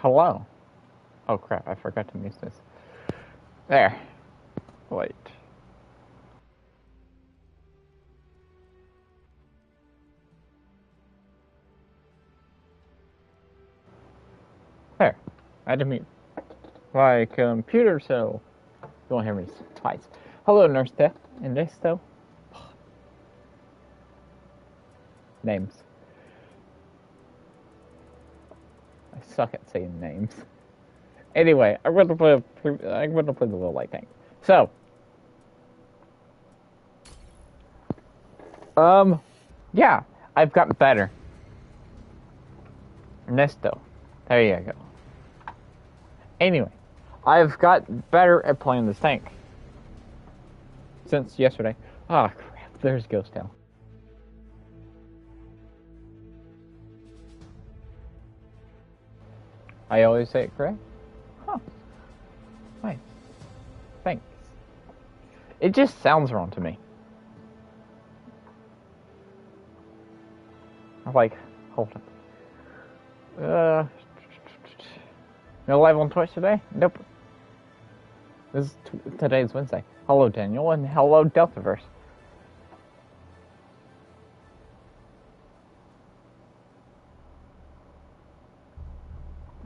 Hello. Oh crap, I forgot to mute this. There. Wait. There. I had to mute my computer so you won't hear me twice. Hello, Nurse Death. And this though? Names. I suck at saying names. Anyway, I'm gonna play the little light tank. So, yeah, I've gotten better. Ernesto, there you go. Anyway, I've got better at playing this tank since yesterday. Ah, oh, crap! There's Ghost Town. I always say it correct. Huh. Nice. Thanks. It just sounds wrong to me. I'm like, hold on. No live on Twitch today? Nope. Today's Wednesday. Hello, Daniel, and hello, Deltaverse.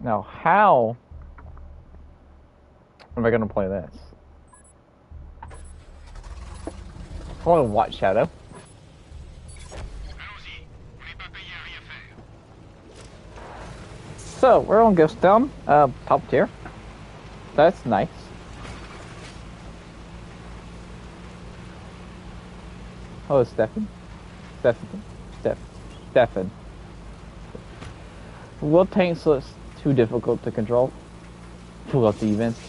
Now, how am I going to play this? Hello, Watch Shadow. So, we're on Ghost Town, top tier. That's nice. Hello, Stefan. Stefan. Will tanks looks too difficult to control. Pull up the events.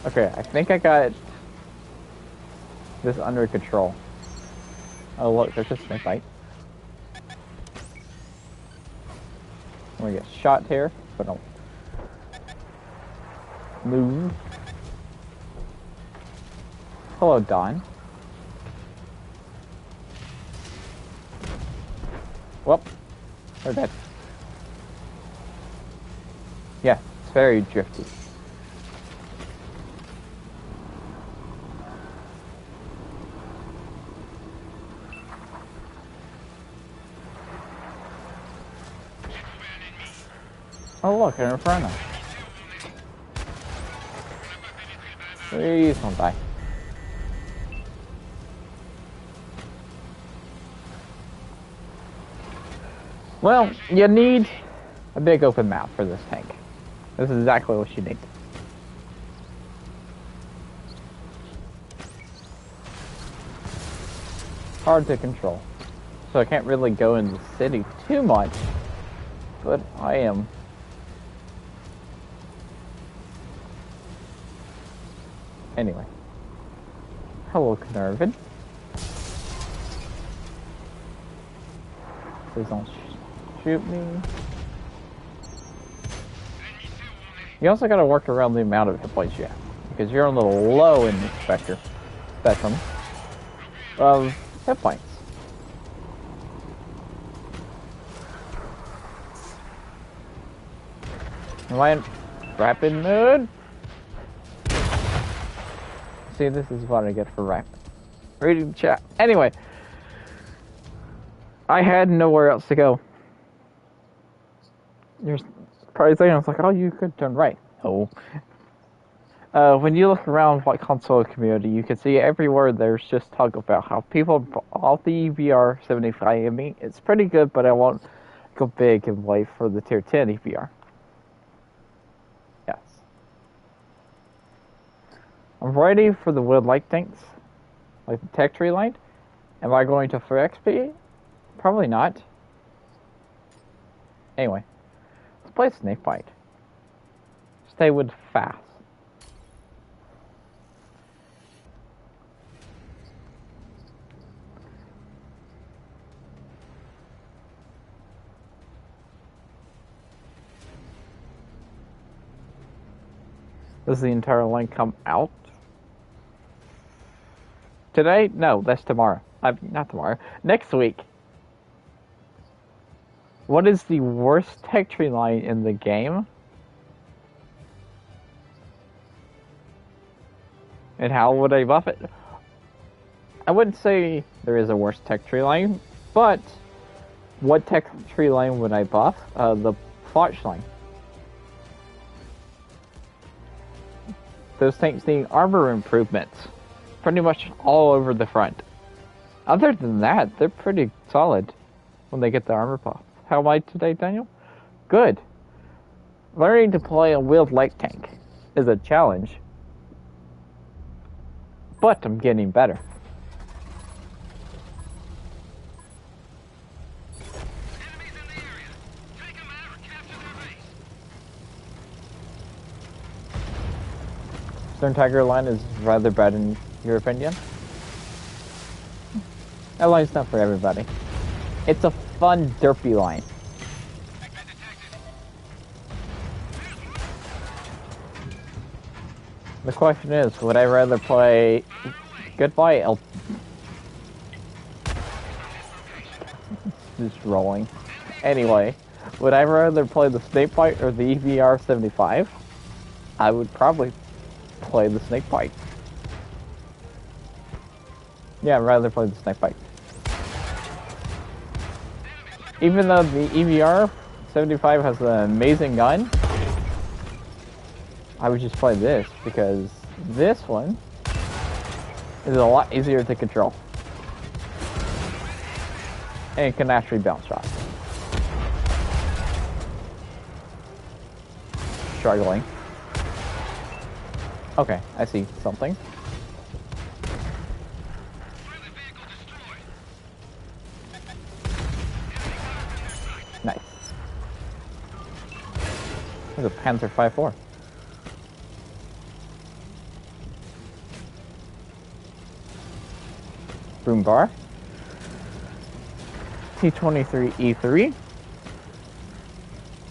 Okay, I think I got this under control. Oh look, there's a snake bite. I'm gonna get shot here, but don't move. Hello, Don. Well, they're dead. Yeah, it's very drifty. Oh look, an Inferno. Please don't die. Well, you need a big open map for this tank. This is exactly what you need. Hard to control. So I can't really go in the city too much, but I am. Anyway. Hello, Knervin. Please don't shoot me. You also gotta work around the amount of hit points you have, because you're a little low in the spectrum of hit points. Am I in rapid mode? See, this is what I get for rapid. Reading the chat. Anyway. I had nowhere else to go. You're probably thinking, I was like, oh, you could turn right. No. When you look around like console community, you can see everywhere there's just talk about how people all the EVR 75 in me. It's pretty good, but I won't go big and wait for the tier 10 EVR. Yes. I'm ready for the wood light tanks, like the tech tree light. Am I going to for XP? Probably not. Anyway, let's play Snake Bite. Stay with fast. Does the entire line come out today? No, that's tomorrow. Not tomorrow. Next week. What is the worst tech tree line in the game? And how would I buff it? I wouldn't say there is a worse tech tree line, but what tech tree line would I buff? The Flash line. Those tanks need armor improvements, pretty much all over the front. Other than that, they're pretty solid when they get the armor buff. How am I today, Daniel? Good. Learning to play a wheeled light tank is a challenge, but I'm getting better. Stern Tiger line is rather bad in your opinion? That line's not for everybody. It's a fun, derpy line. The question is, would I rather play... Goodbye, Just rolling. Anyway, would I rather play the Snakebite or the EVR 75? I would probably play the Snakebite. Yeah, I'd rather play the Snakebite. Even though the EVR 75 has an amazing gun, I would just play this because this one is a lot easier to control. And it can actually bounce shots. Struggling. Okay, I see something. Nice. There's a Panzer 5.4. Boom bar. T-23E3.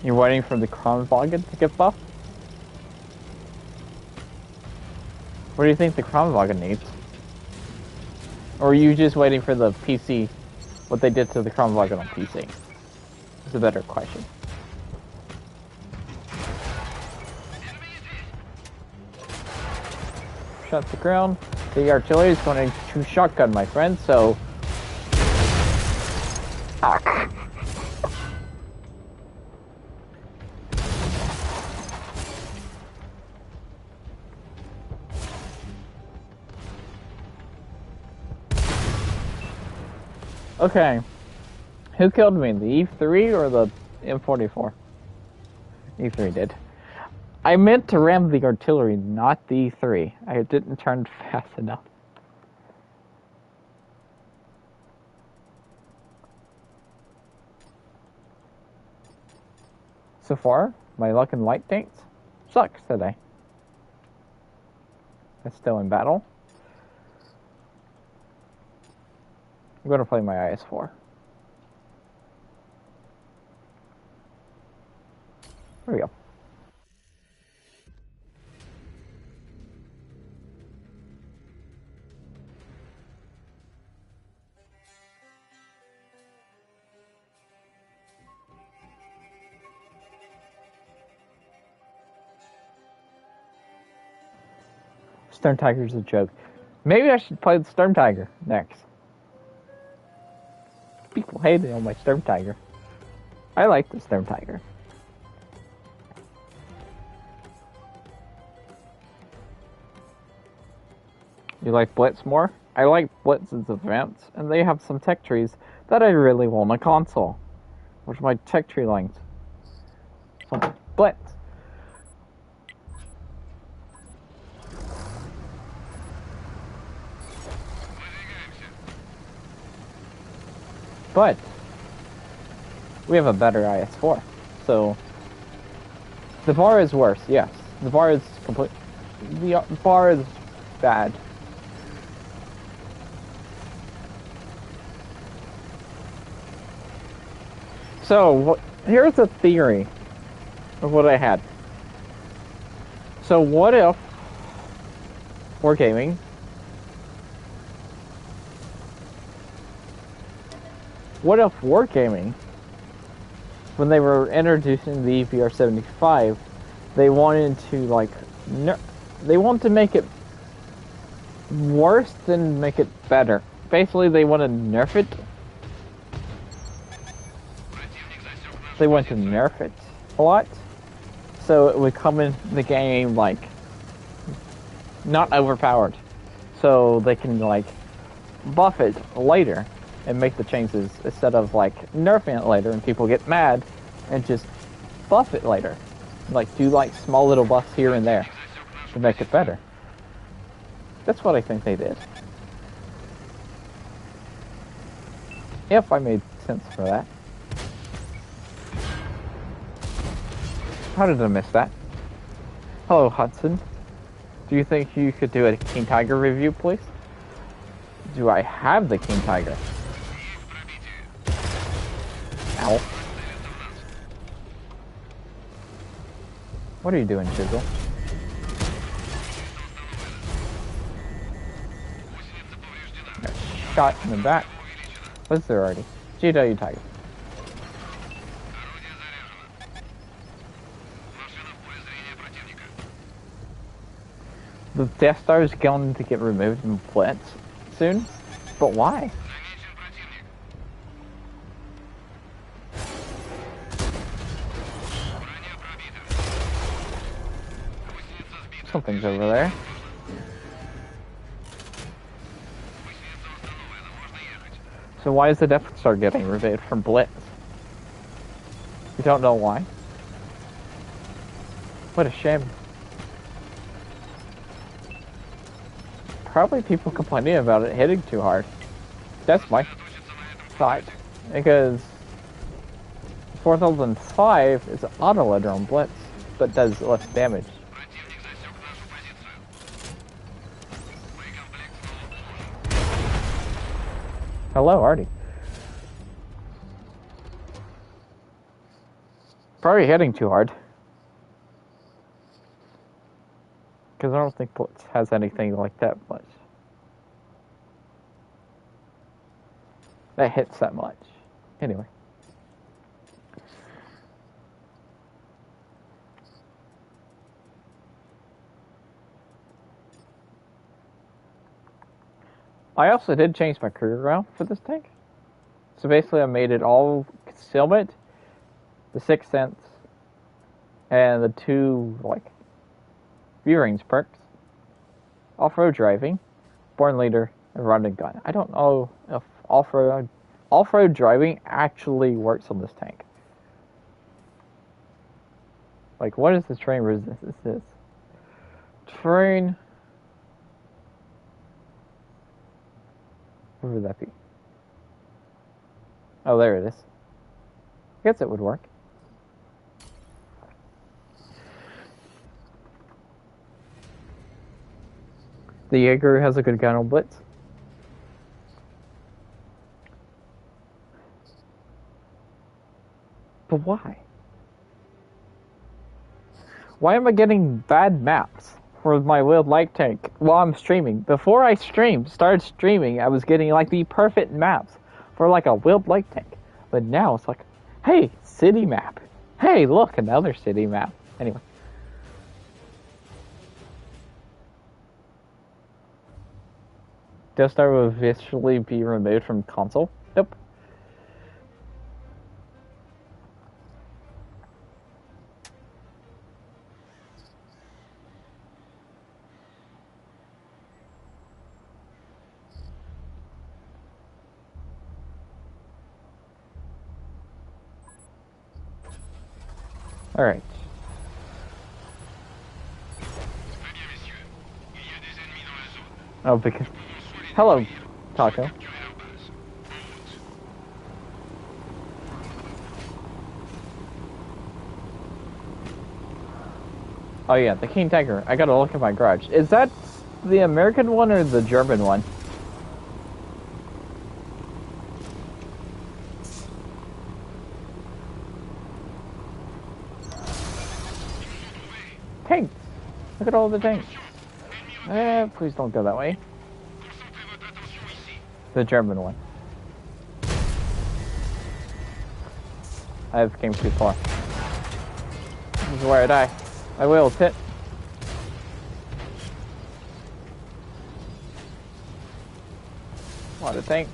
You're waiting for the Kronwagen to get buffed? What do you think the Kronwagen needs? Or are you just waiting for the PC, what they did to the Kronwagen on PC? It's a better question. Shot the ground. The artillery is going to shotgun, my friend, so... Ah. Okay. Who killed me? The E3 or the M44? E3 did. I meant to ram the artillery, not the E3. I didn't turn fast enough. So far, my luck in light tanks sucks today. It's still in battle. I'm going to play my IS-4. There we go. Stern Tiger's a joke. Maybe I should play the Stern Tiger next. People hated on my Stern Tiger. I like the Stern Tiger. You like Blitz more? I like Blitz's events, and they have some tech trees that I really want on a console. Which are my tech tree lines? So, Blitz. But we have a better IS-4, so the bar is worse. Yes, the bar is complete. The bar is bad. So here's a theory of what I had. So what if we're gaming? what if Wargaming, when they were introducing the VR75, they wanted to like, they want to make it worse than make it better. Basically, they want to nerf it. They want to nerf it a lot, so it would come in the game like not overpowered, so they can like buff it later and make the changes instead of like nerfing it later and people get mad and just buff it later. Like do like small little buffs here and there to make it better. That's what I think they did. If I made sense for that. How did I miss that? Hello, Hudson. Do you think you could do a King Tiger review, please? Do I have the King Tiger? Ow. What are you doing, Chisel? Got shot in the back. What's there already? GW Tiger. The Death Star is going to get removed in Blitz soon, but why? Something's over there. So why is the Death Star getting removed from Blitz? You don't know why? What a shame. Probably people complaining about it hitting too hard. That's my thought. Because 4005 is an autoloader on Blitz, but does less damage. Hello, Artie. Probably hitting too hard. Because I don't think Blitz has anything like that much. That hits that much. Anyway. I also did change my career route for this tank. So basically I made it all concealment, the 6th sense, and the 2, like, view range perks, off-road driving, born leader, and run and gun. I don't know if off-road driving actually works on this tank. Like, what is the terrain resistance? This is terrain. Where would that be? Oh, there it is. I guess it would work. The Jaeger has a good gun on Blitz. But why? Why am I getting bad maps for my wheeled light tank while I'm streaming? Before I started streaming, I was getting like the perfect maps for like a wheeled light tank. But now it's like, hey, city map. Hey, look, another city map. Anyway. Death Star will eventually be removed from console? Nope. Alright. Oh, because... Hello, Taco. Oh yeah, the King Tiger. I gotta look at my garage. Is that the American one or the German one? Tanks! Look at all the tanks. Please don't go that way. The German one. I've came too far. This is where I die. I will hit. A lot of tanks.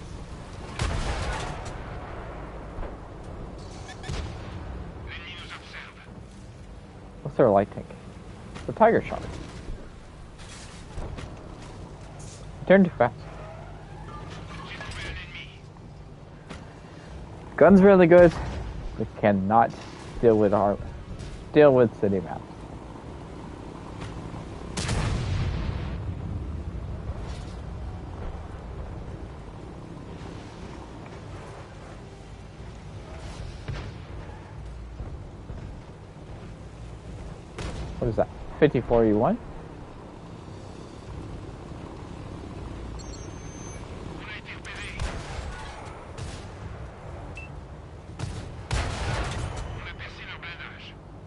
What's their light tank? The tiger shot. Turn too fast. Gun's really good, but cannot deal with city map. What is that? 54E1?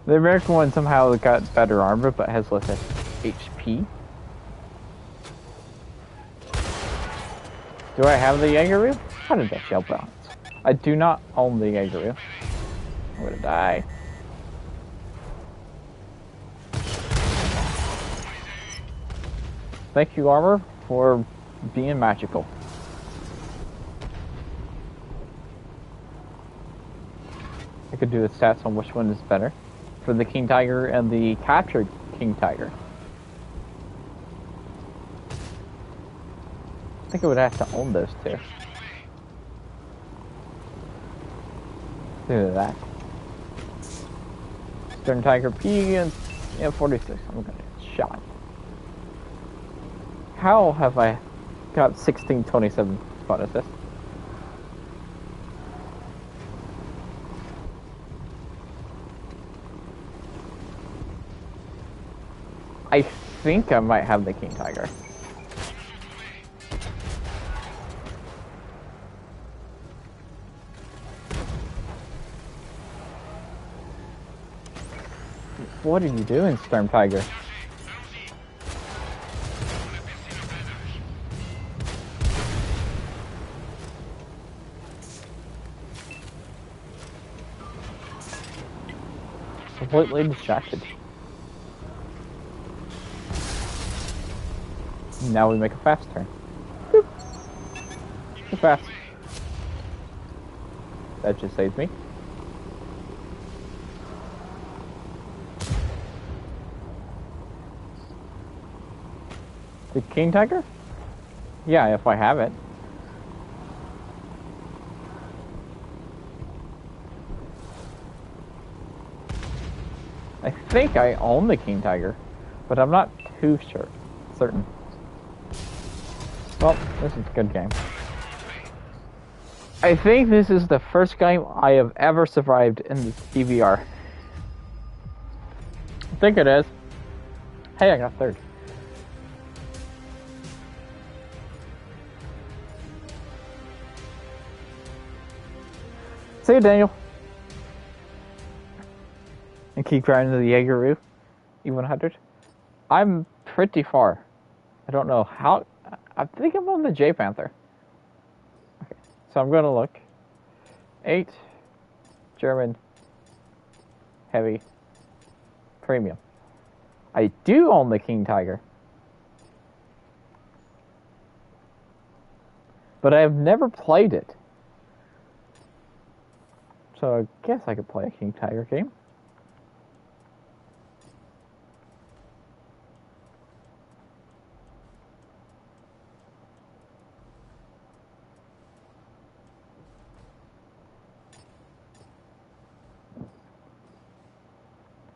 The American one somehow got better armor, but has less HP. Do I have the Jaeger? How did that shell bounce? I do not own the Jaeger. I'm gonna die. Thank you, armor, for being magical. I could do the stats on which one is better. For the King Tiger and the captured King Tiger. I think I would have to own those two. Do that. Stern Tiger P and 46. I'm gonna get shot. How have I got 1627 spot assist? I think I might have the King Tiger. What are you doing, Storm Tiger? Completely distracted. Now we make a fast turn. Boop. Too fast. That just saves me. The King Tiger? Yeah, if I have it. I think I own the King Tiger, but I'm not too certain. Well, this is a good game. I think this is the first game I have ever survived in the TVR. I think it is. Hey, I got third. See you, Daniel. And keep riding to the Jaeger E100. I'm pretty far. I don't know how. I think I'm on the J Panther. Okay, so I'm gonna look. 8 German heavy premium. I do own the King Tiger, but I have never played it. So I guess I could play a King Tiger game.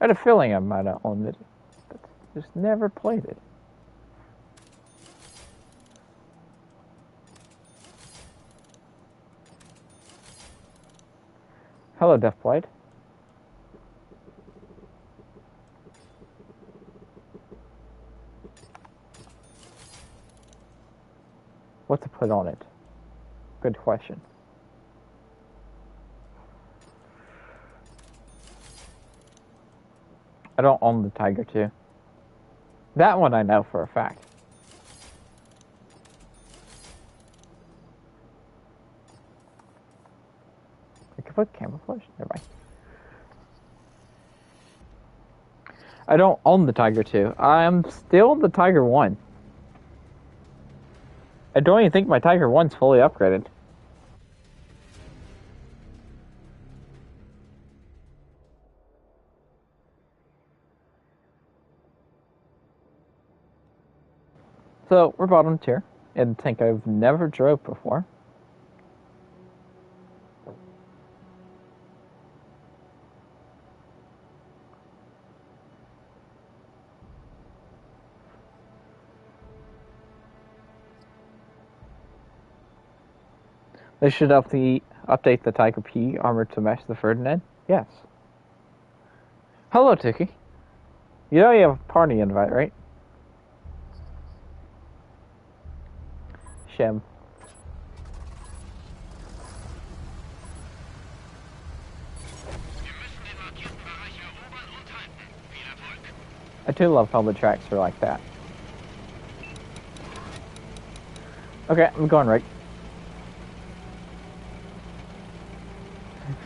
I had a feeling I might have owned it, but just never played it. Hello, Deathblight. What to put on it? Good question. I don't own the Tiger 2. That one I know for a fact. I could put camouflage. Never mind. I don't own the Tiger 2. I'm still the Tiger 1. I don't even think my Tiger 1's fully upgraded. So, we're bottom tier. And a tank I've never drove before. They should update the Tiger P armor to match the Ferdinand. Yes. Hello, Tiki. You know you have a party invite, right? Shem. I do love how the tracks are like that. Okay, I'm going right.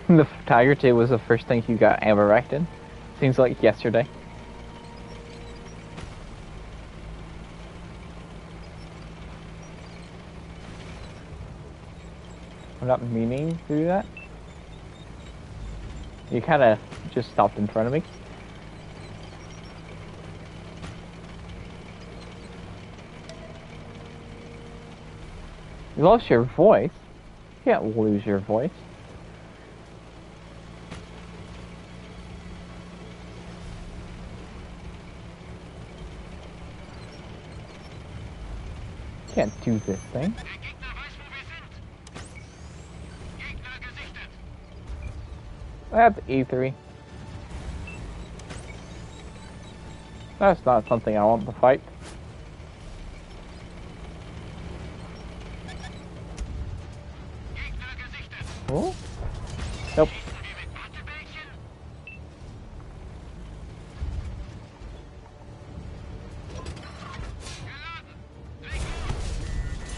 The Tiger 2 was the first thing you got ammo racked in. Seems like yesterday. I'm not meaning to do that. You kind of just stopped in front of me. You lost your voice. You can't lose your voice. Can't do this thing. That's E3. That's not something I want to fight. Oh? Nope.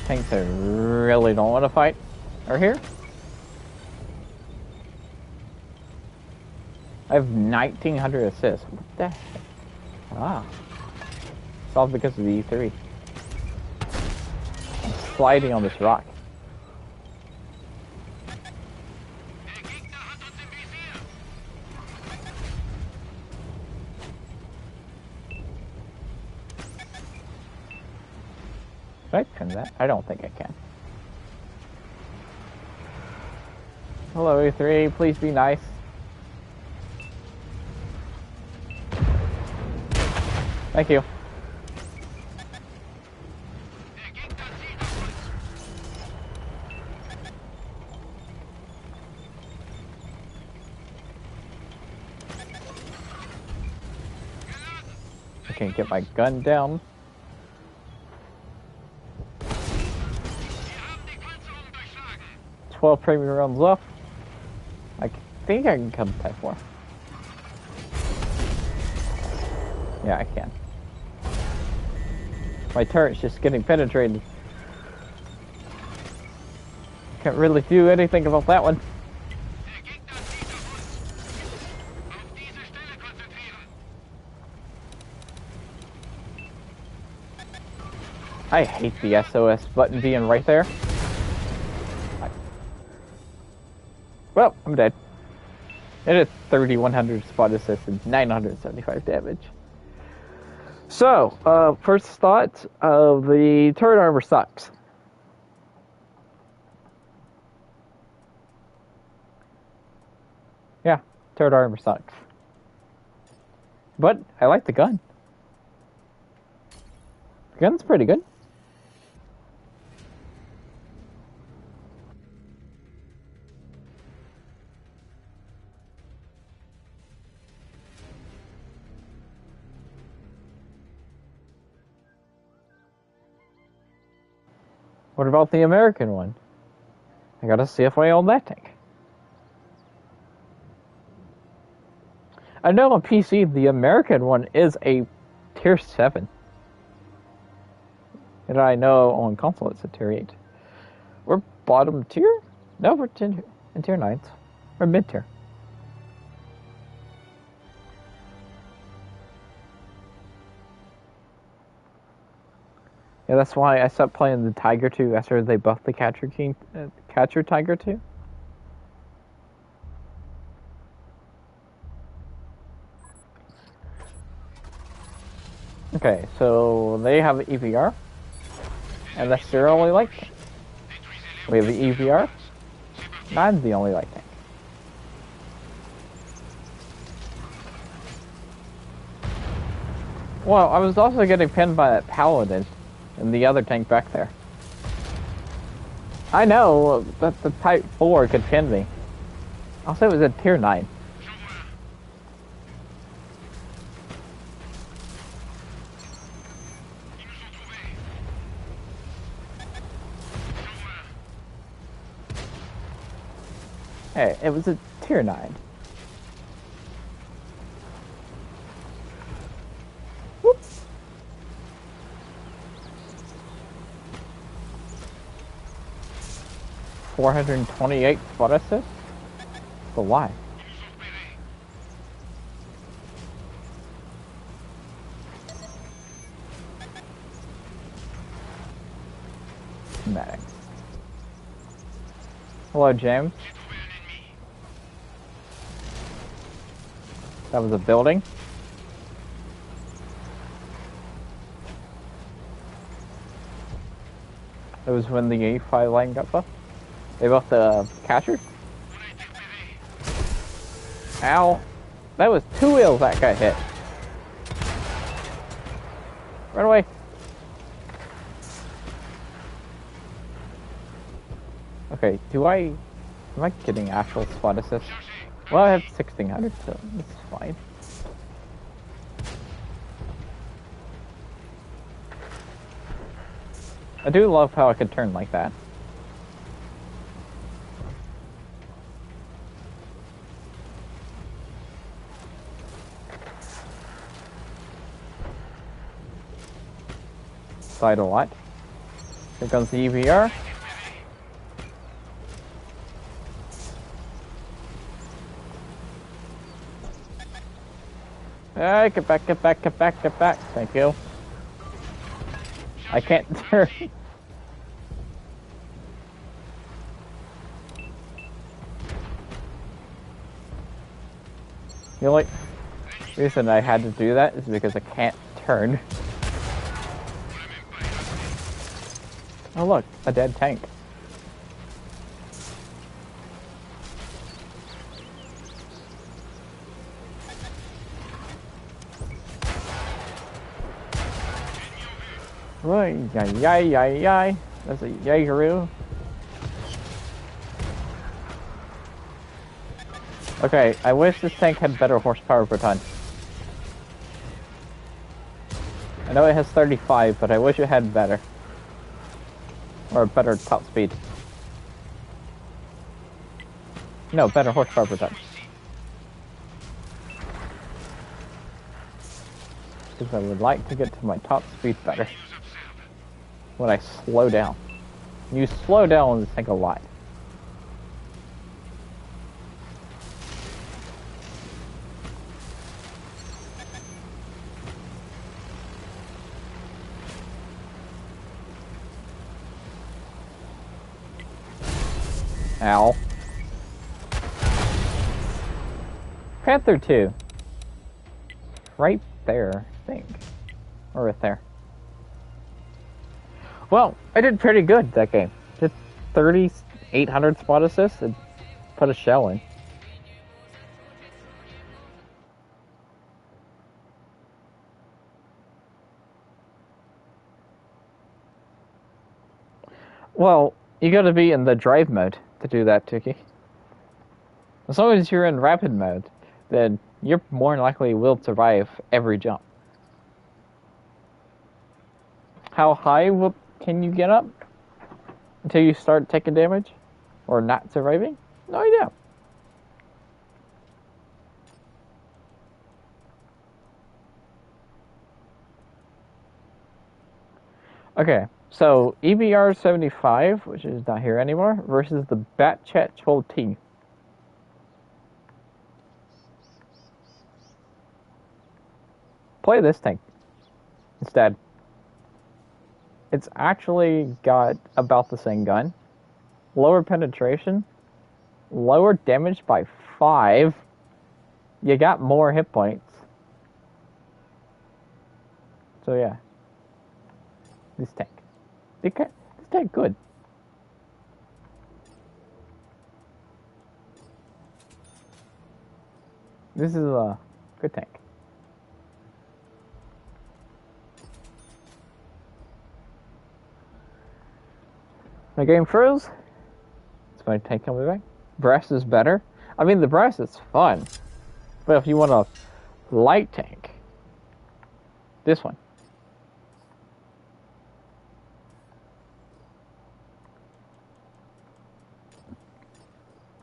Tanks I really don't want to fight are here. I have 1900 assists. What the heck? Ah. It's all because of the E3. I'm sliding on this rock. Can I pin that? I don't think I can. Hello, E3. Please be nice. Thank you. I can't get my gun down. 12 premium rounds left. I think I can come to Type 4. Yeah, I can. My turret's just getting penetrated. Can't really do anything about that one. I hate the SOS button being right there. Well, I'm dead. It is 3,100 spot assist and 975 damage. So, first thought, the turret armor sucks. Yeah, turret armor sucks. But I like the gun. The gun's pretty good. What about the American one? I gotta see if I own that tank. I know on PC the American one is a tier 7. And I know on console it's a tier 8. We're bottom tier? No, we're in tier 9. Or mid-tier. Yeah, that's why I stopped playing the Tiger 2 after they buffed the Catcher Tiger 2. Okay, so they have an EVR, and that's their only light tank. We have the EVR, and I'm the only light tank. Well, I was also getting pinned by that Paladin and the other tank back there. I know that the Type 4 could pin me. I'll say it was a tier 9. Hey, it was a tier 9. Whoops. $428 spot assist? But why? Medic. Hello, James. That was a building. It was when the A5 line got buffed. They buffed the catcher. Ow. That was 2 wheels that got hit. Run away. Okay, am I getting actual spot assist? Well, I have 1600, so it's fine. I do love how I could turn like that. Side a lot. Here comes the EVR. Get back, get back, get back, get back. Thank you. I can't turn. The only reason I had to do that is because I can't turn. Oh look, a dead tank. Yay. That's a Jaegeroo. Okay, I wish this tank had better horsepower per ton. I know it has 35, but I wish it had better. Or a better top speed. No, better horsepower per ton. Because I would like to get to my top speed better. When I slow down. You slow down on this tank a lot. Ow. Panther 2. Right there, I think. Or right there. Well, I did pretty good that game. Did 3,800 spot assists and put a shell in. Well, you gotta be in the drive mode to do that, Tiki. As long as you're in rapid mode, then you're more likely will survive every jump. How high can you get up until you start taking damage or not surviving? No idea. Okay, so EBR 75, which is not here anymore, versus the Batchat Whole Team. Play this tank instead. It's actually got about the same gun. Lower penetration. Lower damage by 5. You got more hit points. So yeah. This tank. This tank good. This is a good tank. My game froze. It's my tank coming back. Brass is better. I mean, the brass is fun. But if you want a light tank, this one.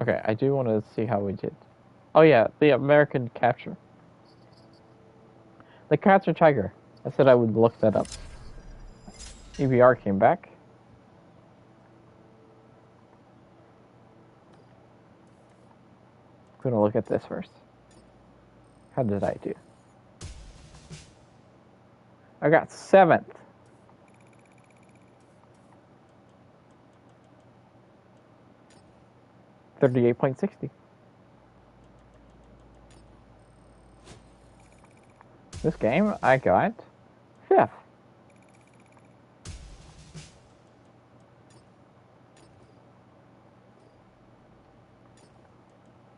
Okay, I do want to see how we did. Oh yeah, the American capture. The capture tiger. I said I would look that up. EBR came back. I'm gonna look at this first. How did I do? I got 7th. $38.60. This game, I got 5th.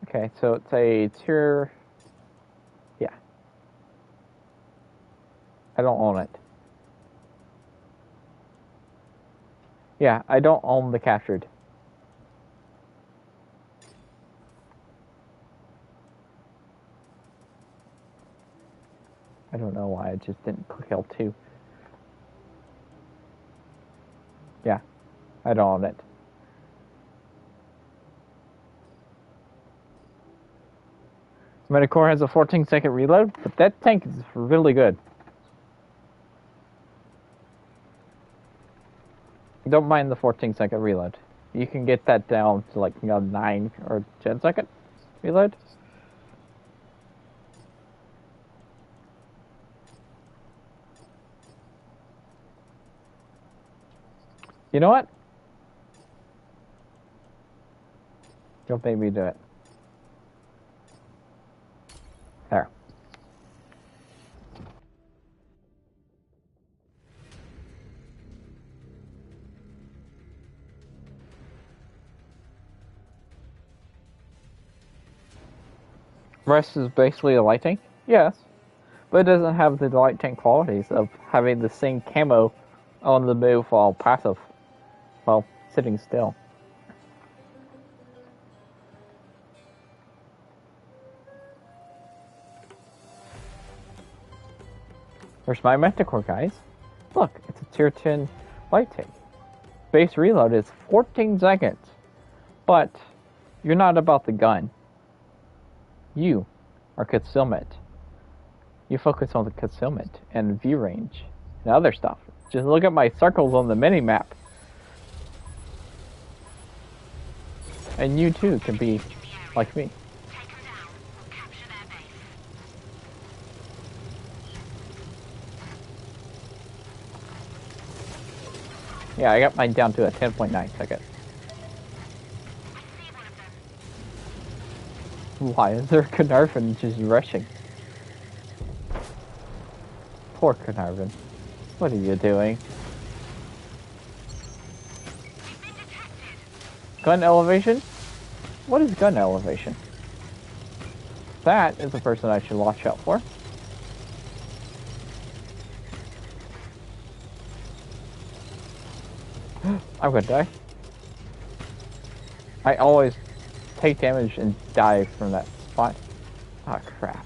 Okay, so it's a tier... Yeah. I don't own it. Yeah, I don't own the captured. I don't know why I just didn't click L2. Yeah, I don't own it. Metacore has a 14-second reload, but that tank is really good. Don't mind the 14-second reload. You can get that down to like 9 or 10-second reload. You know what? Don't make me do it. There. Rest is basically a light tank? Yes. But it doesn't have the light tank qualities of having the same camo on the move while passive. While sitting still. Where's my Metacore, guys? Look, it's a tier 10 light tank. Base reload is 14 seconds. But you're not about the gun. You are concealment. You focus on the concealment and view range and other stuff. Just look at my circles on the mini-map. And you too can be like me. Yeah, I got mine down to a 10.9 second. Why is there Carnarvon just rushing? Poor Carnarvon. What are you doing? Gun elevation? What is gun elevation? That is the person I should watch out for. I'm gonna die. I always take damage and die from that spot. Ah, crap.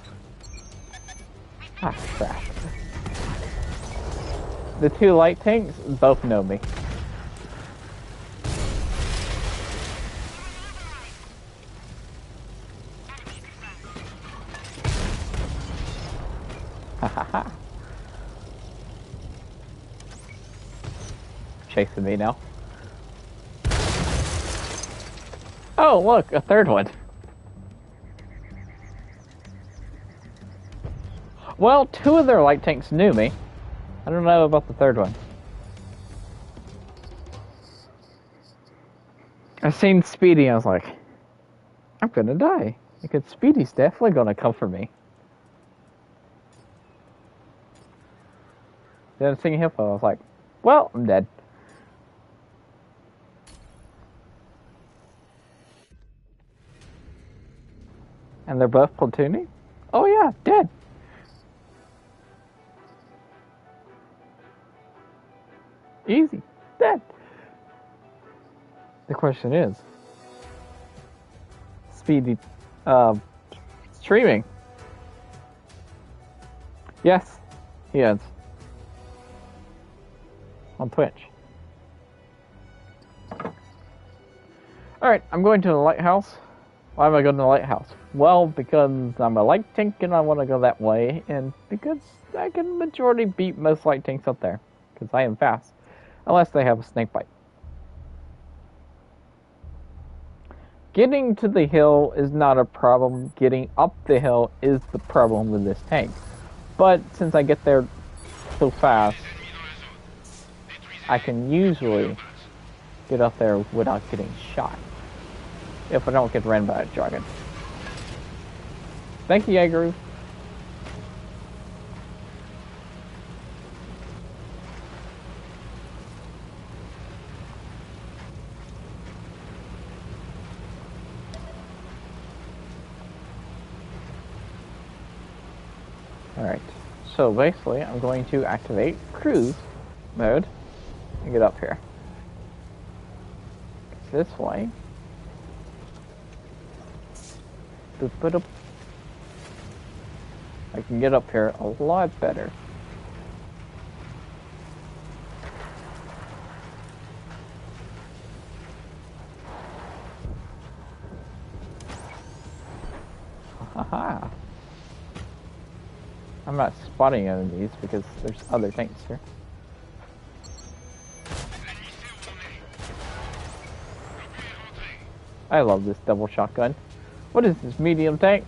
Ah, crap. The two light tanks both know me. Hahaha. Chasing me now. Oh, look, a third one. Well, 2 of their light tanks knew me. I don't know about the 3rd one. I seen Speedy and I was like, I'm gonna die. Because Speedy's definitely gonna come for me. Then I seen Hippo, I was like, well, I'm dead. And they're both platooning? Oh yeah, dead. Easy, dead. The question is, Speedy, streaming. Yes, he is. On Twitch. Alright, I'm going to the lighthouse. Why am I going to the lighthouse? Well, because I'm a light tank and I want to go that way, and because I can majority beat most light tanks up there. Because I am fast. Unless they have a snake bite. Getting to the hill is not a problem. Getting up the hill is the problem with this tank. But since I get there so fast, I can usually get up there without getting shot. If I don't get ran by a dragon. Thank you, Jaeger. Alright, so basically I'm going to activate cruise mode and get up here. This way. Boop, boop, boop. I can get up here a lot better. Haha. I'm not spotting enemies because there's other tanks here. I love this double shotgun. What is this medium tank?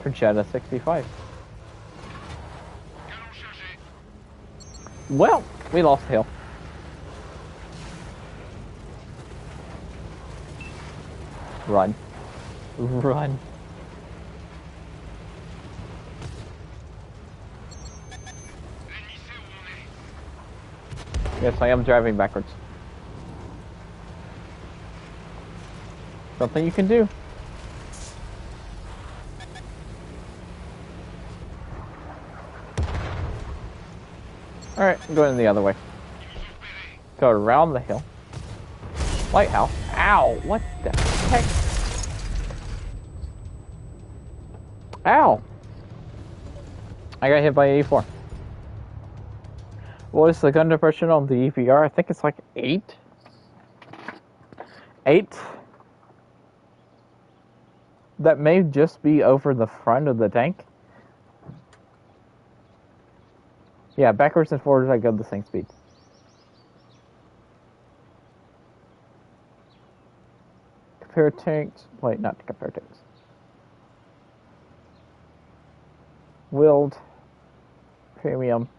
Projetta 65. Well, we lost the hill. Run. Run. Yes, I am driving backwards. Something you can do. Alright, I'm going the other way. Go around the hill. Lighthouse. Ow! What the heck? Ow! I got hit by 84. What is the gun depression on the EVR? I think it's like 8. 8. That may just be over the front of the tank. Yeah, backwards and forwards I go the same speed. Compare tanks. Wait, not to compare tanks. Wheeled. Premium.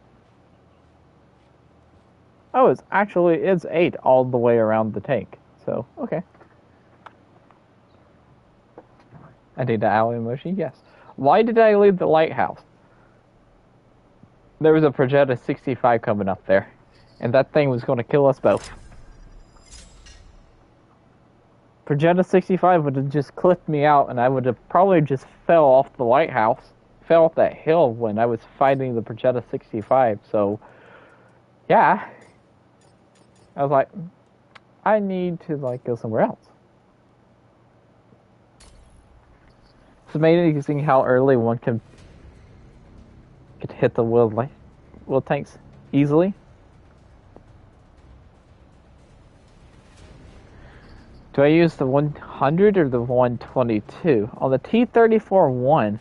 Oh, it's 8 all the way around the tank. So, okay. I need the alley motion, yes. Why did I leave the lighthouse? There was a Projetta 65 coming up there, and that thing was going to kill us both. Projetta 65 would have just clipped me out, and I would have probably just fell off the lighthouse, fell off that hill when I was fighting the Projetta 65, so, yeah. I was like, I need to, like, go somewhere else. It's amazing how early one can hit the wheel tanks easily. Do I use the 100 or the 122? On the T-34-1,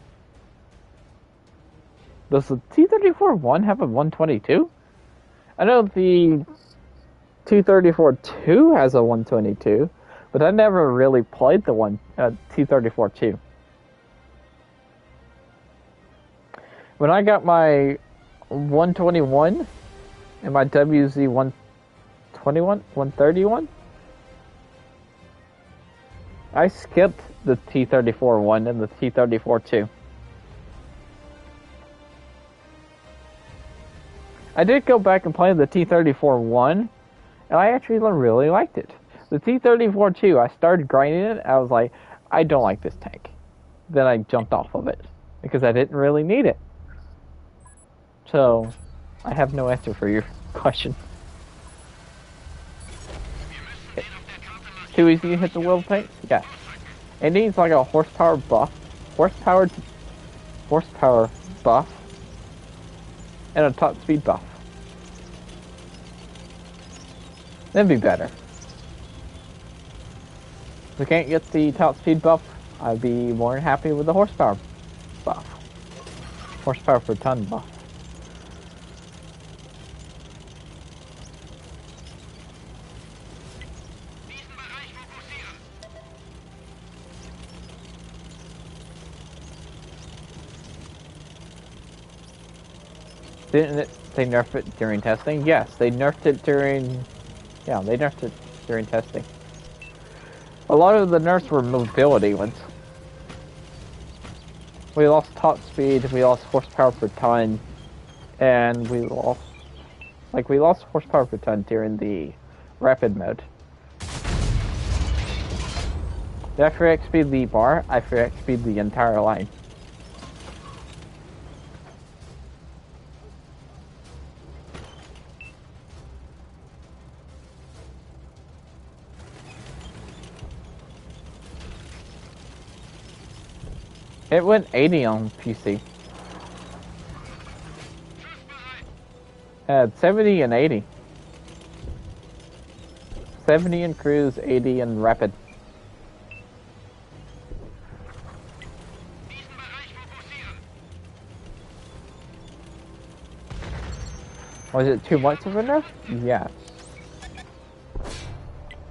does the T-34-1 have a 122? I know the T-34-2 has a 122, but I never really played the T-34-2. When I got my 121 and my WZ 121, 131, I skipped the T-34 one and the T-34 2. I did go back and play the T-34 1, and I actually really liked it. The T-34 2, I started grinding it, I was like, I don't like this tank. Then I jumped off of it, because I didn't really need it. So, I have no answer for your question. Too easy to hit the wheel tank? Yeah. It needs like a horsepower buff. Horsepower buff. And a top speed buff. That'd be better. If we can't get the top speed buff, I'd be more than happy with the horsepower buff. Horsepower per ton buff. Didn't they nerf it during testing? Yes, they nerfed it during... Yeah, they nerfed it during testing. A lot of the nerfs were mobility ones. We lost top speed, we lost horsepower per ton, and we lost horsepower per ton during the rapid mode. Did I free XP the bar? I free XP the entire line. It went 80 on PC. Had 70 and 80. 70 in cruise, 80 in rapid. Was it 2 months of a nerf? Yes.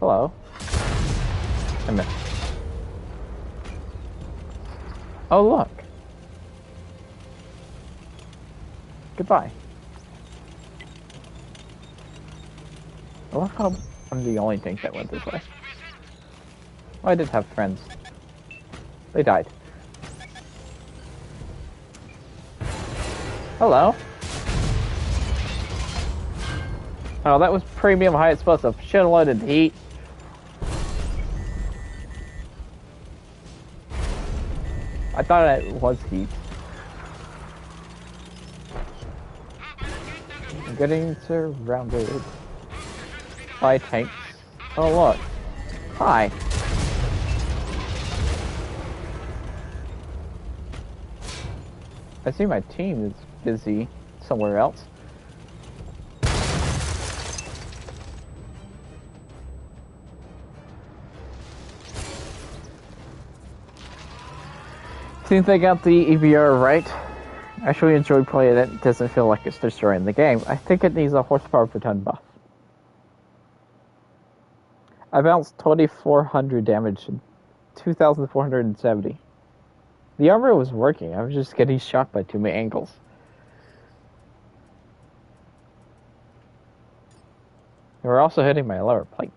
Hello. I missed. Oh, look. Goodbye. I love how I'm the only thing that went this way. Oh, I did have friends. They died. Hello. Oh, that was premium high explosive. Should've loaded heat. I thought it was heat. I'm getting surrounded by tanks. Oh look. Hi. I see my team is busy somewhere else. Seems they got the EVR right. I actually enjoy playing it. It doesn't feel like it's destroying the game. I think it needs a horsepower per ton buff. I bounced 2,400 damage and 2,470. The armor was working. I was just getting shot by too many angles. They were also hitting my lower plate.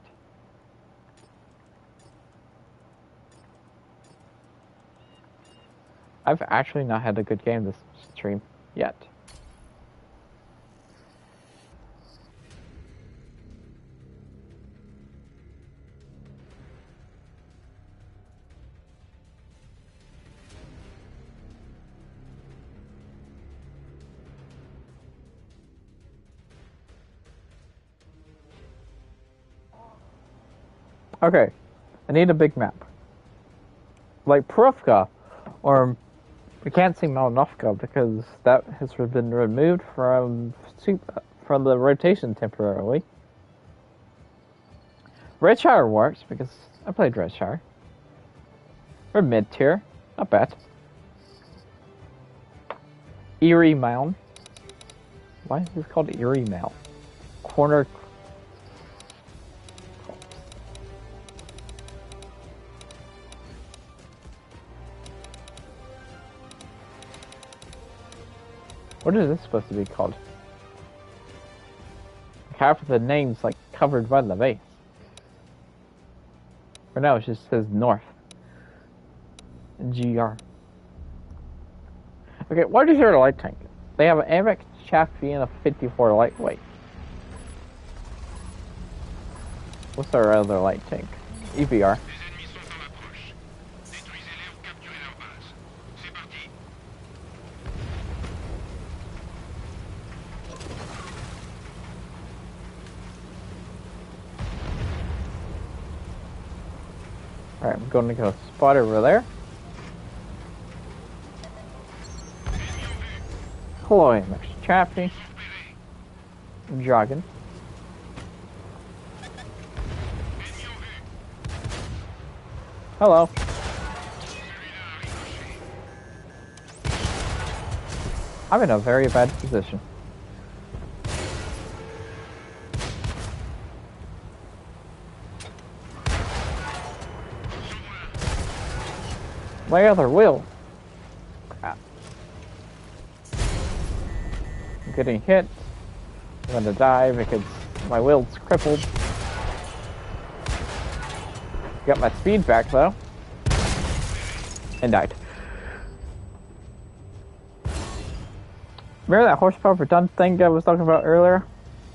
I've actually not had a good game this stream yet. Okay, I need a big map. Like Purovka, or we can't see Malinovka because that has been removed from the rotation temporarily. Redshire works because I played Redshire. We're mid-tier, not bad. Erie Mound. Why is this called Erie Mound? Corner. What is this supposed to be called? Half of the name's like covered by the base. For now, it just says North. GR. Okay, what is their light tank? They have an AMX Chaffee and a 54 lightweight. What's our other light tank? EVR. Alright, I'm going to go spot over there. Hello, AMX Chaffee. I'm jogging. Hello. I'm in a very bad position. My other wheel. Crap. I'm getting hit. I'm gonna die because my wheel's crippled. Got my speed back though. And died. Remember that horsepower per ton thing I was talking about earlier?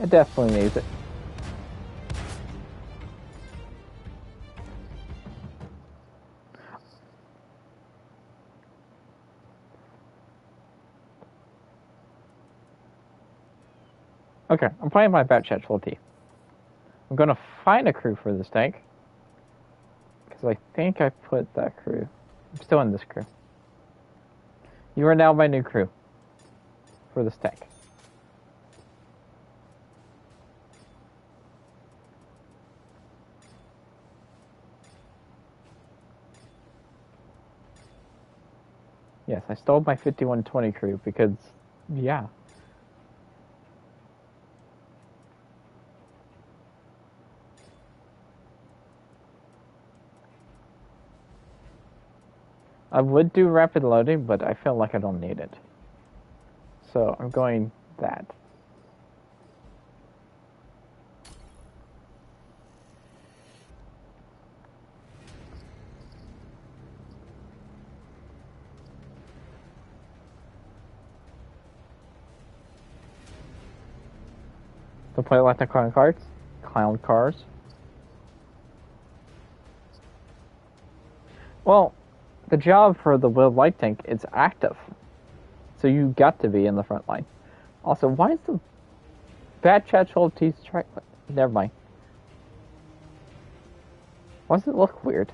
It definitely needs it. Okay, I'm playing my Batchat full T. I'm gonna find a crew for this tank. Because I think I put that crew. I'm still in this crew. You are now my new crew. For this tank. Yes, I stole my 5120 crew because, yeah. I would do rapid loading, but I feel like I don't need it. So I'm going that. To play like the clown cars. Well, the job for the wheeled light tank is active. So you got to be in the front line. Also, why is the Batchat full T strike? Never mind. Why does it look weird?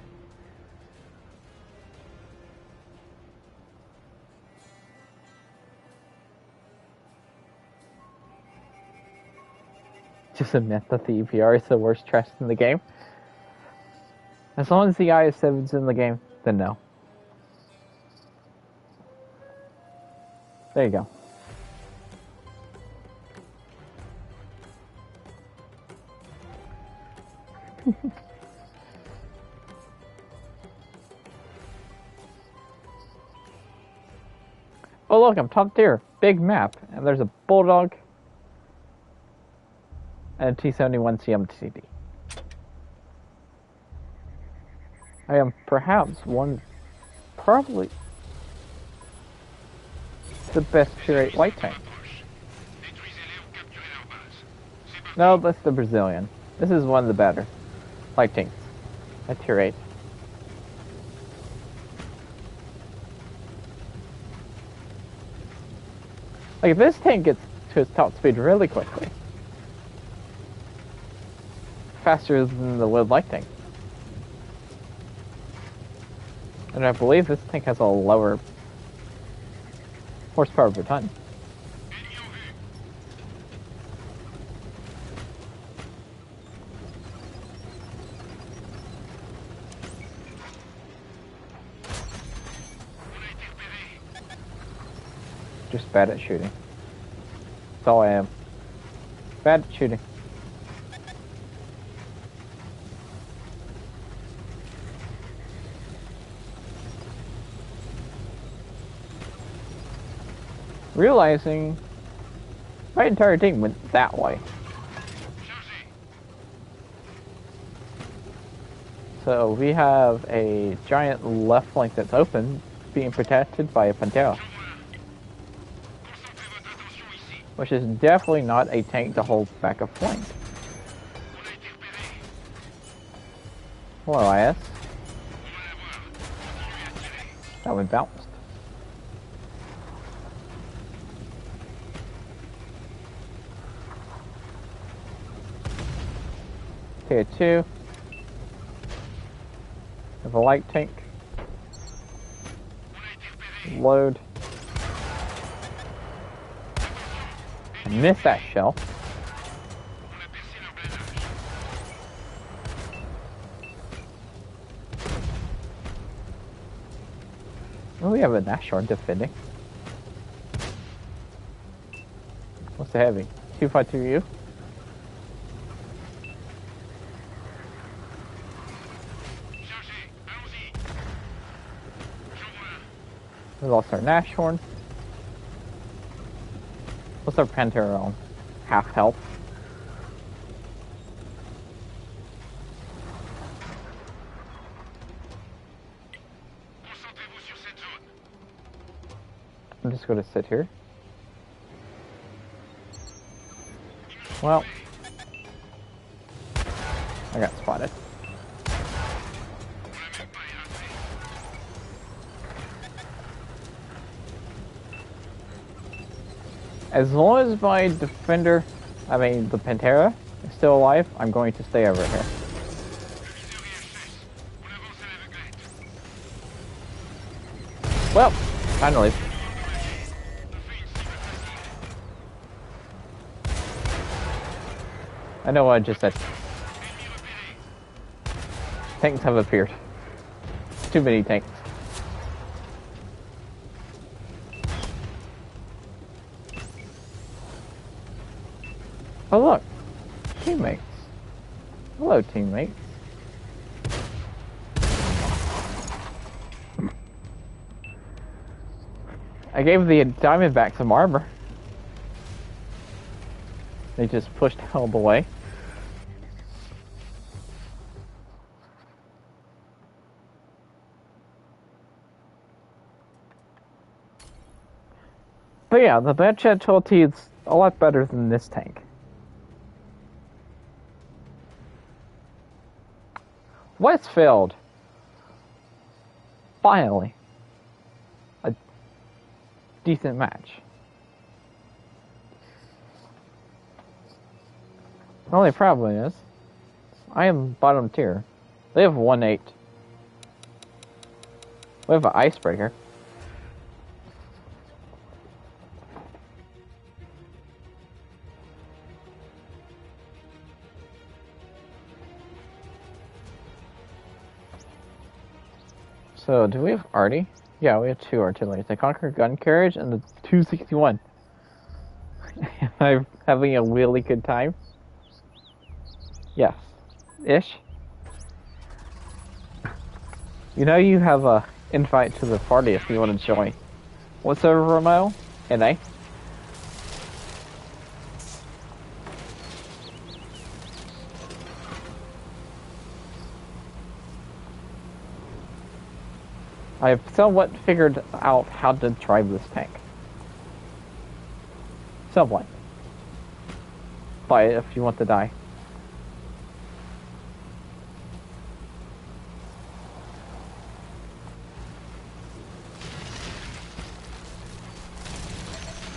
Just admit that the EPR is the worst chest in the game. As long as the IS-7's in the game, then no. There you go. Oh look, I'm top tier. Big map. And there's a Bulldog. And a T-71 CMTD. I am perhaps probably the best tier 8 light tank. No, that's the Brazilian. This is one of the better light tanks at tier 8. Like, this tank gets to its top speed really quickly. Faster than the wood light tank. And I believe this tank has a lower horsepower per ton. Just bad at shooting. That's all I am. Bad at shooting. realizing my entire team went that way. So we have a giant left flank that's open, being protected by a Pantera. Which is definitely not a tank to hold back a flank. Hello, IS. That one bounced. Tier 2. Have a light tank. Load. I missed that shell. Oh, we have a Nashorn defending. What's the heavy? 252U? We lost our Nashorn. What's our Pantera on? Half health. I'm just gonna sit here. Well, I got spotted. As long as my defender, the Pantera, is still alive, I'm going to stay over here. Well, finally. I know what I just said. Tanks have appeared. Too many tanks. Oh look, teammates. Hello, teammates. I gave the Diamondback some armor. They just pushed all the way. But yeah, the bench agility is a lot better than this tank. Westfield. Finally. A decent match. The only problem is, I am bottom tier. They have 1-8. We have an icebreaker. So, do we have arty? Yeah, we have 2 artilleries. The Conqueror gun carriage and the 261. Am I having a really good time? Yes. Ish. You know you have a invite to the party if you want to join. What's over, Romeo? NA? I have somewhat figured out how to drive this tank. Somewhat. Buy it if you want to die.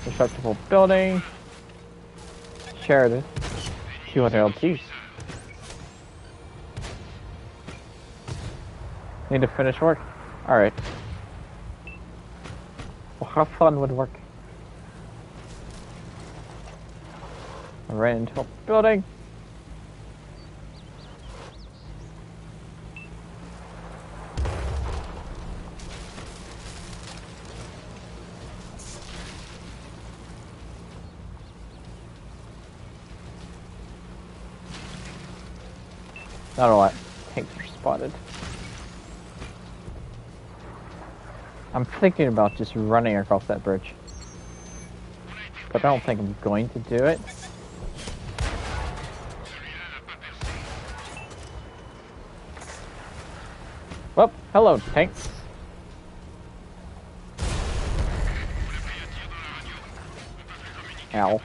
Destructible building. Sheridan. 200 LTs. Need to finish work? Alright. Well, how fun would work? I ran into a building. Not a lot. Tanks are spotted. I'm thinking about just running across that bridge. but I don't think I'm going to do it. Well, hello, tanks. Ow.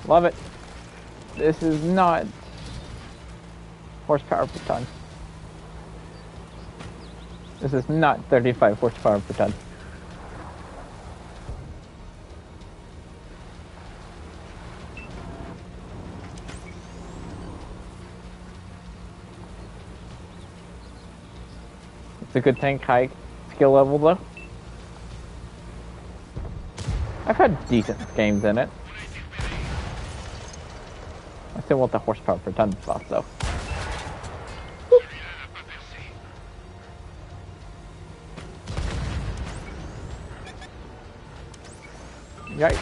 Love it. This is not horsepower per ton. This is not 35 horsepower per ton. It's a good tank, high skill level though. I've had decent games in it. I still want the horsepower per ton stuff though. Yikes.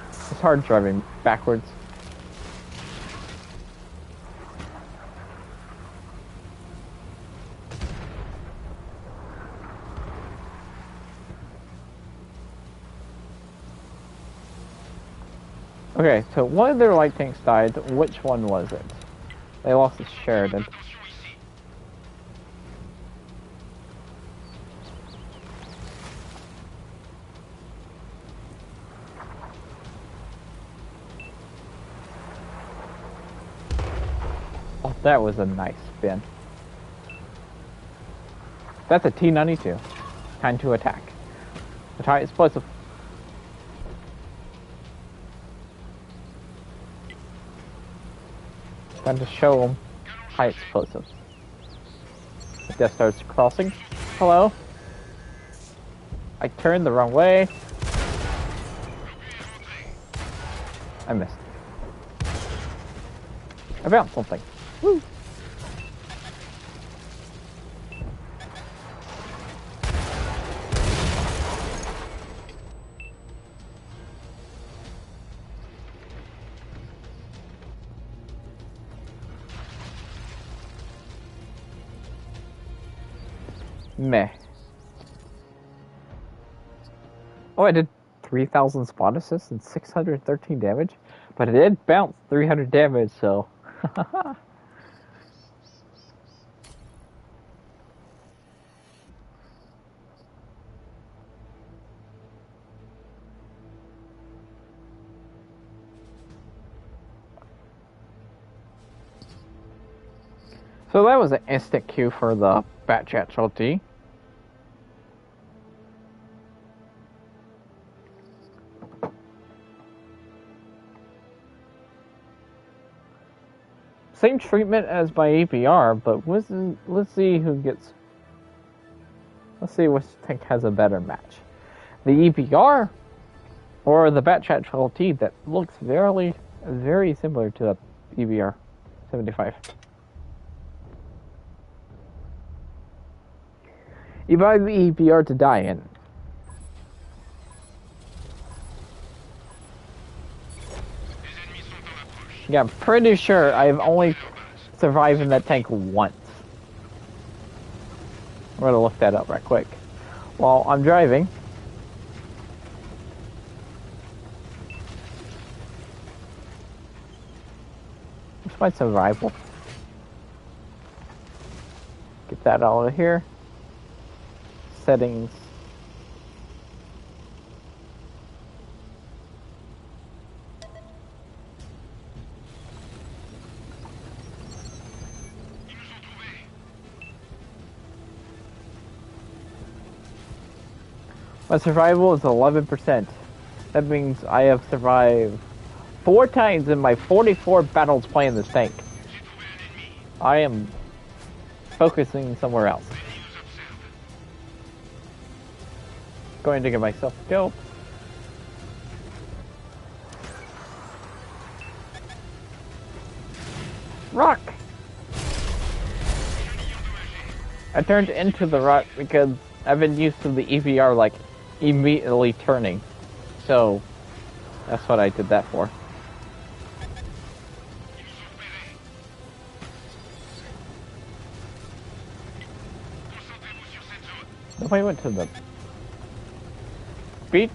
It's hard driving backwards. Okay, so one of their light tanks died. Which one was it? They lost to Sheridan. Oh, that was a nice spin. That's a T-92. Time to attack. The high explosive. Time to show them high explosives. The Death Star's crossing. Hello. I turned the wrong way. I missed. I found something. Woo! Meh. Oh, I did 3,000 spot assists and 613 damage, but it did bounce 300 damage, so. So that was an instant queue for the Bat Chat LT. Same treatment as my APR, but let's see who gets. Let's see which tank has a better match. The EPR or the Bat Chat LT that looks very similar to the EPR 75. You buy the EPR to die in. Yeah, I'm pretty sure I've only survived in that tank once. I'm gonna look that up right quick. While I'm driving. What's my survival? Get that out of here. Settings. My survival is 11%. That means I have survived 4 times in my 44 battles playing this tank. I am focusing somewhere else. Going to get myself killed. Rock! I turned into the rock because I've been used to the EVR like immediately turning. So that's what I did that for. Nobody went to the beach?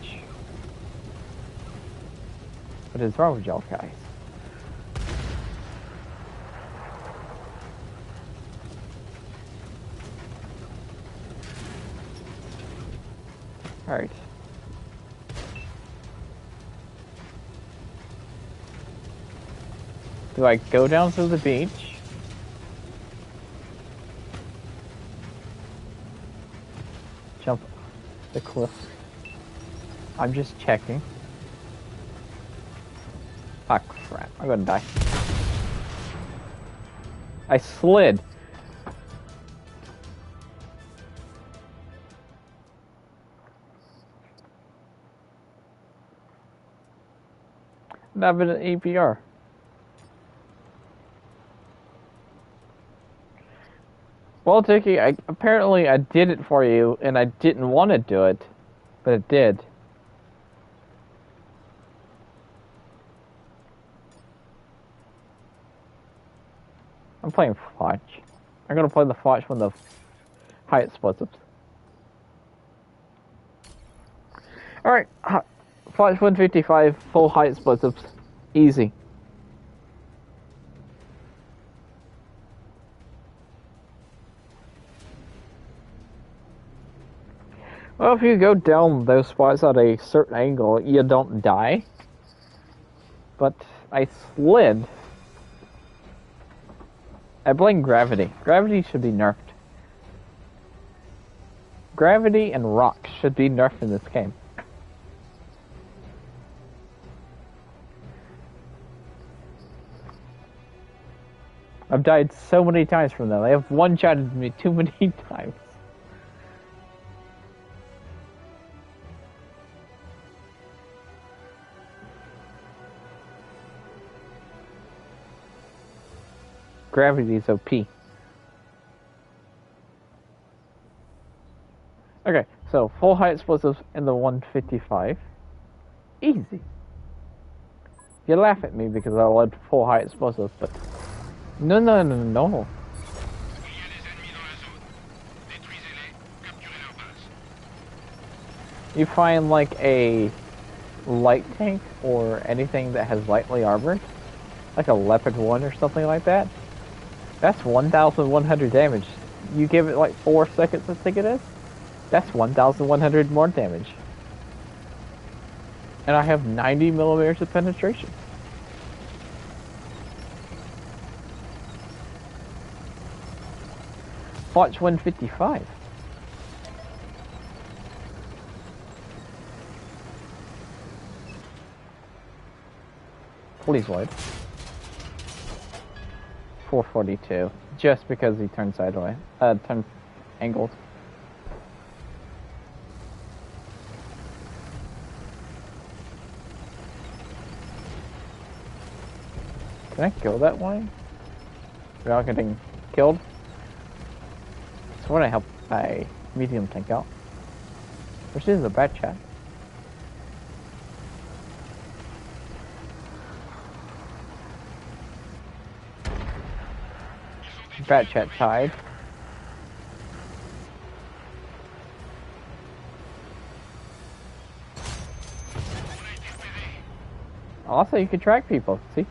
What is wrong with y'all guys? Alright. Do I go down to the beach? Jump the cliff. I'm just checking. Ah, crap. I'm gonna die. I slid. Not been an APR. Well, Dickie, apparently I did it for you, and I didn't want to do it, but it did. I'm playing Flash. I'm gonna play the Flash when the height splits up. Alright, Flash 155, full height splits up. Easy. Well, if you go down those spots at a certain angle, you don't die. But I slid. I blame gravity. Gravity should be nerfed. Gravity and rocks should be nerfed in this game. I've died so many times from them. They have one-shotted me too many times. Gravity is OP. Okay, so full height explosives in the 155. Easy. You laugh at me because I led full height explosives, but no. You find like a light tank or anything that has lightly armored, like a Leopard 1 or something like that. That's 1,100 damage. You give it like 4 seconds, I think it is. That's 1,100 more damage. And I have 90 millimeters of penetration. Watch 155. Please wide. 442. Just because he turned sideways. Turned angled. Can I kill that one? Without getting killed? So when I help my medium tank out. Which is a bad chat. Bat chat tied. Also, you can track people, see?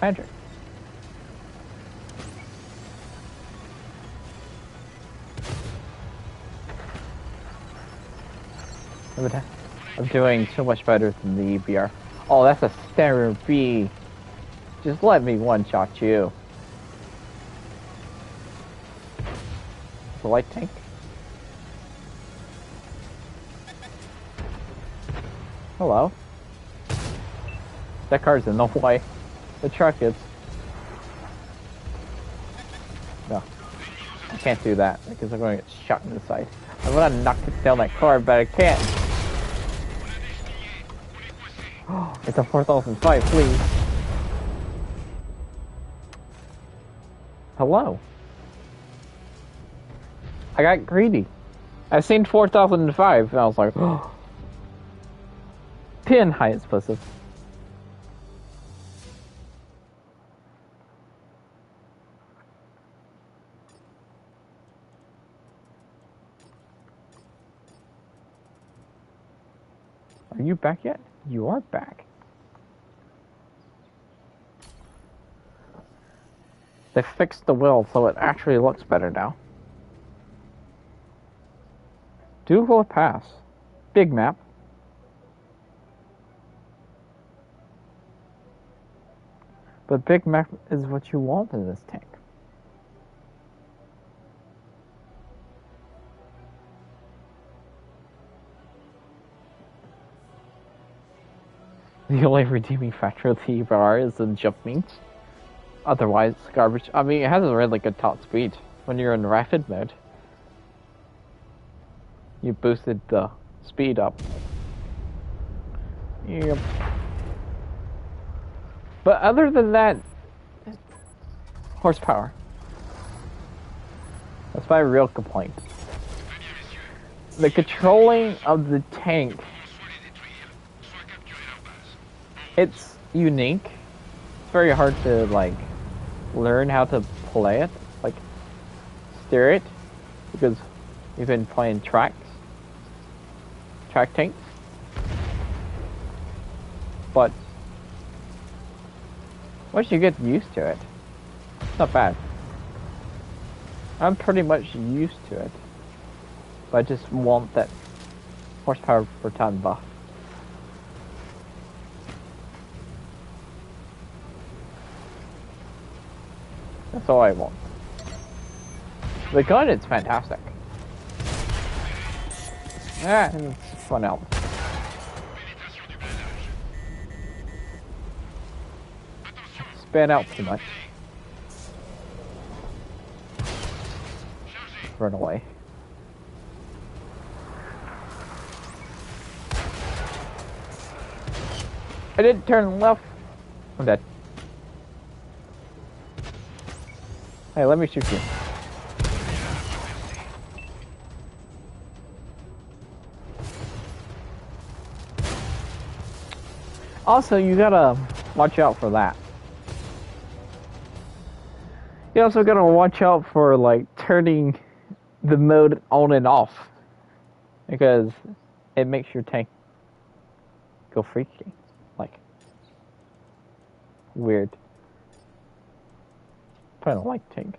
Magic. I'm doing so much better than the EBR. Oh, that's a standard B. Just let me one-shot you. The light tank. Hello. That car's in the way. The truck is. No. I can't do that because I'm going to get shot in the side. I want to knock down that car, but I can't. It's a 4005, please. Hello. I got greedy. I seen 4005 and I was like, oh. Pin high explosive. Are you back yet? You are back. They fixed the wheel so it actually looks better now. Doable pass. Big map. But big map is what you want in this tank. The only redeeming factor of the EBR is the jump means. Otherwise, it's garbage. I mean, it has a really good top speed when you're in rapid mode. You boosted the speed up. Yep. But other than that, horsepower. That's my real complaint. The controlling of the tank, it's unique. It's very hard to like learn how to play it, like steer it, because you've been playing track tanks. But once you get used to it, it's not bad. I'm pretty much used to it, but I just want that horsepower per ton buff. That's all I want. The gun is fantastic. Ah, it's fun out. Span out too much. Run away. I didn't turn left. I'm dead. Hey, let me shoot you. Also, you gotta watch out for that. You also gotta watch out for like turning the mode on and off, because it makes your tank go freaky, like weird. Playing a light tank,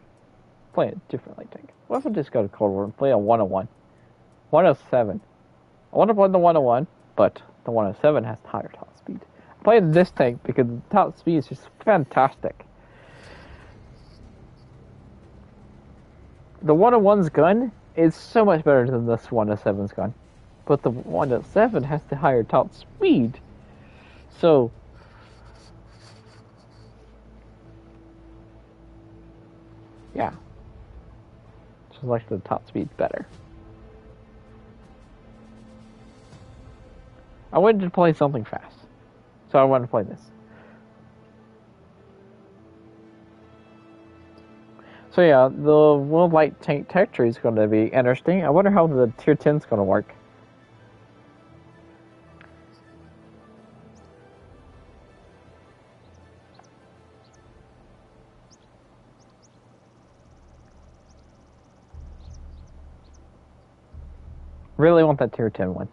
play a different light tank. What if I just go to Cold War and play a 101, 107? I want to play the 101, but the 107 has higher top speed. I play this tank because the top speed is just fantastic. The 101's gun is so much better than this 107's gun, but the 107 has the higher top speed, so yeah, just like the top speed better. I wanted to play something fast, so I wanted to play this. So yeah, the World Light Tank Tech Tree is going to be interesting. I wonder how the Tier 10 is going to work. Really want that Tier 10 one.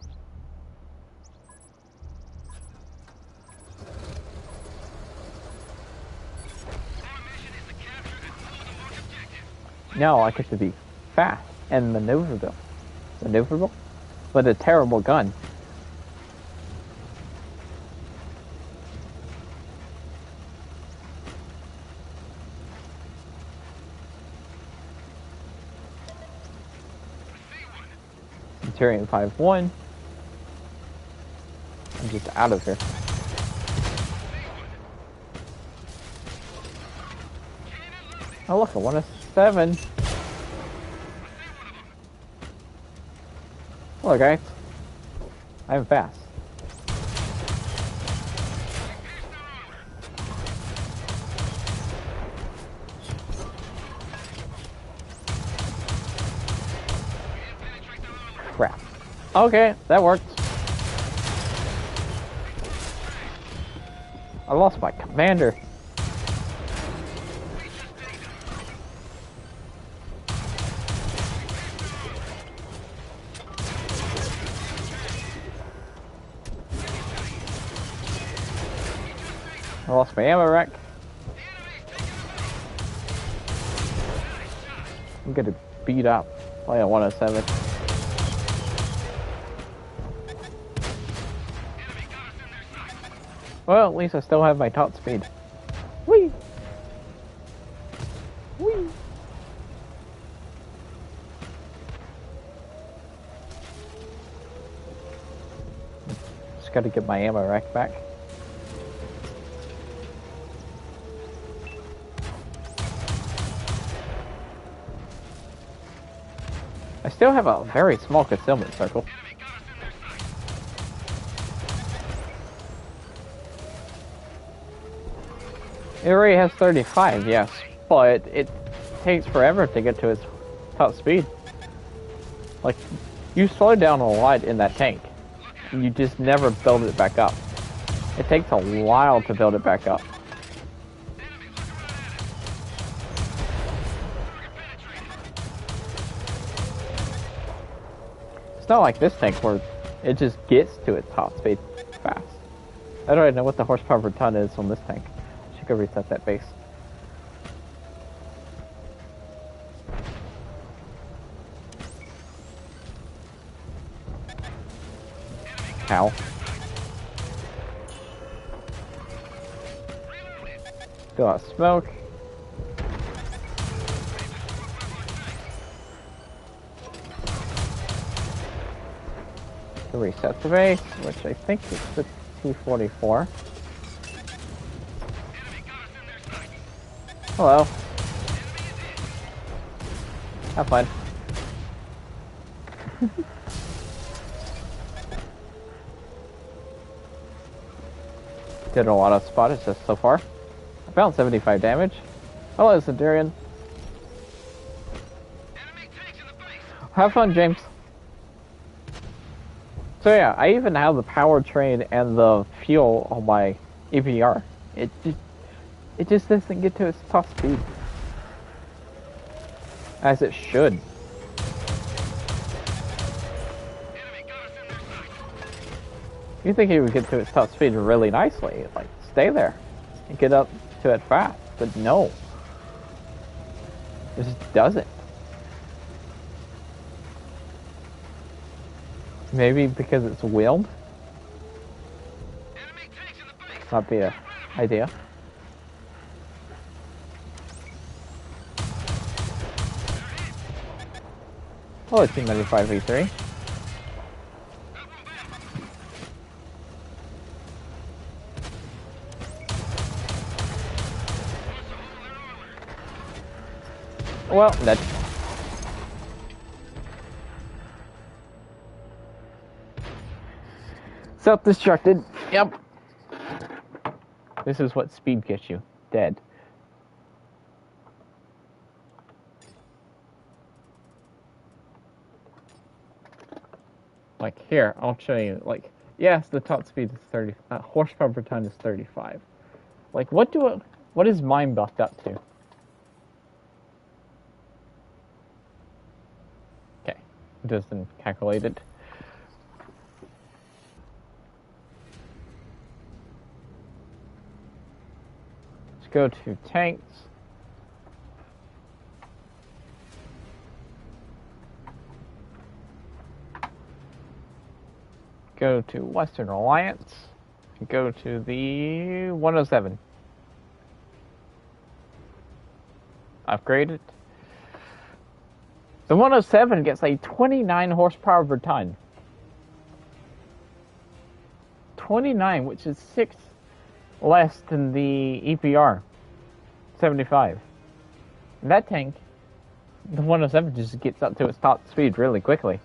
Now I get to be fast and maneuverable, with a terrible gun. Centurion 5-1. I'm just out of here. Oh look, I want a 7. Hello guys. I'm fast. Crap. Okay, that worked. I lost my commander. lost my ammo rack. I'm getting beat up by a 107. Well, at least I still have my top speed. Whee! Whee! Just gotta get my ammo rack back. I still have a very small concealment circle. It already has 35, yes, but it takes forever to get to its top speed. Like, you slow down a lot in that tank, and you just never build it back up. It takes a while to build it back up. It's not like this tank where it just gets to its top speed fast. I don't even know what the horsepower per ton is on this tank. I should go reset that base. Ow. Still out of smoke. To reset the base, which I think is the T-44. Hello. Have fun. Did a lot of spot assists so far. I found 75 damage. Hello, Centurion. Have fun, James. So yeah, I even have the powertrain and the fuel on my EPR. It just doesn't get to its top speed. As it should. You think it would get to its top speed really nicely, like stay there and get up to it fast, but no. It just doesn't. Maybe because it's wheeled? Not the idea. Oh, it's T-95 V3. Well, that's... Self-destructed. Yep. This is what speed gets you. Dead. Like here, I'll show you. Like, yes, the top speed is 30. Horsepower per ton is 35. Like, what is mine buffed up to? Okay, it doesn't calculate it. Let's go to tanks. Go to Western Alliance, go to the 107. Upgrade it. The 107 gets a 29 horsepower per ton. 29, which is 6 less than the EPR 75. And that tank, the 107 just gets up to its top speed really quickly.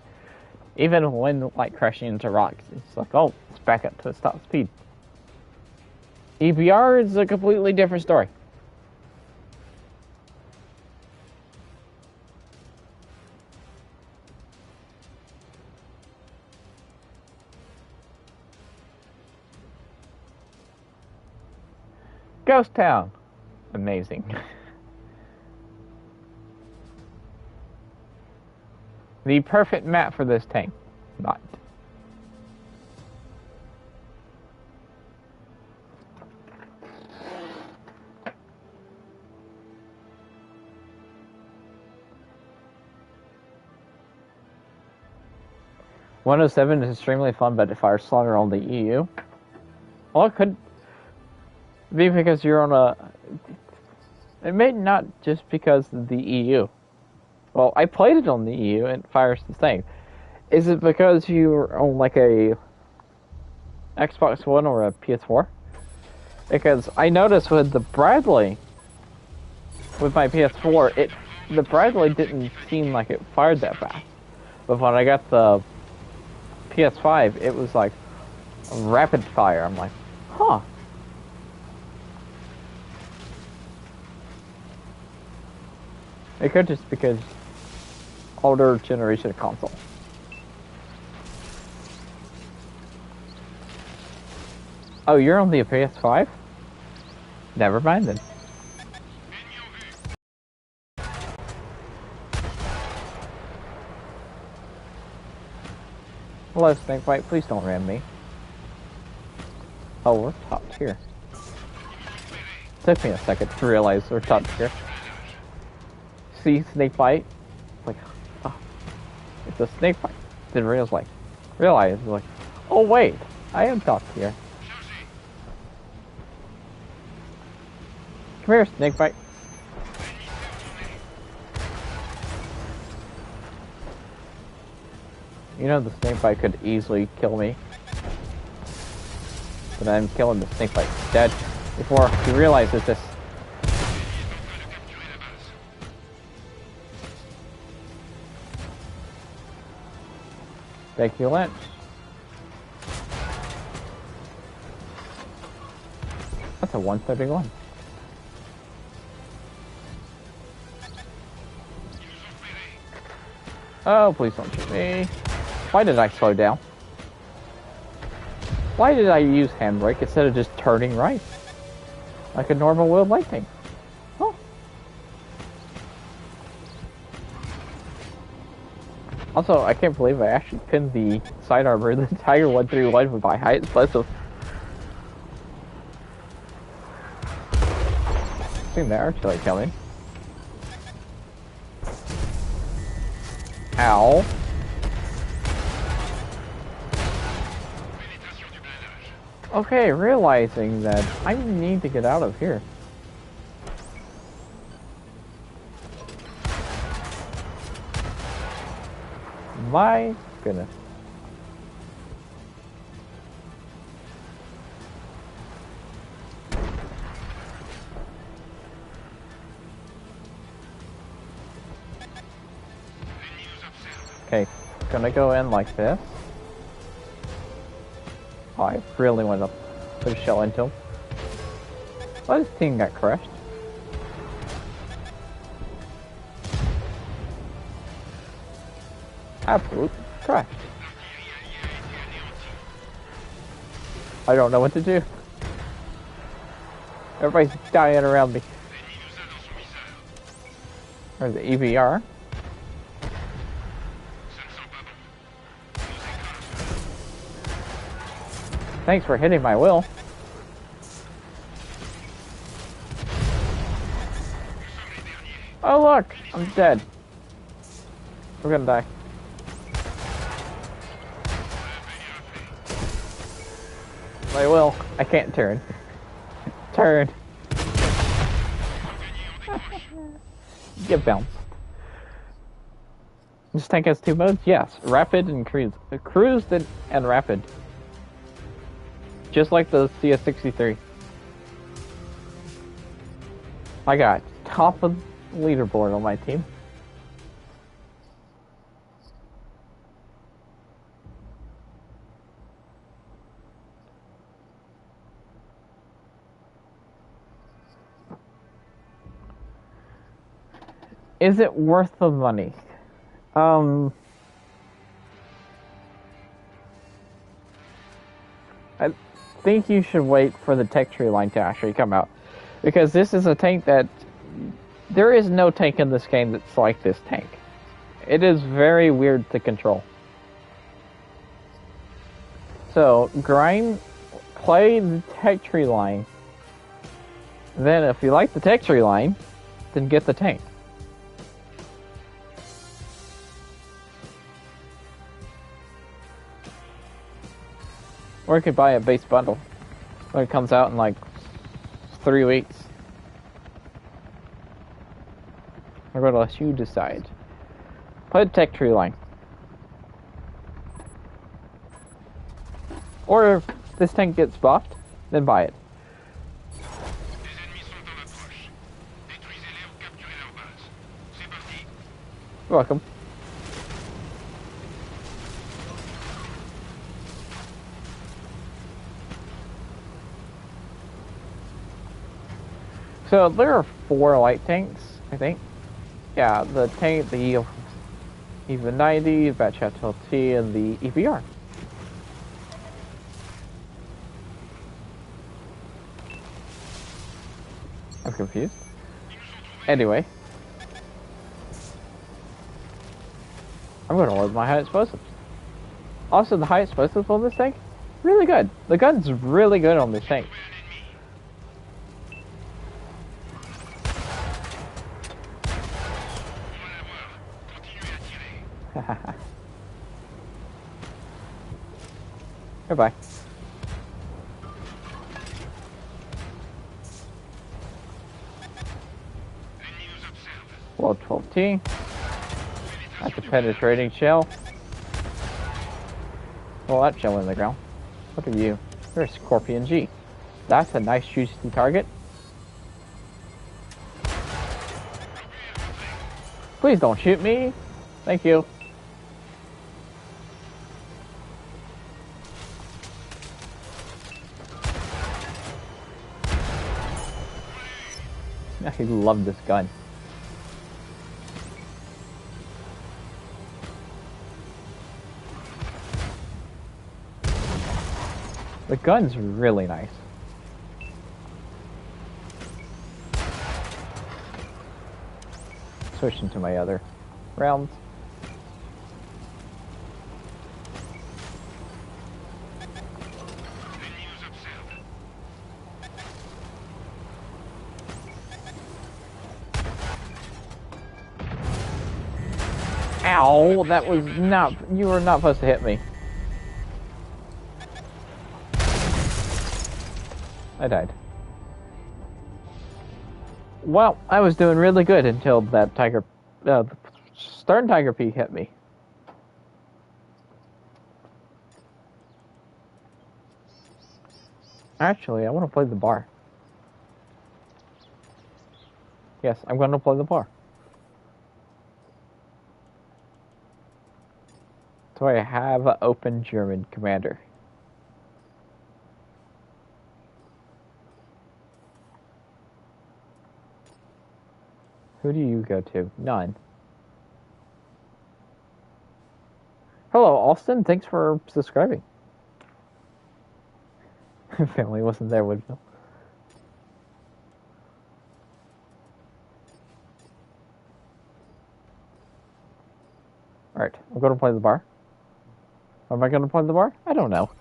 Even when, like, crashing into rocks, it's like, oh, it's back up to its top speed. EPR is a completely different story. Ghost Town. Amazing. The perfect map for this tank. Not. 107 is extremely fun, but it fires slower on the EU. Well, it could be because you're on a... It may not just because of the EU. Well, I played it on the EU and it fires the same. Is it because you're on like a Xbox One or a PS4? Because I noticed with the Bradley, with my PS4, the Bradley didn't seem like it fired that fast. But when I got the PS5, it was like rapid fire. I'm like, huh. It could just because older generation console. Oh, you're on the PS5? Never mind then. Hello, Snakebite. Please don't ram me. Oh, we're top tier. Took me a second to realize we're top tier. See, Snakebite? Like, oh, it's a Snakebite. Then realize, like, oh wait, I am top tier. Come here, Snakebite. You know the Snakebite could easily kill me. But I'm killing the Snakebite dead before he realizes this. Thank you, Lynch. That's a 131. Oh, please don't shoot me. Why did I slow down? Why did I use handbrake instead of just turning right? Like a normal wheel lightning. Oh. Also, I can't believe I actually pinned the side armor the Tiger 131 with my height explosive. Seen the artillery coming. Ow. Okay, realizing that I need to get out of here. My goodness. Okay, gonna go in like this. Oh, I really want to put a shell into him. Well, his team got crushed. Absolute crushed. I don't know what to do. Everybody's dying around me. There's the EVR. Thanks for hitting my will. Oh look, I'm dead. We're gonna die. My will. I can't turn. Turn. Get bounced. This tank has two modes? Yes. Rapid and cruise. Cruise and rapid. Just like the CS63. I got top of the leaderboard on my team. Is it worth the money? I think you should wait for the tech tree line to actually come out, because this is a tank that there is no tank in this game that's like this tank. It is very weird to control. So play the tech tree line. Then if you like the tech tree line, then get the tank. Or you could buy a base bundle when it comes out in like 3 weeks. I'm going to let you decide. Play the tech tree line. Or if this tank gets buffed, then buy it. You're welcome. So there are 4 light tanks, I think. Yeah, the tank, the even 90, Batch LT, and the EVR. I'm confused. Anyway, I'm going to load my high explosives. Also, the high explosives on this tank, really good. The gun's really good on this tank. Goodbye. Well, 12T. That's a penetrating shell. Well, that shell in the ground. What are you? You're a Scorpion G. That's a nice juicy target. Please don't shoot me. Thank you. I love this gun. The gun's really nice. Switch into my other rounds. Ow, that was not, you were not supposed to hit me. I died. Well, I was doing really good until that tiger, Stern Tiger P hit me. Actually, I want to play the bar. Yes, I'm going to play the bar. So I have an open German commander. Who do you go to? None. Hello, Austin. Thanks for subscribing. Family wasn't there, Woodville. Alright, I'm going to play the bar. Am I going to play the bar? I don't know.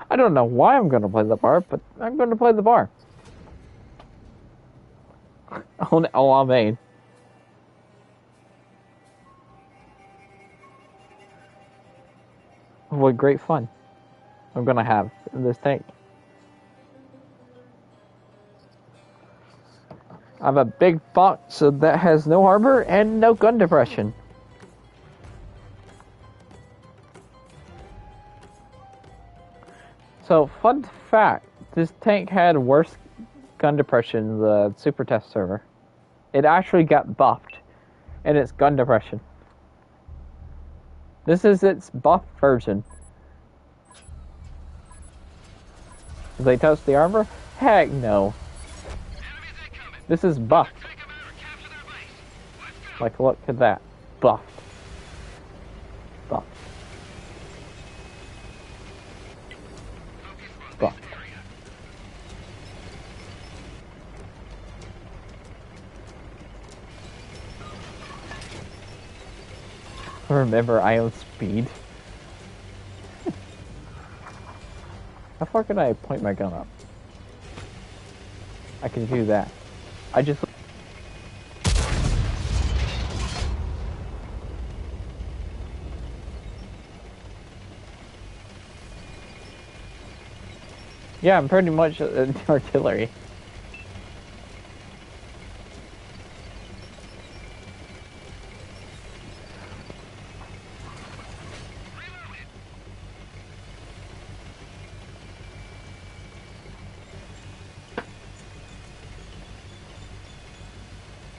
I don't know why I'm going to play the bar, but I'm going to play the bar. Oh, I mean. What great fun I'm going to have in this tank. I have a big box that has no armor and no gun depression. So, fun fact, this tank had worse gun depression in the super test server. It actually got buffed in its gun depression. This is its buff version. Did they touch the armor? Heck no. This is buffed. Like, look at that. Buffed. Buffed. Buffed. Remember, I own speed. How far can I point my gun up? I can do that. I just... Yeah, I'm pretty much artillery.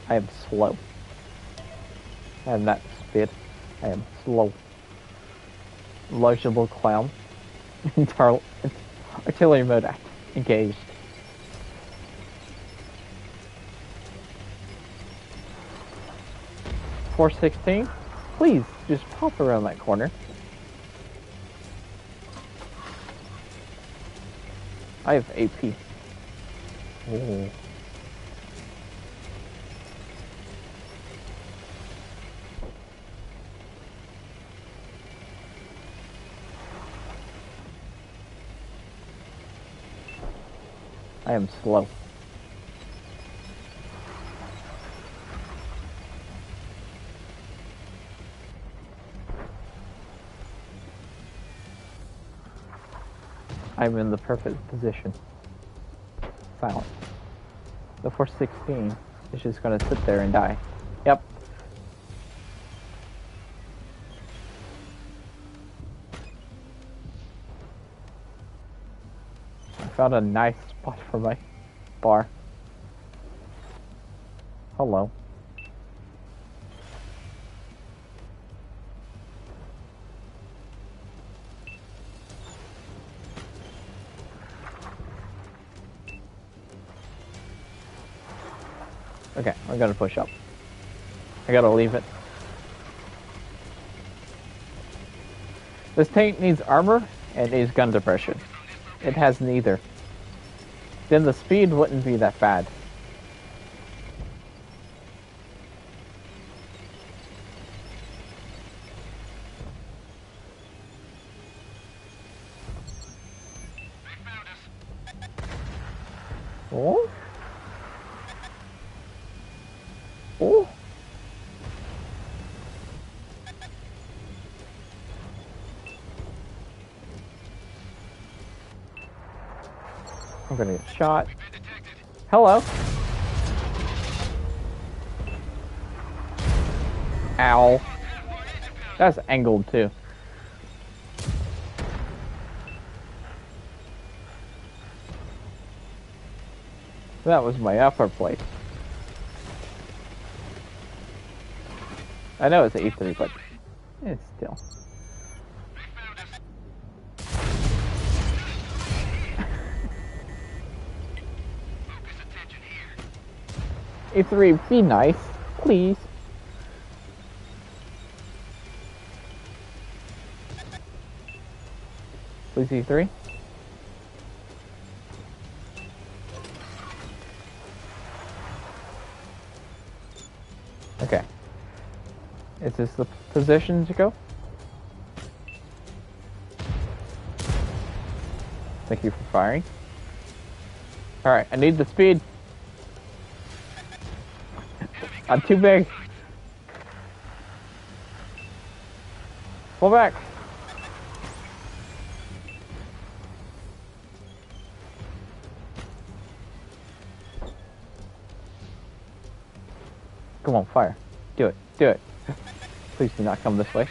I am slow. I am not speed. I am slow. Logical clown. Artillery mode engaged. .416. Please, just pop around that corner. I have AP. Ooh. I am slow. I'm in the perfect position. Silent. The .416 is just gonna sit there and die. Yep. I found a nice spot for my bar. Hello. Okay, I'm gonna push up. I gotta leave it. This tank needs armor and needs gun depression. It has neither. Then the speed wouldn't be that bad. Oh? Oh? I'm gonna get shot. Hello. Ow. That's angled too. That was my upper plate. I know it's E3, but it's still. E3, be nice, please. Please, E3. Okay. Is this the position to go? Thank you for firing. Alright, I need the speed. I'm too big. Pull back. Come on, fire. Do it. Do it. Please do not come this way.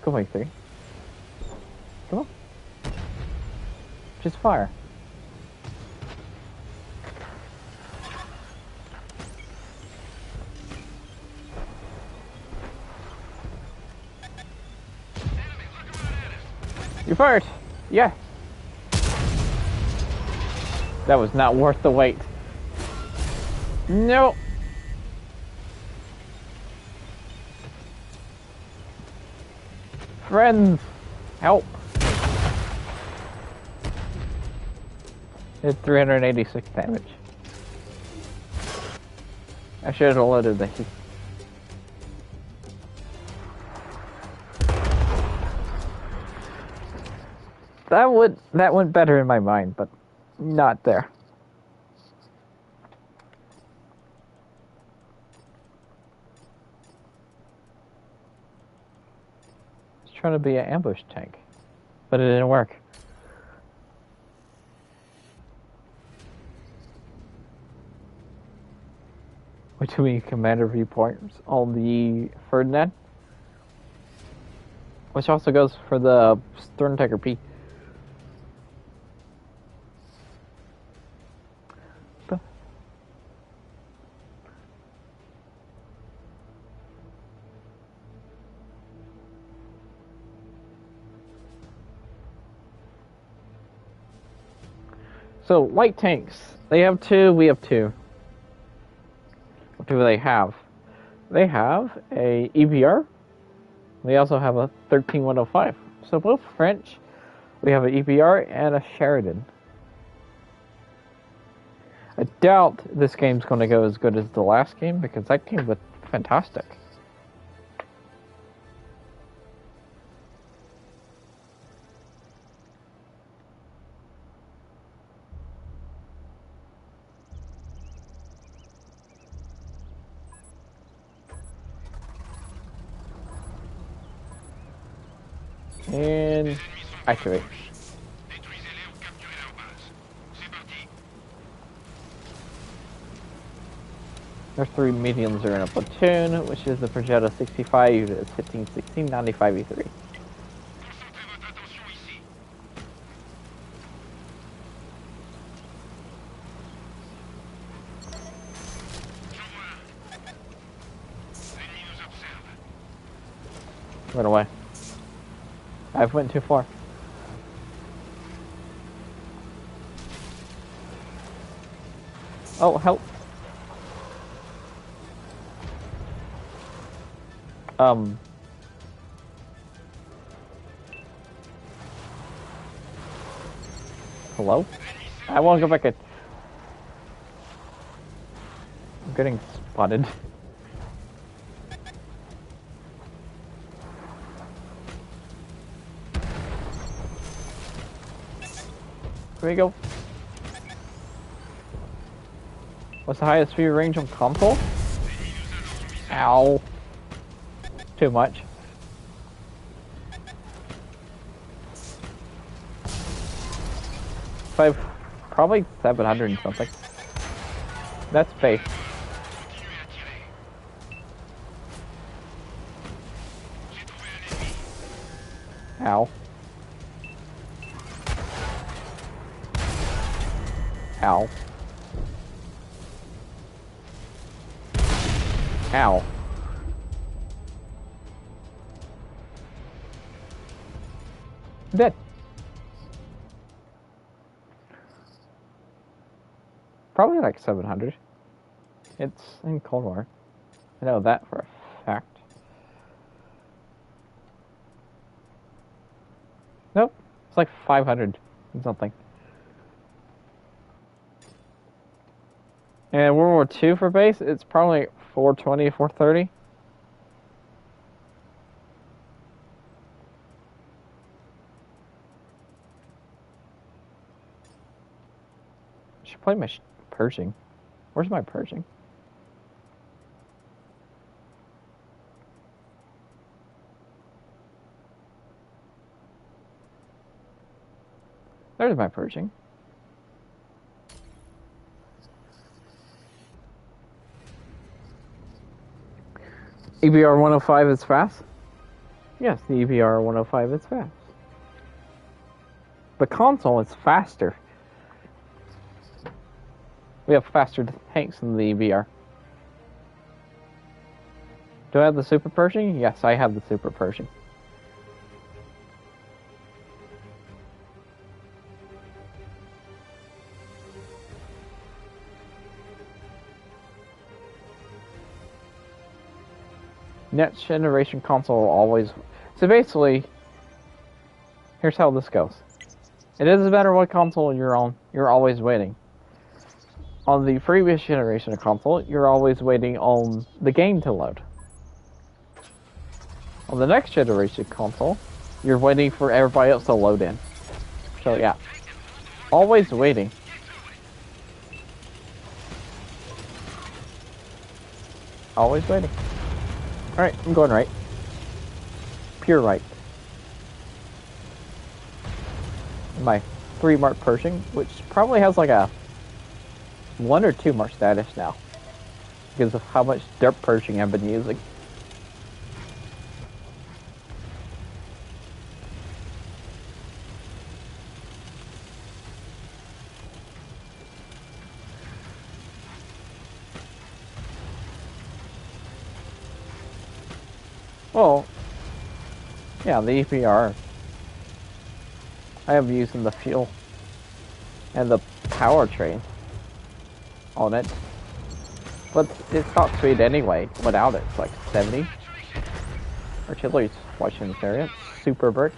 Come on, E3. Come on. Just fire. You fired! Yeah! That was not worth the wait. No! Friends! Help! Did 386 damage. I should have loaded the heat. That went better in my mind, but not there. I was trying to be an ambush tank, but it didn't work. between commander viewpoints on the Ferdinand, which also goes for the Stern Tiger P. So, light tanks. They have two, we have two. What do they have? They have a EBR. They also have a 13105. So both French. We have an EBR and a Sheridan. I doubt this game's going to go as good as the last game because that game was fantastic. And activate. There's three mediums are in a platoon, which is the Progetto 65 unit 1516 95 E3. Run away. I've went too far. Oh, help. Hello? I want to go back in. I'm getting spotted. Here we go. What's the highest view range on console? Ow. Too much. Probably 700 and something. That's base. Ow. Ow. Ow. Dead. Probably like 700. It's in Cold War. I know that for a fact. Nope. It's like 500 and something. And World War II for base, it's probably 420, 430. I should play my Pershing. Where's my Pershing? There's my Pershing. EBR 105 is fast? Yes, the EBR 105 is fast. The console is faster. We have faster tanks than the EBR. Do I have the Super Pershing? Yes, I have the Super Pershing. Next generation console will always... So basically, here's how this goes. It doesn't matter what console you're on, you're always waiting. On the previous generation of console, you're always waiting on the game to load. On the next generation console, you're waiting for everybody else to load in. So yeah, always waiting. Always waiting. Alright, I'm going right. Pure right. My 3 mark Pershing, which probably has like a 1 or 2 mark status now. because of how much dirt purging I've been using. Well, yeah, the EPR I have using the fuel and the powertrain on it. But it's not speed anyway. Without it, it's like 70. Artillery's watching this area. Super bird.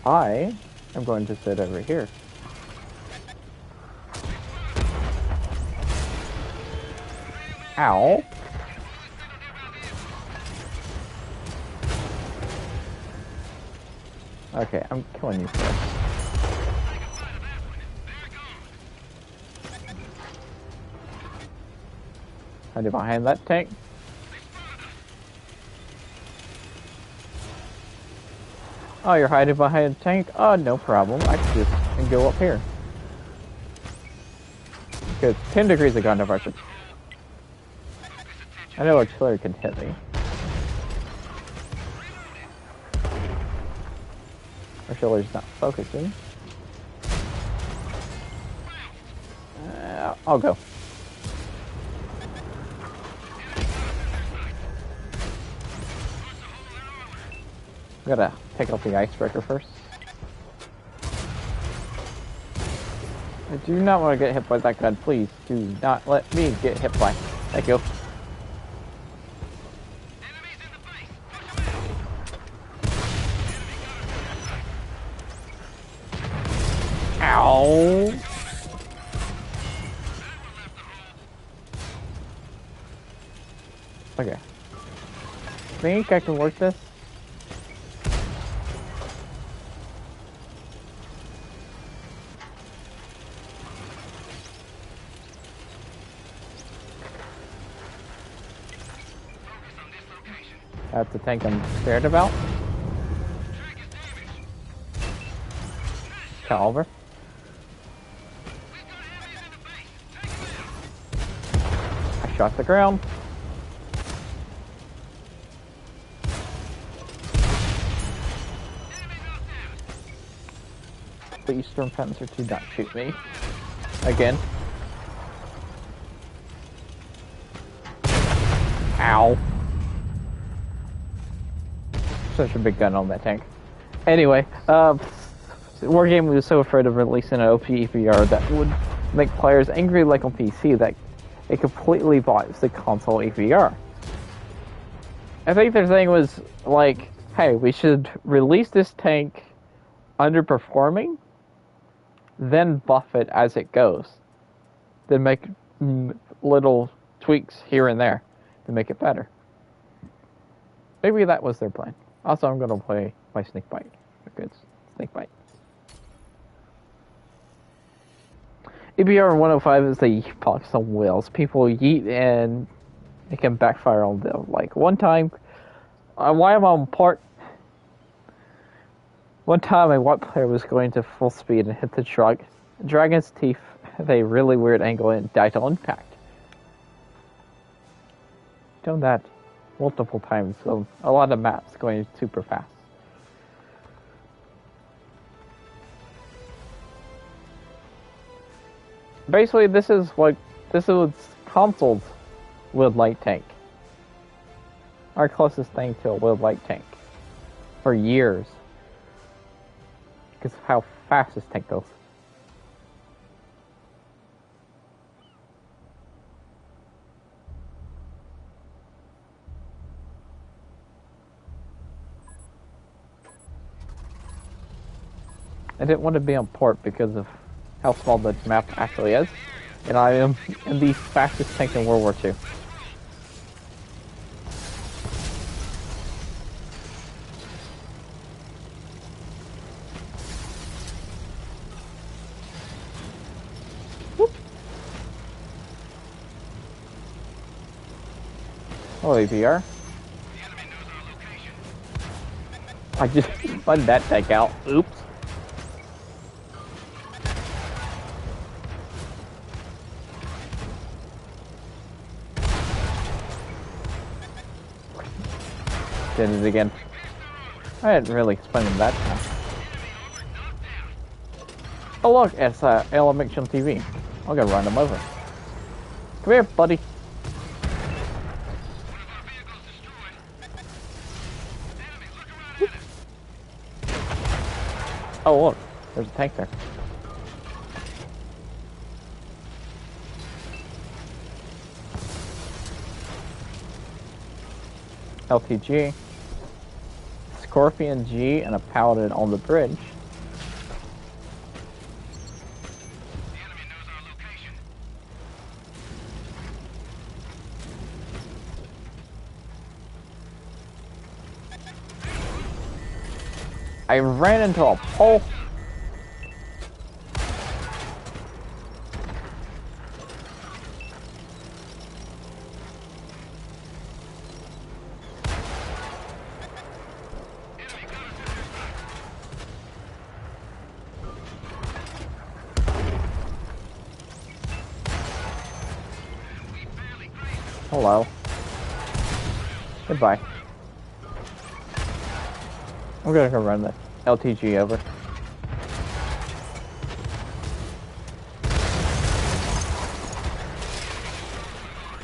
I am going to sit over here. Ow. Okay, I'm killing you first. Hiding behind that tank. Oh, you're hiding behind a tank? Oh, no problem. I can just go up here. Because 10 degrees of gun diversion. I know artillery can hit me. Artillery's not focusing. I'll go. Gotta pick up the icebreaker first. I do not want to get hit by that gun. Please do not let me get hit by. Thank you. Ow! Okay. Think I can work this? That's the tank I'm scared about. Caliber. I shot the ground. Please, storm fencer, do not shoot me. Again. Ow. Such a big gun on that tank. Anyway, Wargaming was so afraid of releasing an OP EPR that would make players angry like on PC that it completely buys the console EPR. I think their thing was like, hey, we should release this tank underperforming, then buff it as it goes. Then make little tweaks here and there to make it better. Maybe that was their plan. Also, I'm going to play my snake bite. Good snake bite. EPR 105 is the box on wheels. People yeet and it can backfire on them. Like one time, while I'm on port, one time a white player was going to full speed and hit the truck. Dragon's teeth at a really weird angle and died on impact. Done that multiple times, so a lot of maps going super fast. Basically, this is what consoles with light tank. Our closest thing to a with light tank for years, because of how fast this tank goes. I didn't want to be on port because of how small the map actually is, and I am in the fastest tank in World War II. Whoop. Hello, APR. I just spun that tank out. Oops. Did it again. I didn't really explain it that time. Oh look, it's LMX on TV. I'm gonna run him over. Come here, buddy. Oh look, there's a tank there. LTG, Scorpion G, and a Paladin on the bridge. I ran into a pole. Hello. Goodbye. I'm gonna go run the LTG over.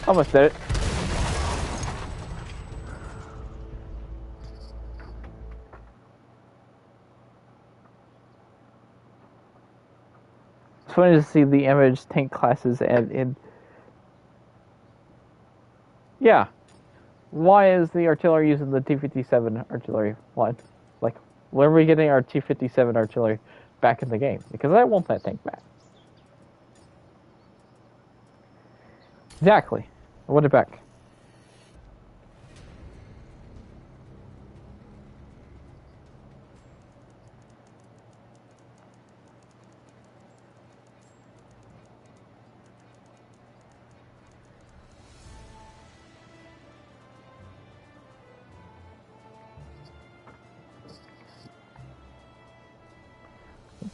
Almost did it. It's funny to see the image tank classes and yeah. Why is the artillery using the T-57 artillery line? Like, when are we getting our T-57 artillery back in the game? Because I want that tank back. Exactly. I want it back.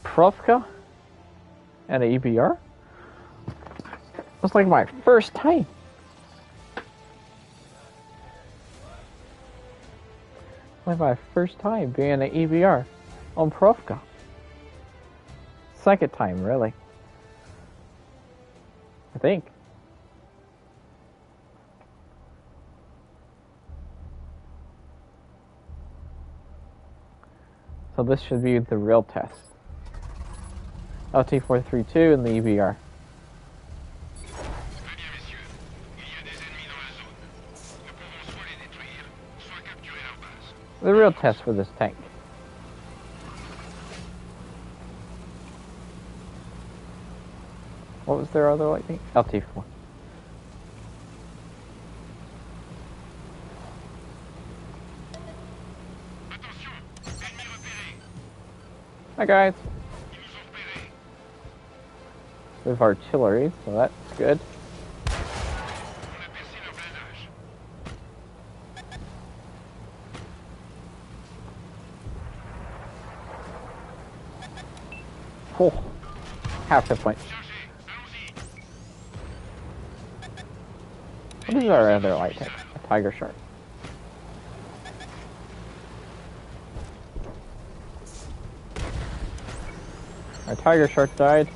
Profka and an EBR? That's like my first time. Like my first time being an EBR on Profka. Second time, really. I think. So this should be the real test. LT-432 and the EBR. The real test for this tank. What was their other lightning? LT-4. Hi guys. We have artillery, so that's good. Oh, half hit point. What is our other light tank? A tiger shark. Our tiger shark died.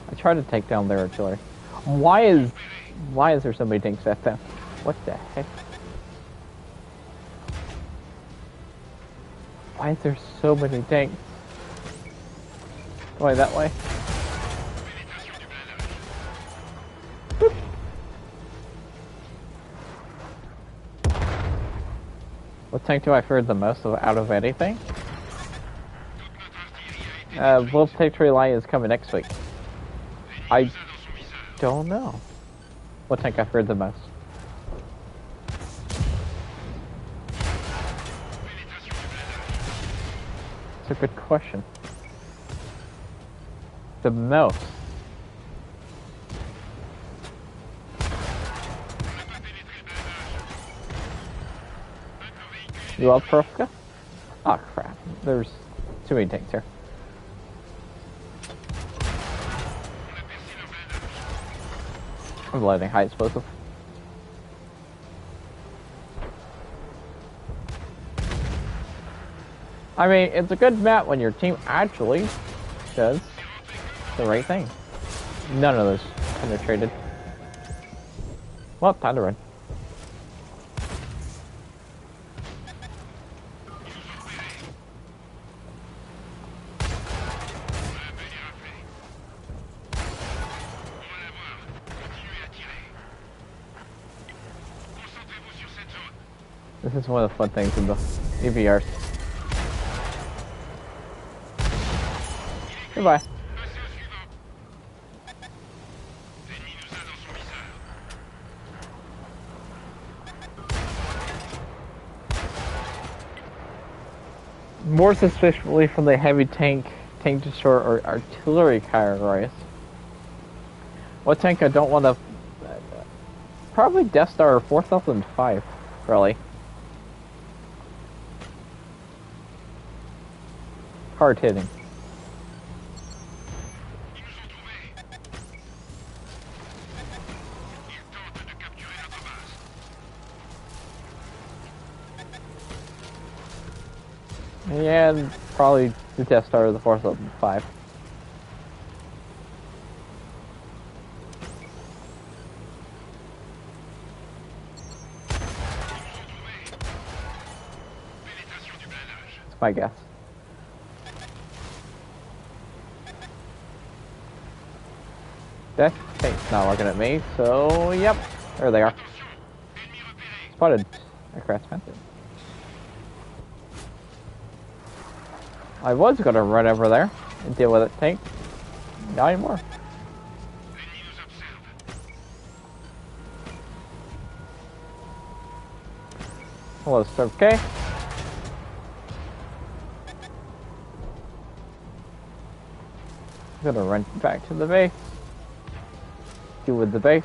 I tried to take down their artillery. Why is there so many tanks at them? What the heck? Why is there so many tanks? Going that way. Boop. What tank do I fear the most out of anything? Voltage Relay is coming next week. I don't know. What tank I feared the most? It's a good question. The most. You love Profka? Oh crap. There's too many tanks here. I'm loading high explosive. I mean, it's a good map when your team actually does the right thing. None of those penetrated. Well, time to run. This is one of the fun things in the EVRs. Goodbye. More suspiciously from the heavy tank destroyer, or artillery categories. What tank I don't want to... Probably Death Star 4005, really. Hard hitting. Yeah, probably the Death Star of the 4005. That's my guess. That tank's not looking at me, so yep, there they are. Spotted aircraft defensive. I was gonna run over there and deal with it, tank. Not anymore. Hello, Sir K. I'm gonna run back to the base. Deal with the base.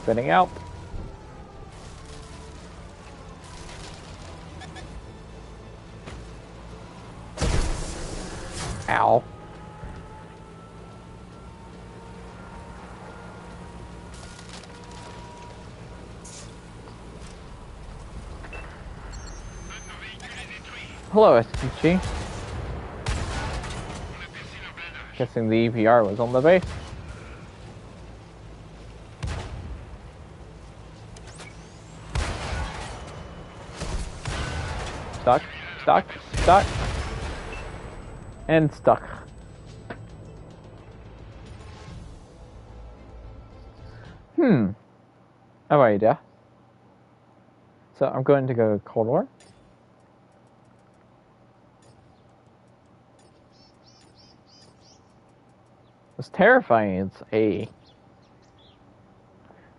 Spinning out. Ow. Hello, SPG. Guessing the EVR was on the base. Stuck, stuck, stuck. And stuck. Oh, idea. So I'm going to go Cold War. What's terrifying is a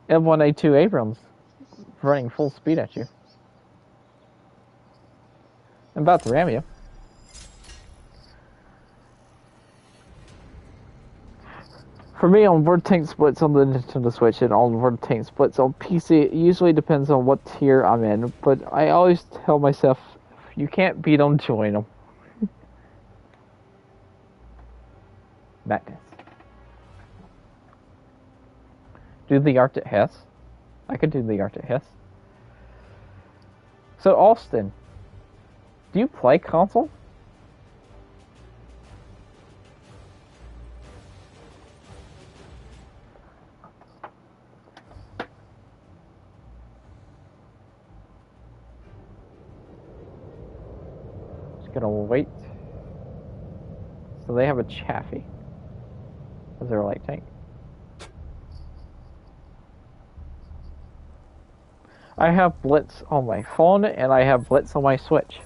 M1A2 Abrams running full speed at you. I'm about to ram you. For me, on World Tank Splits on the Nintendo Switch and on World Tank Splits on PC, it usually depends on what tier I'm in, but I always tell myself, if you can't beat them, join them. Madness. Do the Arctic Hess. I could do the Arctic Hess. So, Austin, do you play console? Just gonna wait. So they have a Chaffee as their light tank. I have Blitz on my phone, and I have Blitz on my Switch.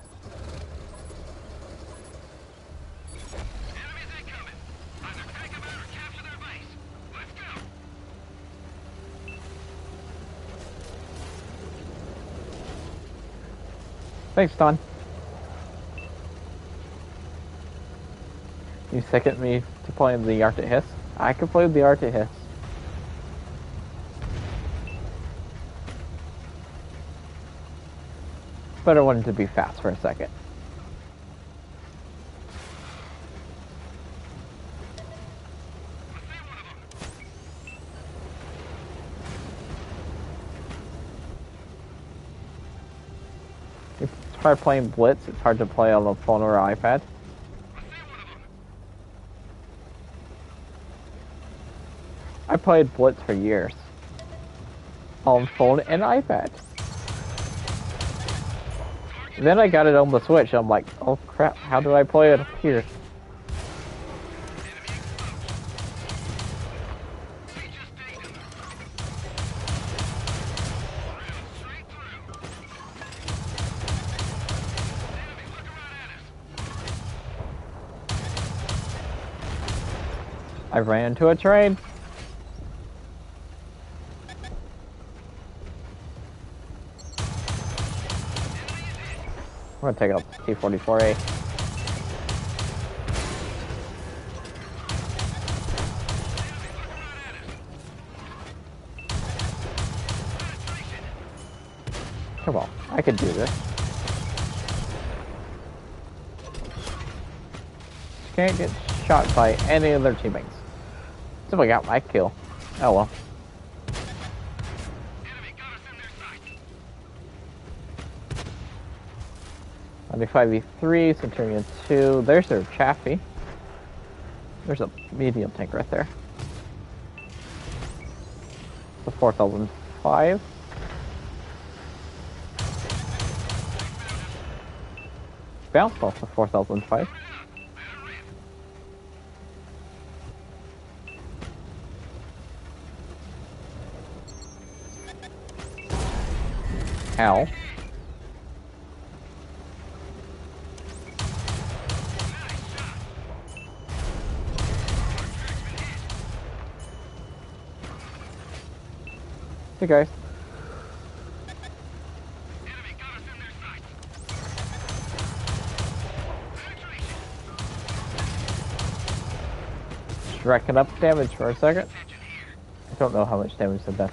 Thanks, Don. You second me to play the Arctic Hiss? I can play the Arctic Hiss. But I wanted to be fast for a second. If you try playing Blitz, it's hard to play on a phone or iPad. I played Blitz for years. On phone and iPad. Then I got it on the Switch, and I'm like, oh crap, how do I play it here? I ran into a train. I'm gonna take out the T-44A. Come on, I can do this. Can't get shot by any of their teammates. So I got my kill. Oh well. On 5v3, Centurion 2. There's their Chaffee. There's a medium tank right there. The 4005. Bounced off the 4005. Ow. Hey guys. Just racking up damage for a second. I don't know how much damage they've done.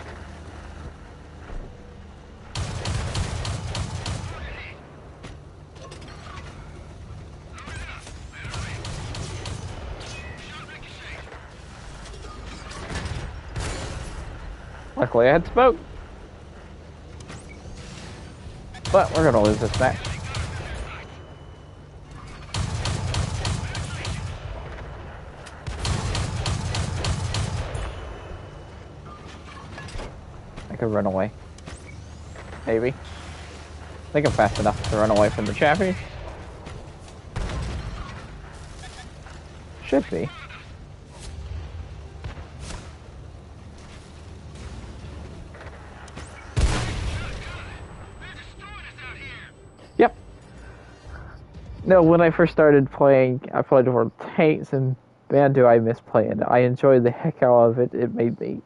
Luckily I had smoke. But we're gonna lose this match. I could run away. Maybe. I think I'm fast enough to run away from the Chaffee. Should be. Yep. No, when I first started playing, I played for tanks, and man, do I miss playing. I enjoyed the heck out of it. It made me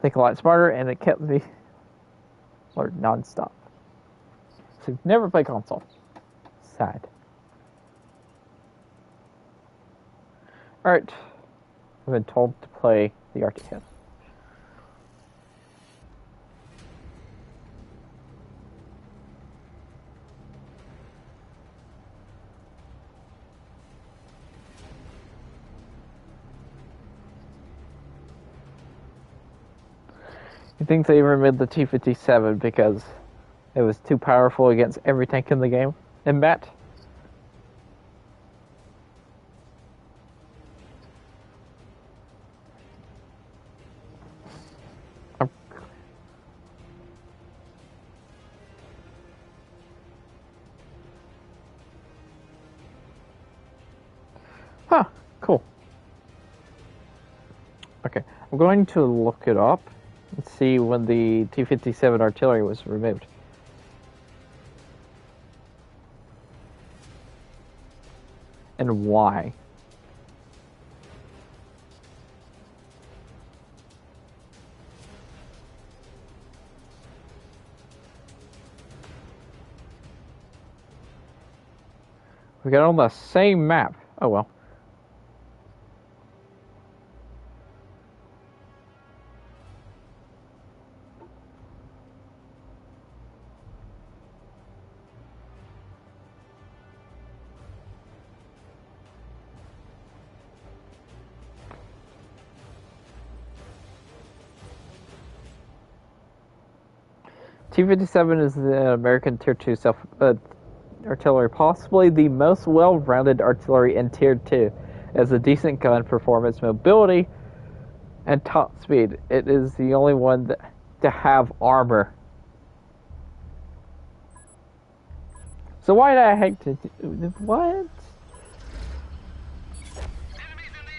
think a lot smarter, and it kept me alert non-stop. So never play console. Sad. Alright. I've been told to play the Arctic Head. I think they removed the T-57 because it was too powerful against every tank in the game. And Matt? Huh, cool. Okay, I'm going to look it up and see when the T-57 artillery was removed. And why. We got on the same map. Oh well. T-57 is the American Tier 2 artillery, possibly the most well-rounded artillery in Tier 2. It has a decent gun performance, mobility, and top speed. It is the only one to have armor. So why did I hate to do what?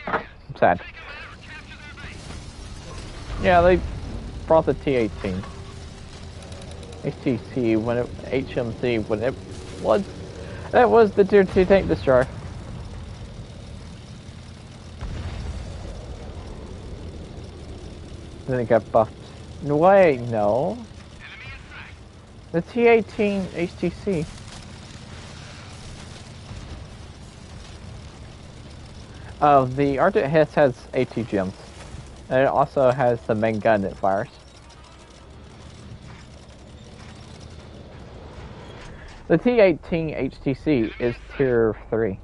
I'm sad. Yeah, they brought the T-18. HTC when it HMC when it was that was the Tier 2 tank destroyer. Then it got buffed. Wait, no. The T-18 HTC. Oh, the Arctic Hiss has AT gems. And it also has the main gun that fires. The T-18 HTC is Tier 3.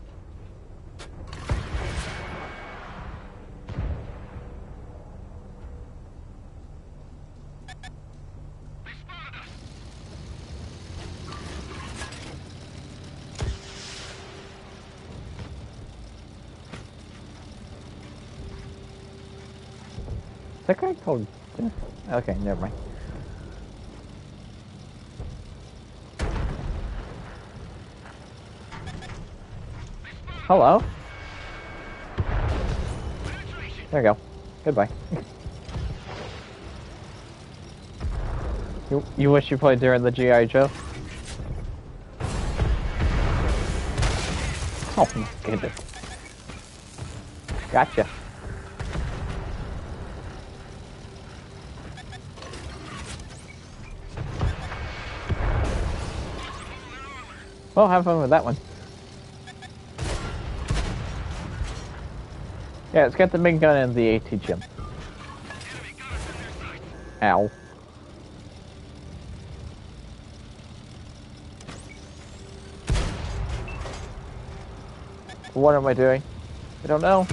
Is that guy called... Okay, never mind. Hello? There you go. Goodbye. You wish you played during the G.I. Joe? Oh my goodness. Gotcha. Well, have fun with that one. Yeah, it's got the big gun and the AT gem. Ow. What am I doing? I don't know.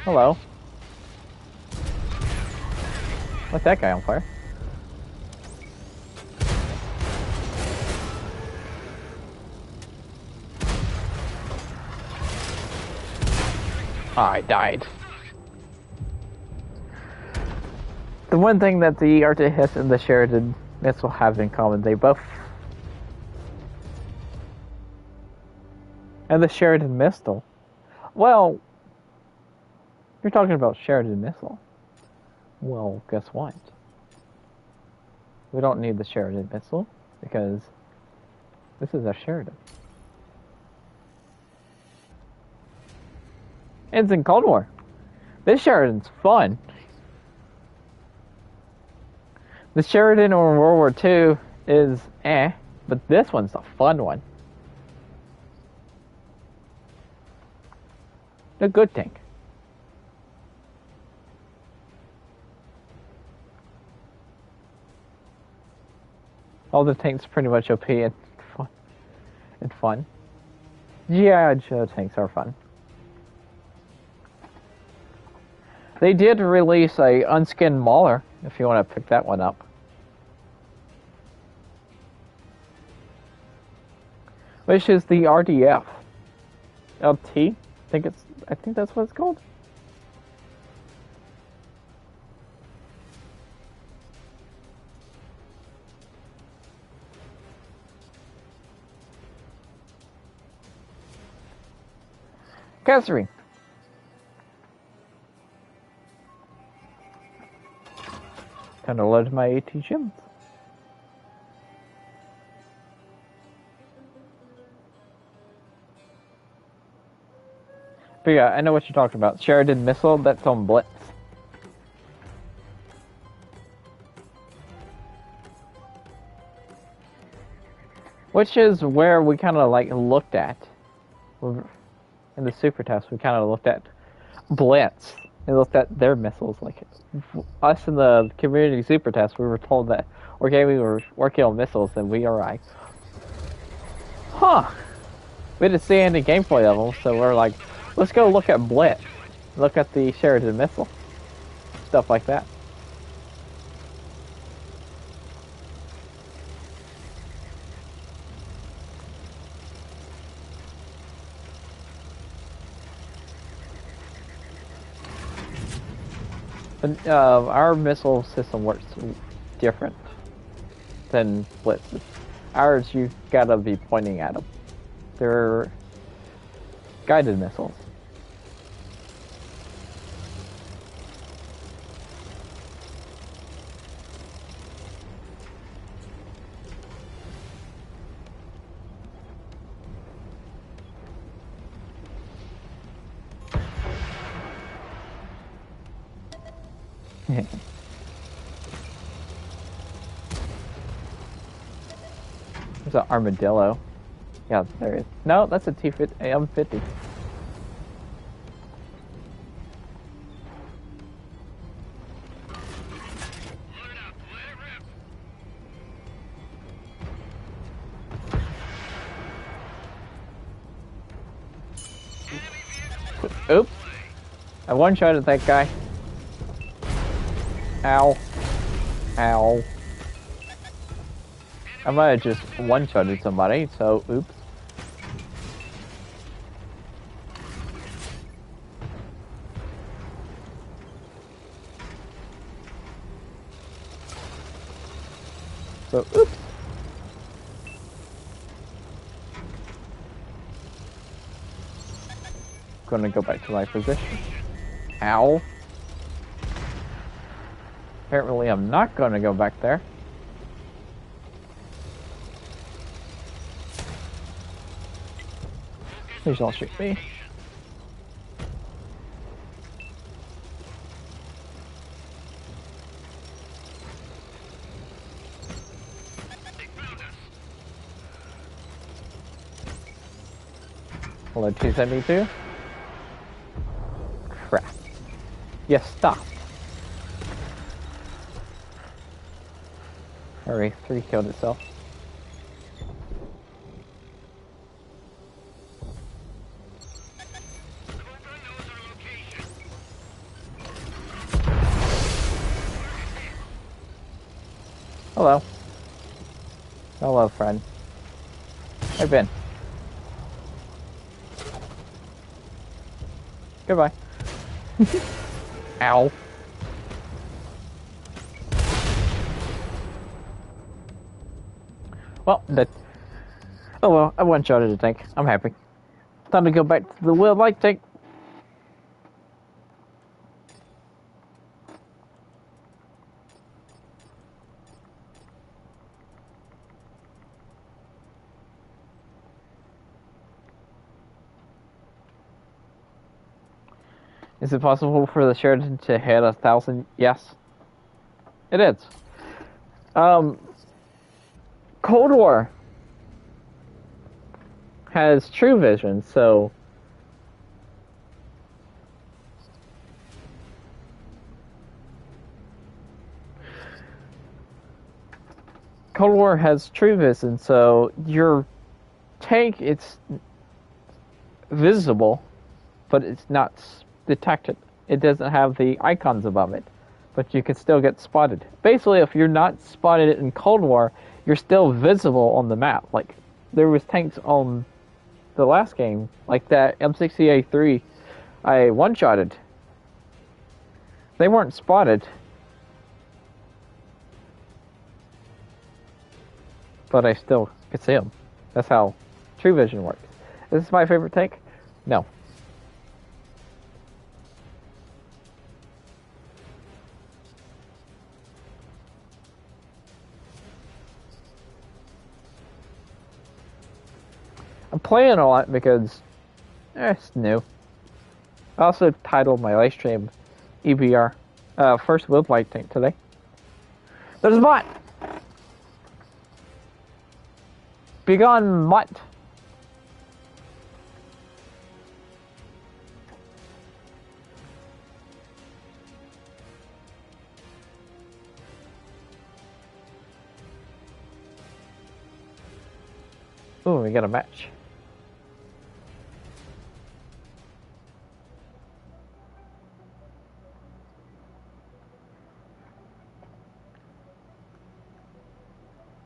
Hello. What's that guy on fire? I died. The one thing that the Arctic Hiss and the Sheridan missile have in common, they both... And the Sheridan missile. Well, you're talking about Sheridan missile. Well, guess what? We don't need the Sheridan missile because this is a Sheridan. It's in Cold War. This Sheridan's fun. The Sheridan in World War II is but this one's a fun one. A good tank. All the tanks are pretty much OP and fun. G.I. Joe tanks are fun. They did release a unskinned Mauler, if you want to pick that one up. Which is the RDF. LT? I think that's what it's called. Catherine. Time to load my AT gems. But yeah, I know what you're talking about. Sheridan missile, that's on Blitz. Which is where we kind of like looked at. In the super test, we kind of looked at Blitz. And looked at their missiles. Like us in the community super test, we were told that okay, we were working on missiles, and we are like, huh? We didn't see any gameplay of them, so we're like, let's go look at Blitz, look at the Sheridan missile, stuff like that. But our missile system works different than Blitz's. Ours, you gotta be pointing at them. They're guided missiles. There's an armadillo. Yeah, there is. No, that's a T-50, M50. Oops. I one-shotted that guy. Ow. Ow. I might have just one-shotted somebody, so oops. So oops. Gonna go back to my position. Ow. Apparently I'm not gonna go back there. Please don't shoot me. Hello, 272. Crap. Yes, stop. Hurry, 3 killed itself. Hello. Hello, friend. Hey, Ben. Goodbye. Ow. Well, that. Oh well, I one-shotted a tank. I'm happy. Time to go back to the wheel light tank. Is it possible for the Sheridan to hit 1,000? Yes. It is. Cold War has true vision, so Cold War has true vision, so your tank, it's visible, but it's not detected. It doesn't have the icons above it, but you can still get spotted. Basically, if you're not spotted in Cold War, you're still visible on the map. Like, there was tanks on the last game, like that M60A3 I one-shotted. They weren't spotted, but I still could see them. That's how true vision works. Is this my favorite tank? No. I'm playing a lot because it's new. I also titled my Livestream EBR, first wheel light tank today. There's a bot! Begone, bot! Ooh, we got a match.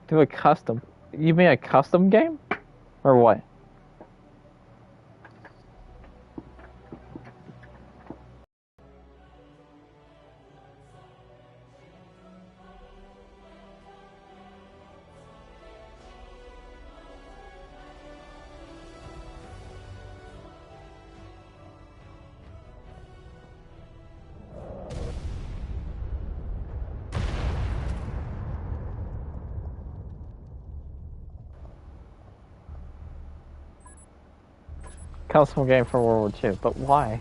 Do a custom. You mean a custom game? Or what? Console game for World War II, but why?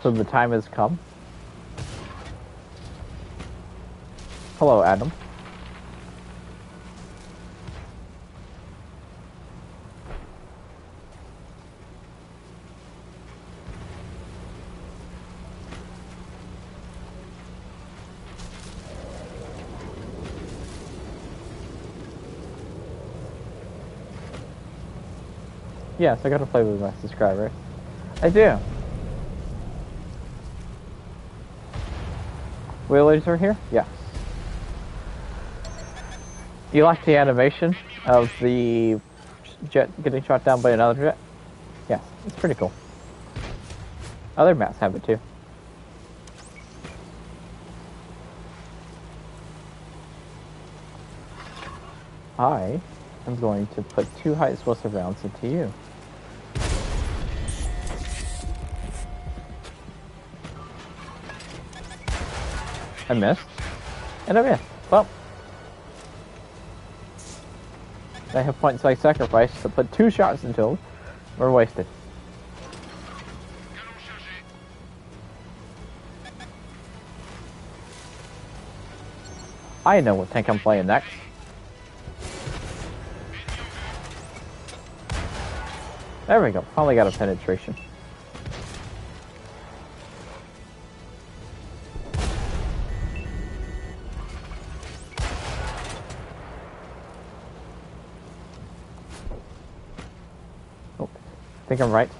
So the time has come. Hello, Adam. Yes, I gotta play with my subscribers. I do. Wheelies are here? Yes. You like the animation of the jet getting shot down by another jet? Yes, it's pretty cool. Other maps have it too. I am going to put 2 high explosive rounds into you. I missed. And I missed. Well, I have points I sacrificed to put 2 shots into them. Were wasted. I know what tank I'm playing next. There we go. Finally got a penetration. Oh, I think I'm right.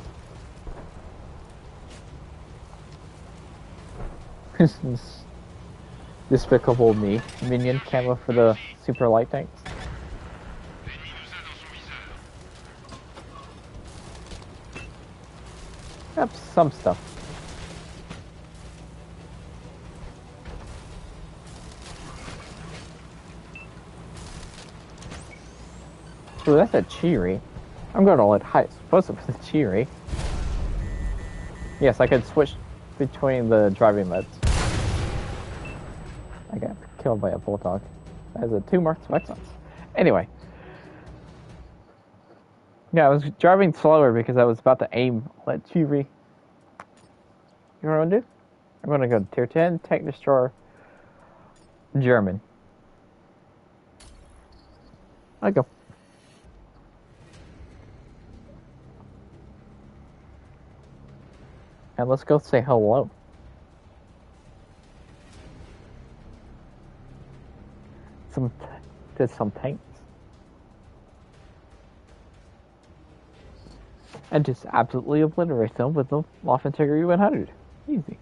Despicable Me minion camo for the super light tanks. Yep, some stuff. Ooh, that's a Cheery. I'm going to let high explosive with the Cheery. Yes, I could switch between the driving modes. I got killed by a bulldog. That is a 2 marks of excellence. Anyway. Yeah, I was driving slower because I was about to aim. Let Cheery. You know what I'm going to do? I'm going to go to tier 10, tank destroyer, German. I go. And let's go say hello. Some tanks. And just absolutely obliterate them with the Loft Integrity 100. Easy.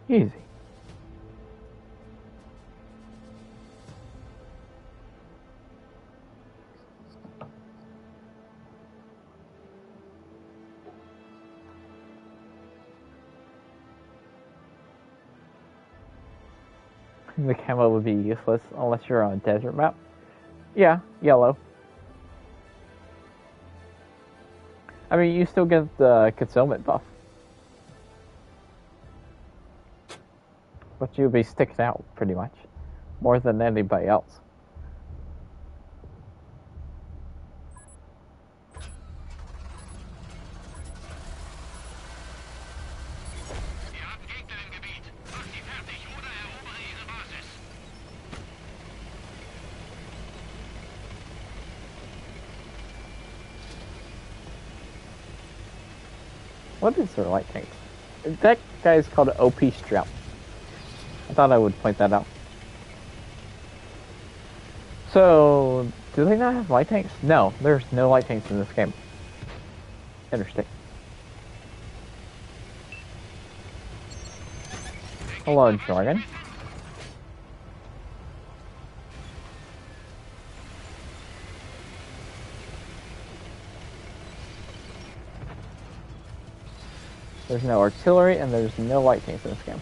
Easy. The camo would be useless unless you're on a desert map. Yeah, yellow. I mean, you still get the concealment buff. But you'll be sticking out, pretty much. More than anybody else. What is their light tank? That guy is called OP Strap. I thought I would point that out. So, do they not have light tanks? No, there's no light tanks in this game. Interesting. Hello, Dragon. There's no artillery, and there's no light tanks in this game.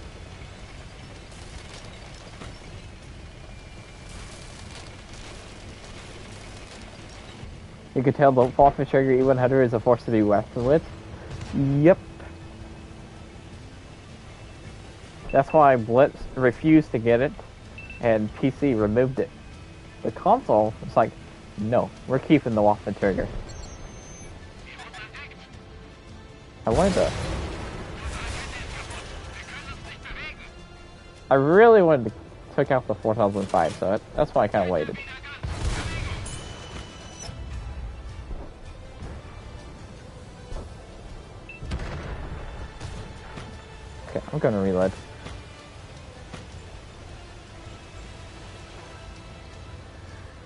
You can tell the Waffen Trigger E100 is a force to be reckoned with. Yep. That's why Blitz refused to get it, and PC removed it. The console was like, no, we're keeping the Waffen Trigger. I wanted to... I really wanted to take out the 4005, so that's why I kind of waited. Okay, I'm gonna reload.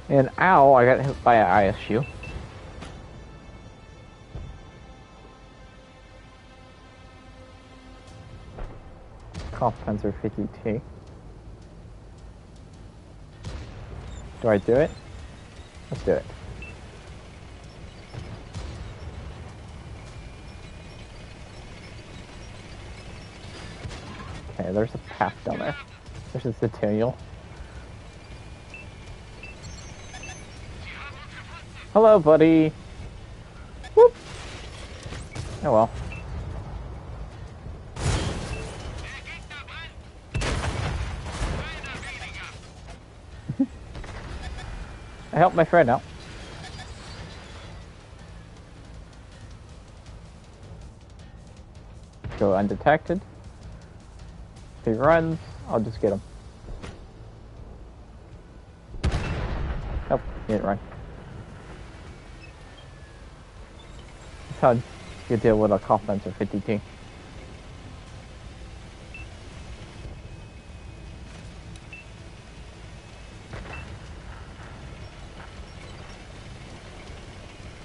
And ow, I got hit by an ISU. Panzer 50T. Do I do it? Let's do it. Okay, there's a path down there. There's a centennial. Hello, buddy. Whoop. Oh well. I helped my friend out. Go undetected. If he runs, I'll just get him. Nope, he didn't run. That's how you deal with a Panzer 50T.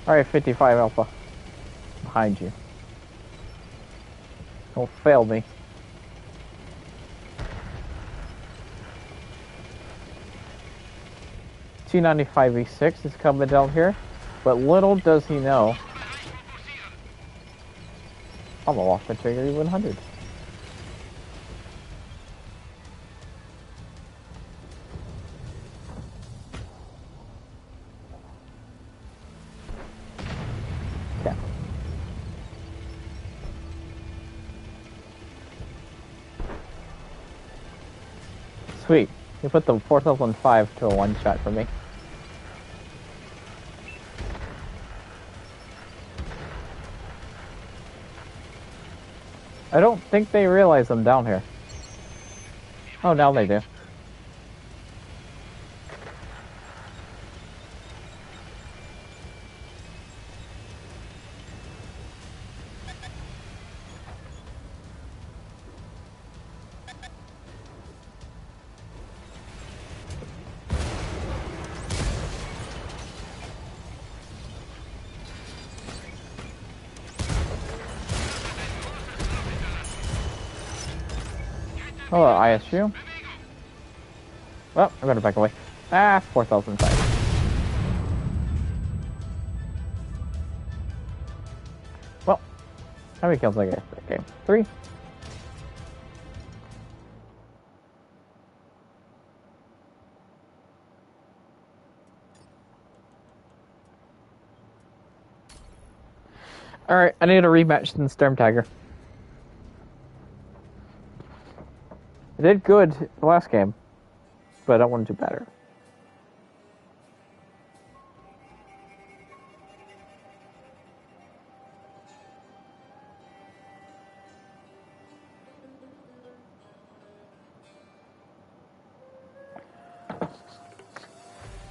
Alright, 55 Alpha. Behind you. Don't fail me. T95E6 is coming down here, but little does he know I'm a Waffen Trigger E100. Yeah. Sweet. You put the 4005 to a one-shot for me. I don't think they realize I'm down here. Oh, now they do. Hello, ISU. Well, I'm gonna back away. Ah, 4005. Well, how many kills did I get that game? 3? Alright, I need a rematch in Storm Tiger. I did good the last game, but I want to do better.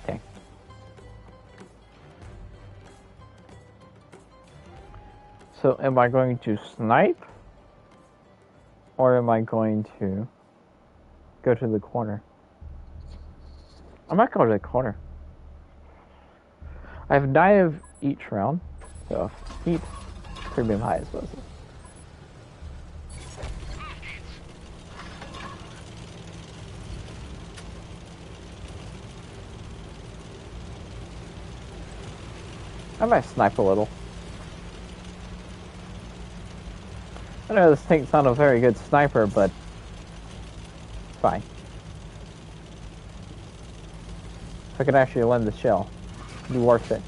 Okay. So am I going to snipe? Or am I going to go to the corner? I might go to the corner. I have 9 of each round, so heat premium high explosive. I might snipe a little. I know this thing's not a very good sniper, but fine. If I could actually land the shell, it'd be worth it.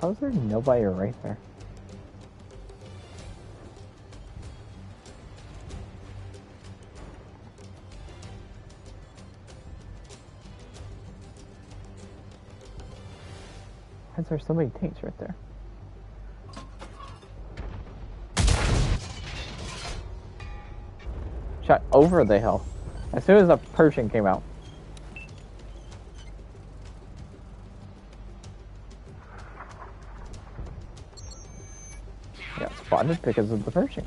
How is there nobody right there? Why is there so many tanks right there? Shot over the hill. As soon as a Persian came out. Got spotted because of the Persian.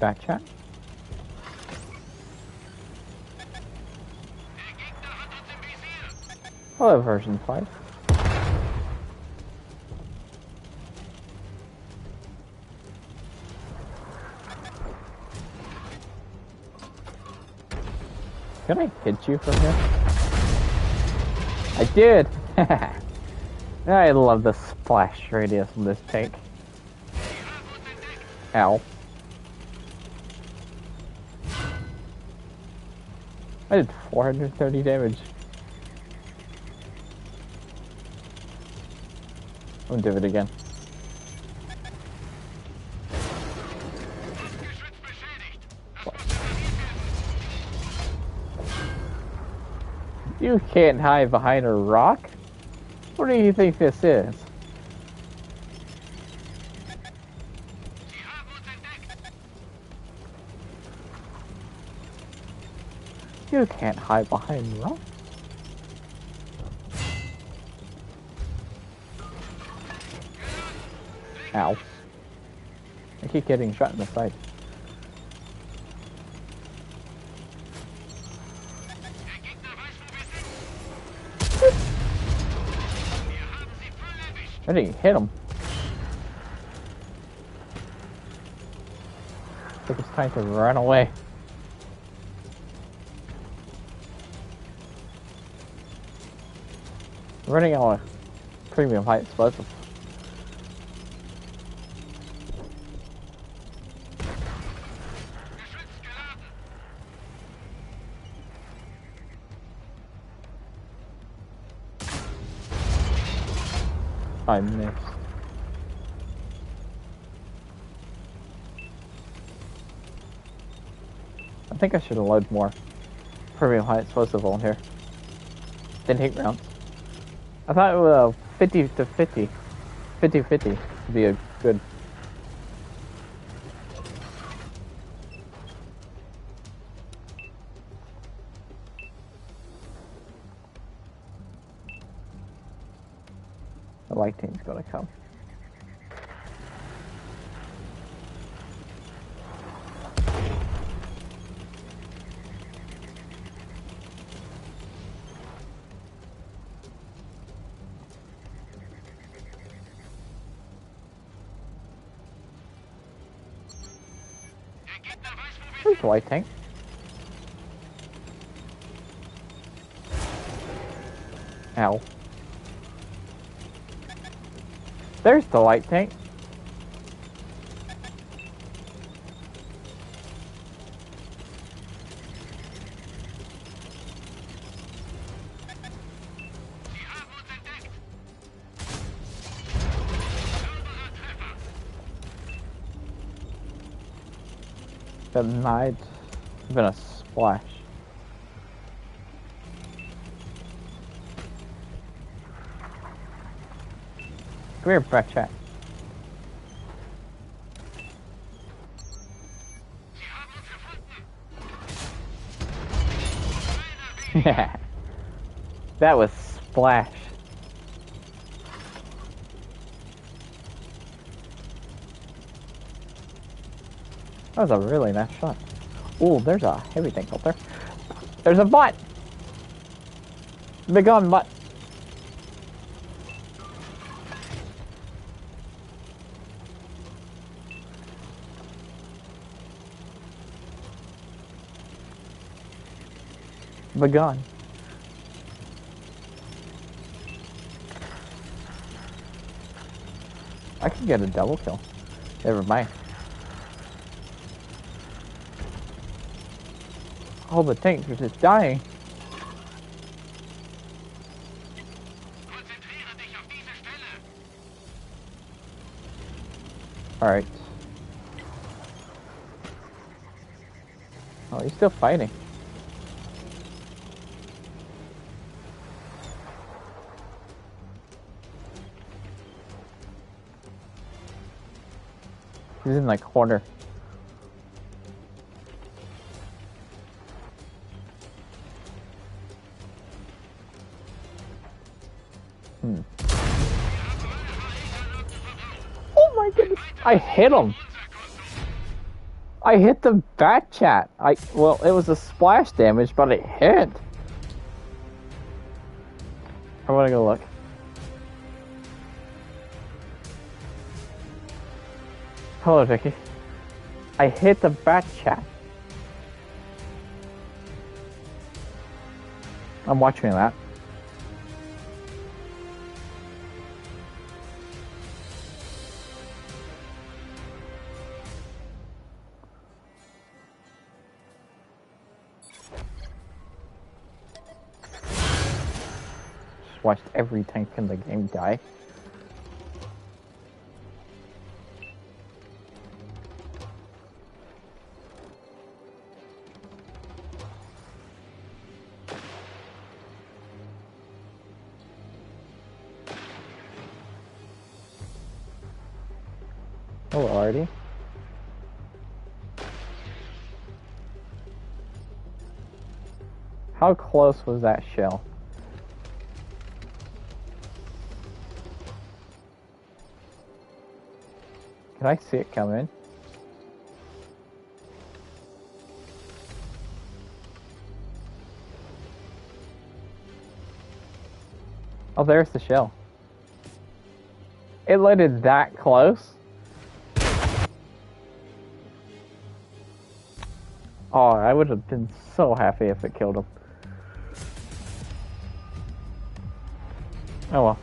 Back chat. Hello, version 5. Can I hit you from here? I did! I love the splash radius of this tank. Ow. I did 430 damage. I'm gonna do it again. You can't hide behind a rock? What do you think this is? You can't hide behind rocks. Ow. I keep getting shot in the side. I didn't hit him. I think it's time to run away. Running out of premium high explosive. I missed. I think I should have loaded more premium high explosive on here. Didn't hit rounds. I thought it was 50 to 50. 50-50 would be a good. The light team's gonna come. There's the light tank. Ow. There's the light tank. That might have been a splash. Come here, back chat. Yeah. That was splash. That was a really nice shot. Ooh, there's a heavy tank out there. There's a bot! Big gun bot. Begun. I could get a double kill. Never mind. All the tanks are just dying. Alright. Oh, he's still fighting. He's in like corner. Oh my goodness! I hit him! I hit the bat chat. Well, it was a splash damage, but it hit. I wanna go look. Hello, Vicky. I hit the bat chat. I'm watching that. Just watched every tank in the game die. Oh, already? How close was that shell? Can I see it come in? Oh, there's the shell. It landed that close? Oh, I would have been so happy if it killed him. Oh well.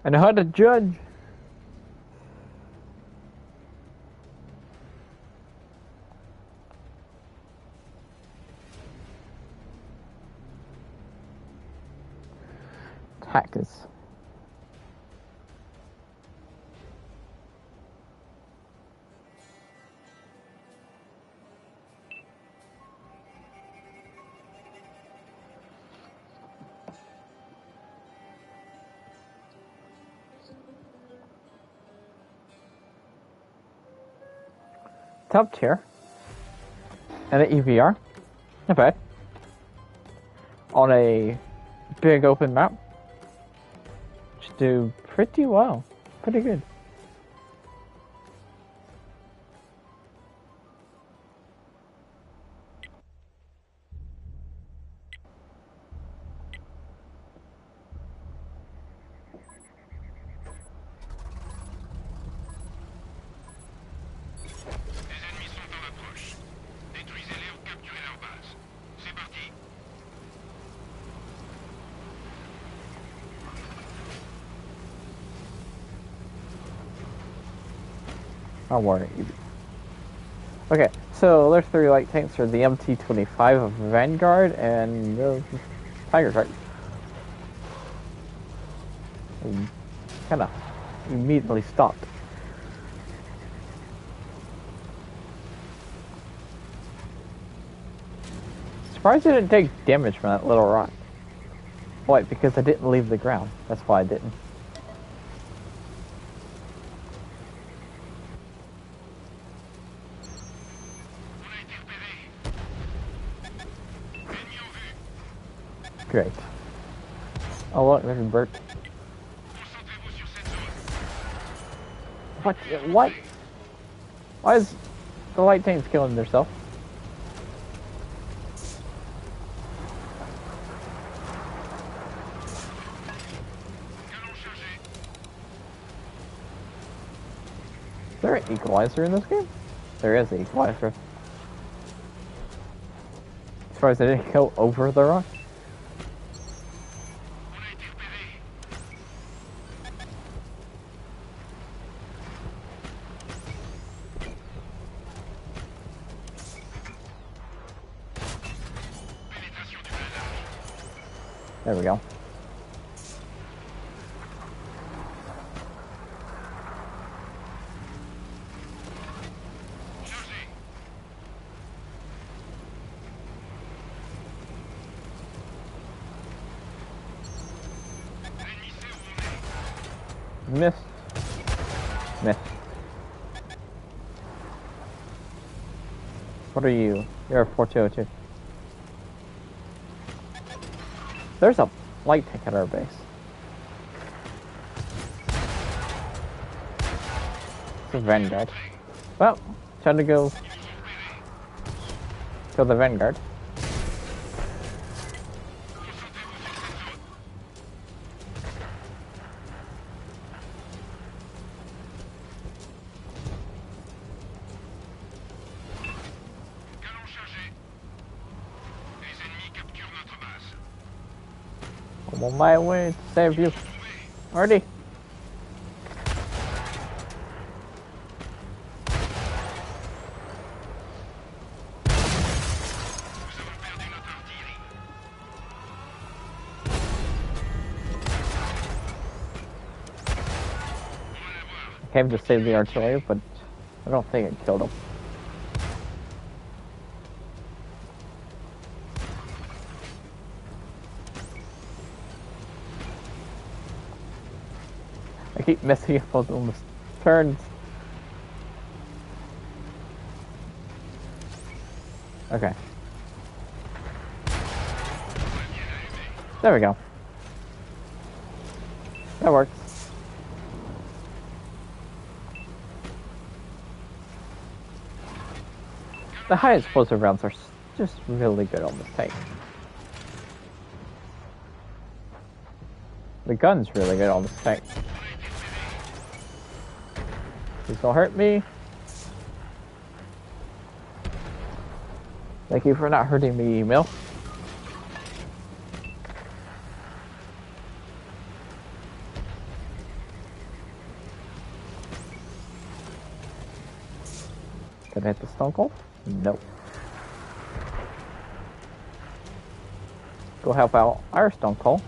I know how to judge. Hackers. Top tier. And an EVR. Not bad. On a big open map. Should do pretty well. Pretty good. Don't worry. Okay, so there's three light tanks are the MT-25 of Vanguard and the Tiger Shark. Kind of immediately stopped. Surprised I didn't take damage from that little rock. Why? Because I didn't leave the ground. That's why I didn't. Great. Oh look, there's a bird. What? What? Why is the light tanks killing themselves? equalizer in this game? There is an equalizer. As far as I didn't go over the rock. There we go. Missed. Missed. What are you? You're a 4202. There's a light tank at our base. It's a Vanguard. Well, time to go kill the Vanguard. I'm on my way to save you. Already. I came to save the artillery, but I don't think it killed him. I keep messing up on the turns. Okay. There we go. That works. The high explosive rounds are just really good on this tank. The gun's really good on this tank. Please don't hurt me. Thank you for not hurting me, email. Can I hit the stone cold? Nope. Go help out our stone cold.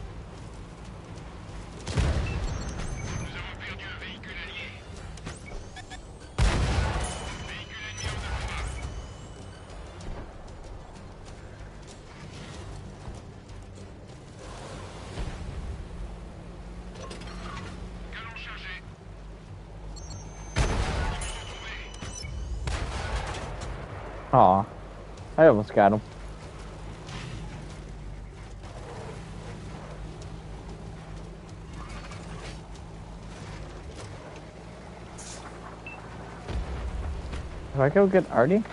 Aw, I almost got him. If I go get Artie,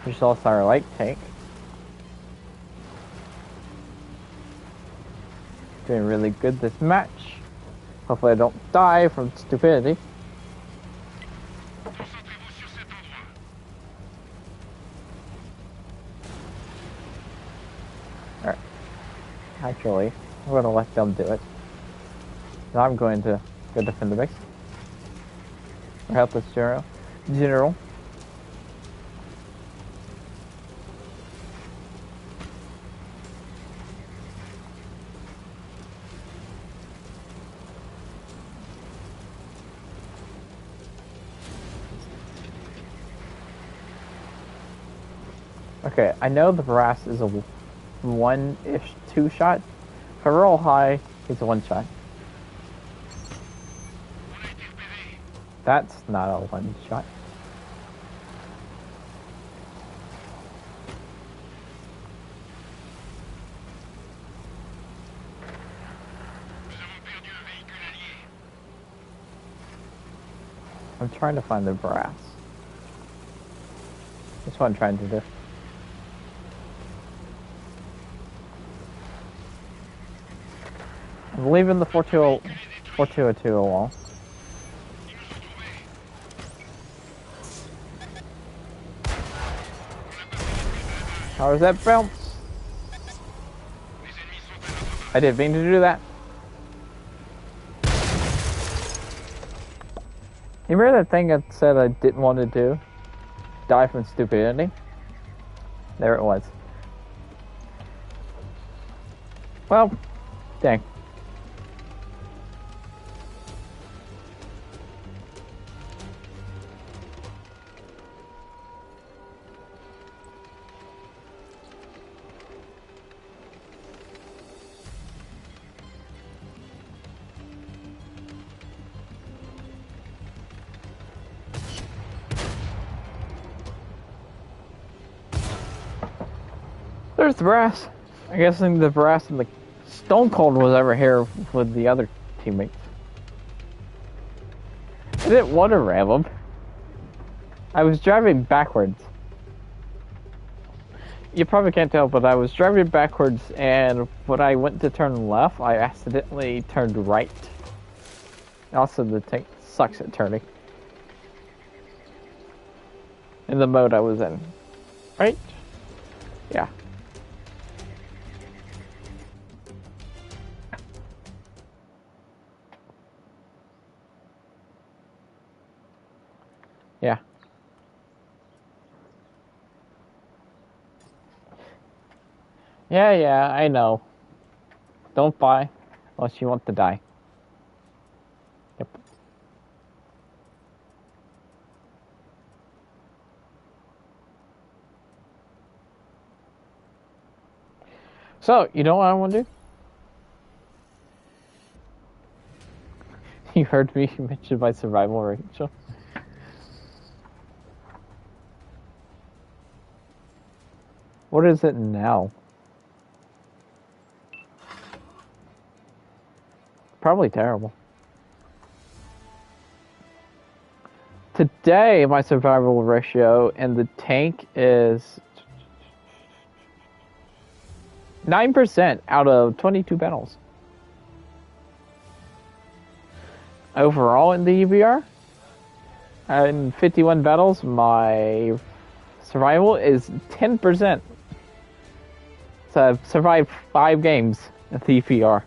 which lost our light tank. Doing really good this match. Hopefully I don't die from stupidity. Actually, I'm going to let them do it. Now I'm going to go defend the base. Or help this general. Okay, I know the brass is a one-ish, two-shot. If I roll high, it's a one-shot. That's not a one-shot. I'm trying to find the brass. That's what I'm trying to do. I'm leaving the 4202 wall. How does that bounce? I didn't mean to do that. You remember that thing I said I didn't want to do? Die from stupidity? There it was. Well, dang. There's the brass. I guess the brass and the Stone Cold was over here with the other teammates. I didn't want to ram them. I was driving backwards. You probably can't tell, but I was driving backwards, and when I went to turn left, I accidentally turned right. Also, the tank sucks at turning. In the mode I was in. Right? Yeah. Yeah. Yeah, I know. Don't buy unless you want to die. Yep. So, you know what I want to do? You heard me mention my survival, Rachel. What is it now? Probably terrible. Today, my survival ratio in the tank is 9% out of 22 battles. Overall in the EVR, in 51 battles, my survival is 10%. So I've survived 5 games at the EVR.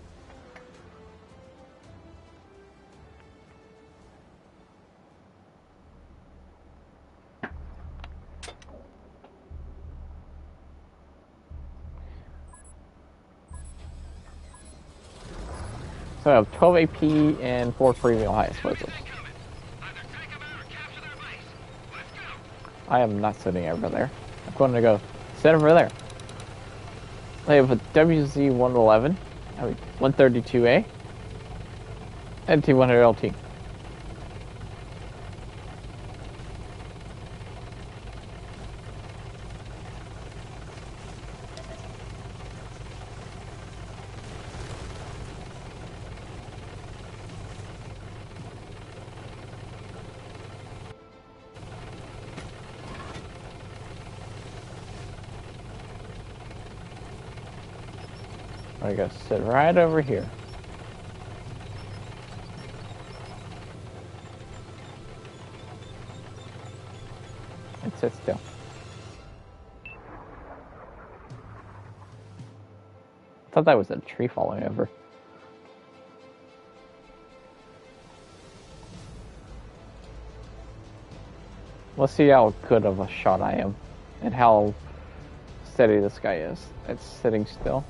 So I have 12 AP and 4 premium high explosives. I am not sitting over there. I'm going to go sit over there. I have a WZ-111, I mean 132A, and T100LT. I gotta sit right over here. And sit still. I thought that was a tree falling over. Let's see how good of a shot I am and how steady this guy is. It's sitting still.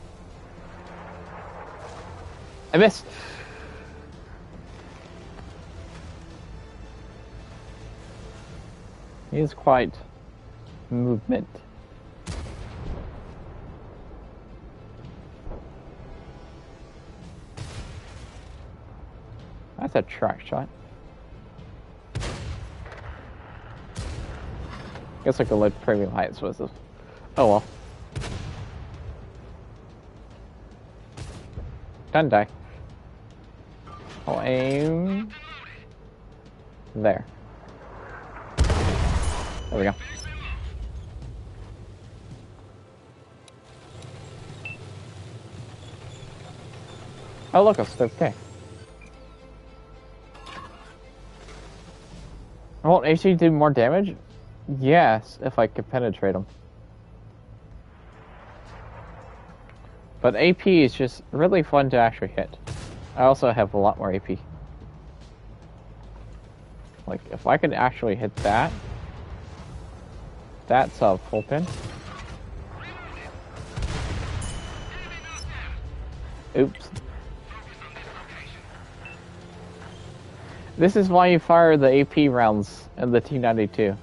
I missed. He is quite movement. That's a track shot. Guess I could let premium heights with this. Oh well. Don't die. I'll aim there. There we go. Oh look, it's okay. Won't AC do more damage? Yes, if I could penetrate them. But AP is just really fun to actually hit. I also have a lot more AP. Like, if I could actually hit that, that's a full pin. Oops. This is why you fire the AP rounds in the T92.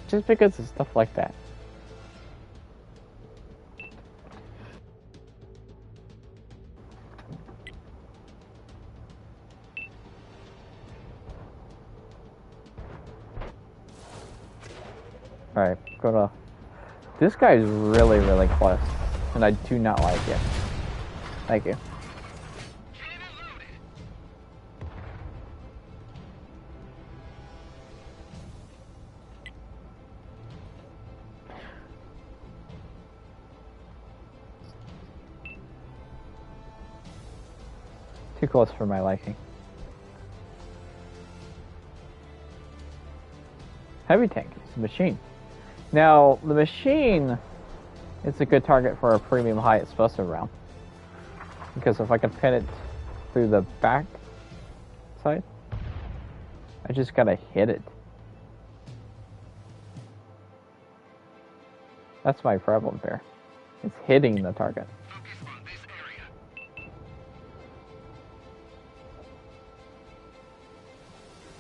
Just because of stuff like that. Alright, go to... This guy is really, really close. And I do not like it. Thank you. Too close for my liking. Heavy tank. It's a machine. Now, the machine is a good target for a premium high explosive round. Because if I can pin it through the back side, I just gotta hit it. That's my problem there. It's hitting the target.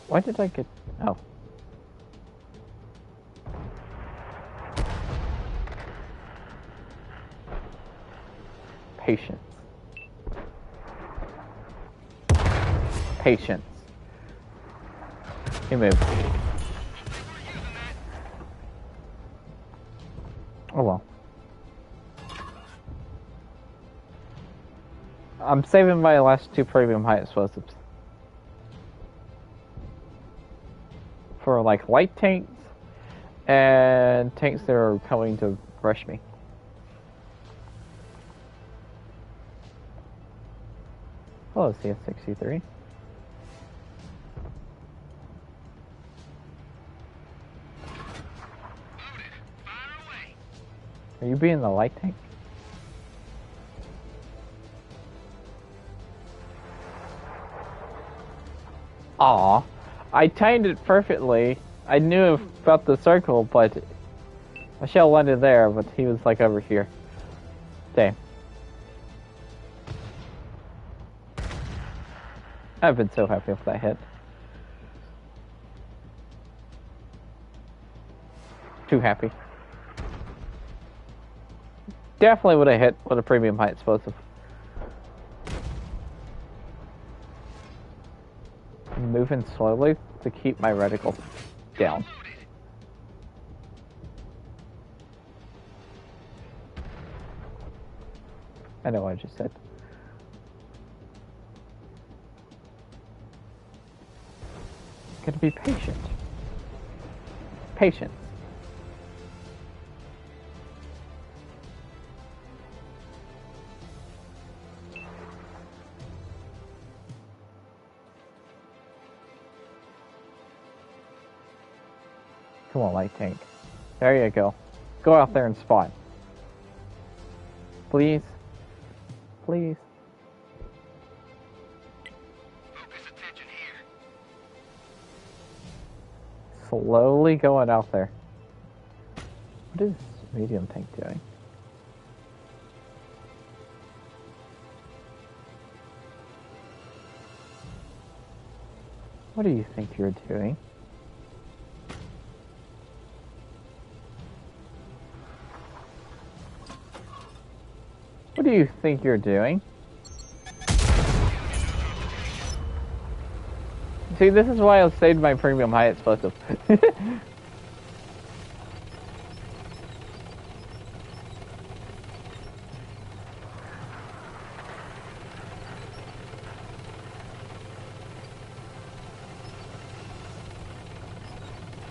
Why did I get... Oh. Patience. Patience. He moved. Oh well. I'm saving my last two premium high explosives for like light tanks and tanks that are coming to rush me. Hello, CS63. Are you being the light tank? Aw, I timed it perfectly. I knew about the circle, but my shell landed there, but he was like over here. Damn. I've been so happy with that hit. Too happy. Definitely would have hit with a premium high explosive. I'm moving slowly to keep my reticle down. I know what I just said. Gotta be patient. Patience. Come on, light tank. There you go. Go out there and spawn. Please. Please. Slowly going out there. What is medium tank doing? What do you think you're doing? What do you think you're doing? See, this is why I saved my premium high explosive.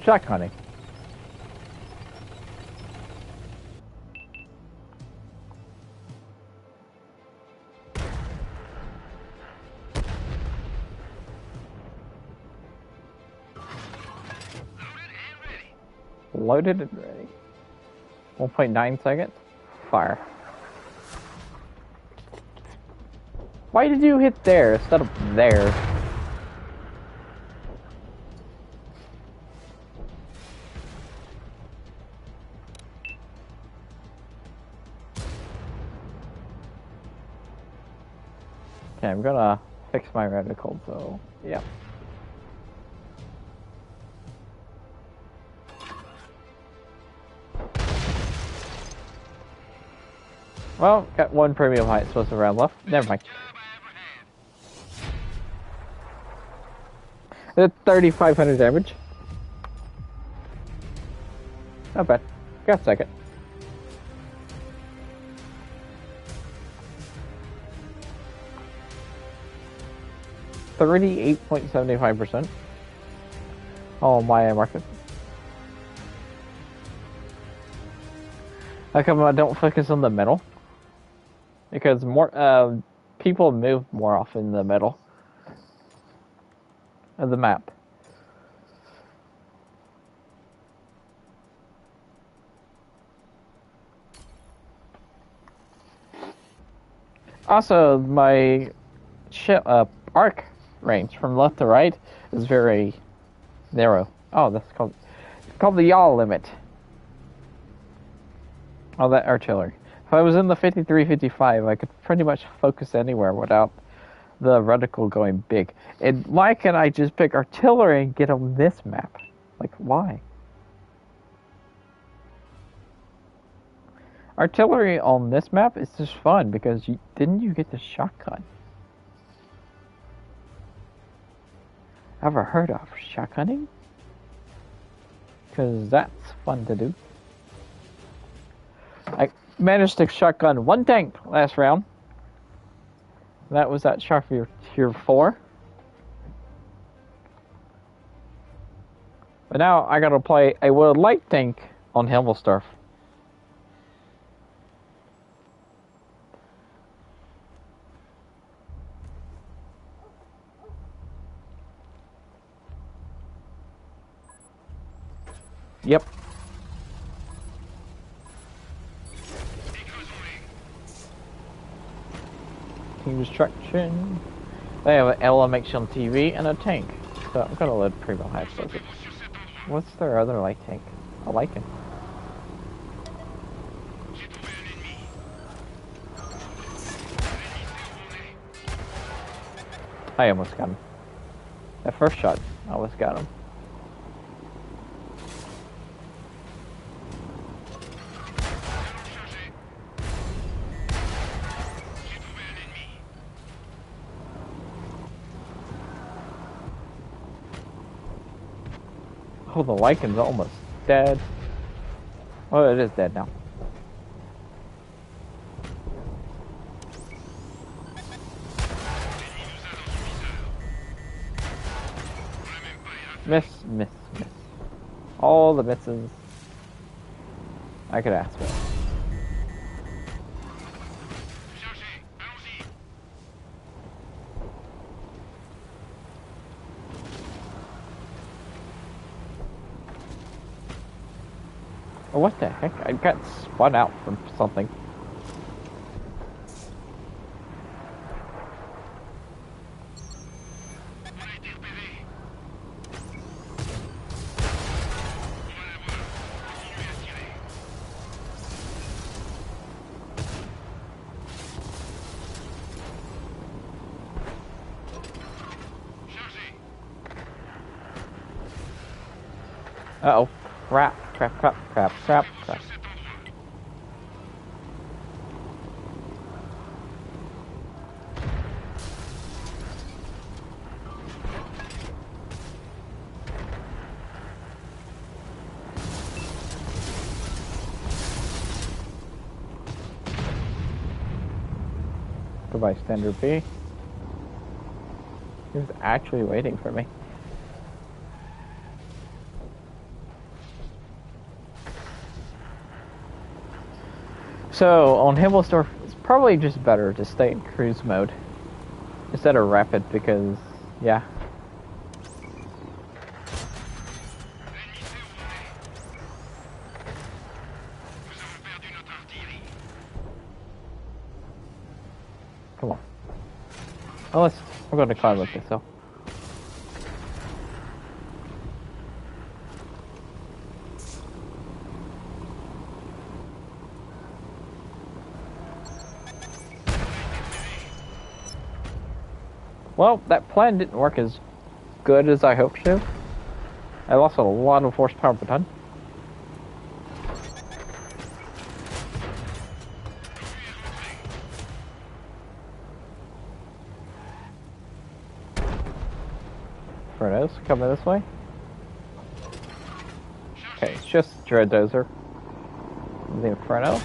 Shotgunning. Loaded and ready. 1.9 seconds. Fire. Why did you hit there instead of there? Okay, I'm gonna fix my reticle, so yeah. Well, got one premium height explosive round left. Never mind. It's 3,500 damage. Not bad. Got a second. $38.75%. Oh, my market. How come I don't focus on the middle? Because more people move more often in the middle of the map. Also, my arc range from left to right is very narrow. Oh, that's called the yaw limit. Oh, that artillery. If I was in the 53-55, I could pretty much focus anywhere without the reticle going big. And why can't I just pick artillery and get on this map? Like, why? Artillery on this map is just fun because didn't you get the shotgun? Ever heard of shotgunning? Because that's fun to do. I managed to shotgun one tank last round. That was at Sharpie Tier 4. But now I gotta play a World Light tank on Himmelsdorf. Yep. Team destruction. They have an LMX on TV and a tank. So I'm gonna load Primo High Explosive. What's their other light tank? I like him. I almost got him. That first shot, I almost got him. Oh, the Lycan's almost dead. Oh, it is dead now. Miss, miss, miss. All the misses I could ask for. Oh, what the heck? I got spun out from something. Uh-oh. Crap, crap, crap, crap, crap, crap. Goodbye, Standard B. He was actually waiting for me. So, on Himmelsdorf, it's probably just better to stay in cruise mode instead of rapid because, yeah. Come on. Unless we're going to climb up this hill. Well, that plan didn't work as good as I hoped to. I lost a lot of horsepower per ton. Infernos coming this way. Okay, it's just Dread Dozer. The Inferno.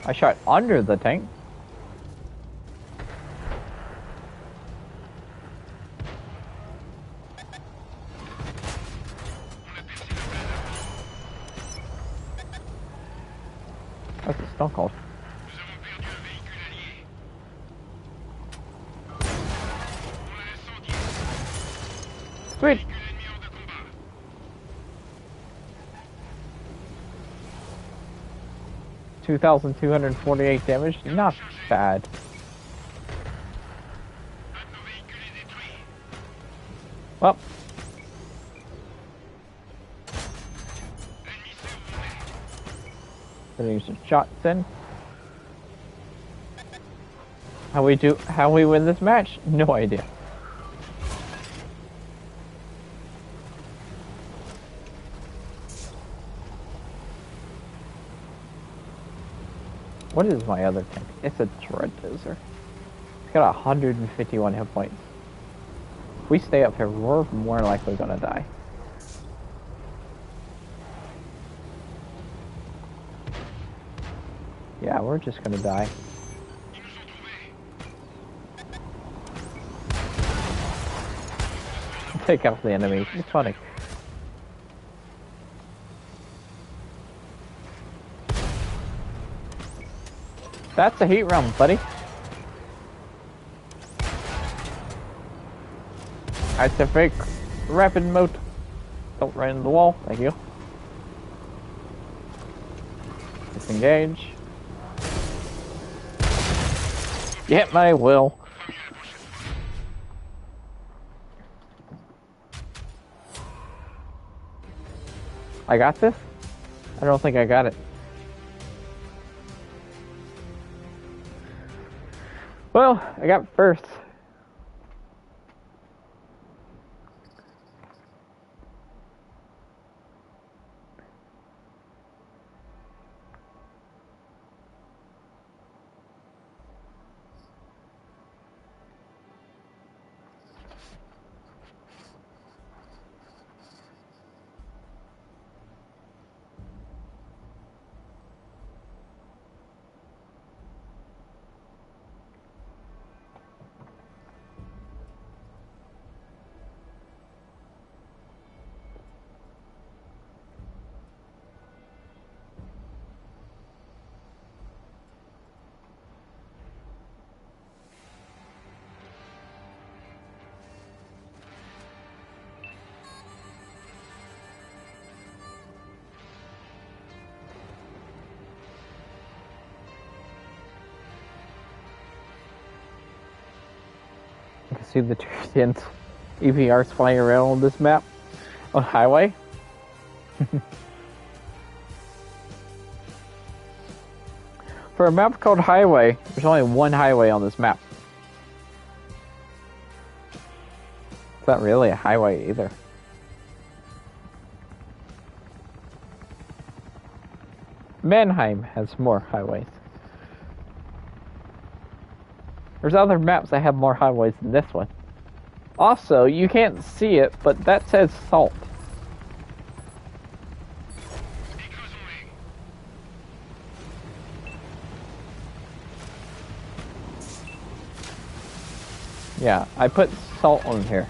I shot under the tank. What's the stone called? Sweet! 2,248 damage, not bad. Well. Gonna use some shots then. How we win this match? No idea. What is my other tank? It's a Dread Dozer. It's got 151 hit points. If we stay up here, we're more likely gonna die. Yeah, we're just gonna die. Take out the enemy. It's funny. That's a heat round, buddy. That's a fake rapid mode. Don't run into the wall. Thank you. Disengage. Get my will. I got this? I don't think I got it. Well, I got first. You can see the Tyranids EVRs flying around on this map on highway. For a map called Highway, there's only one highway on this map. It's not really a highway either. Mannheim has more highways. There's other maps that have more highways than this one. Also, you can't see it, but that says salt. Yeah, I put salt on here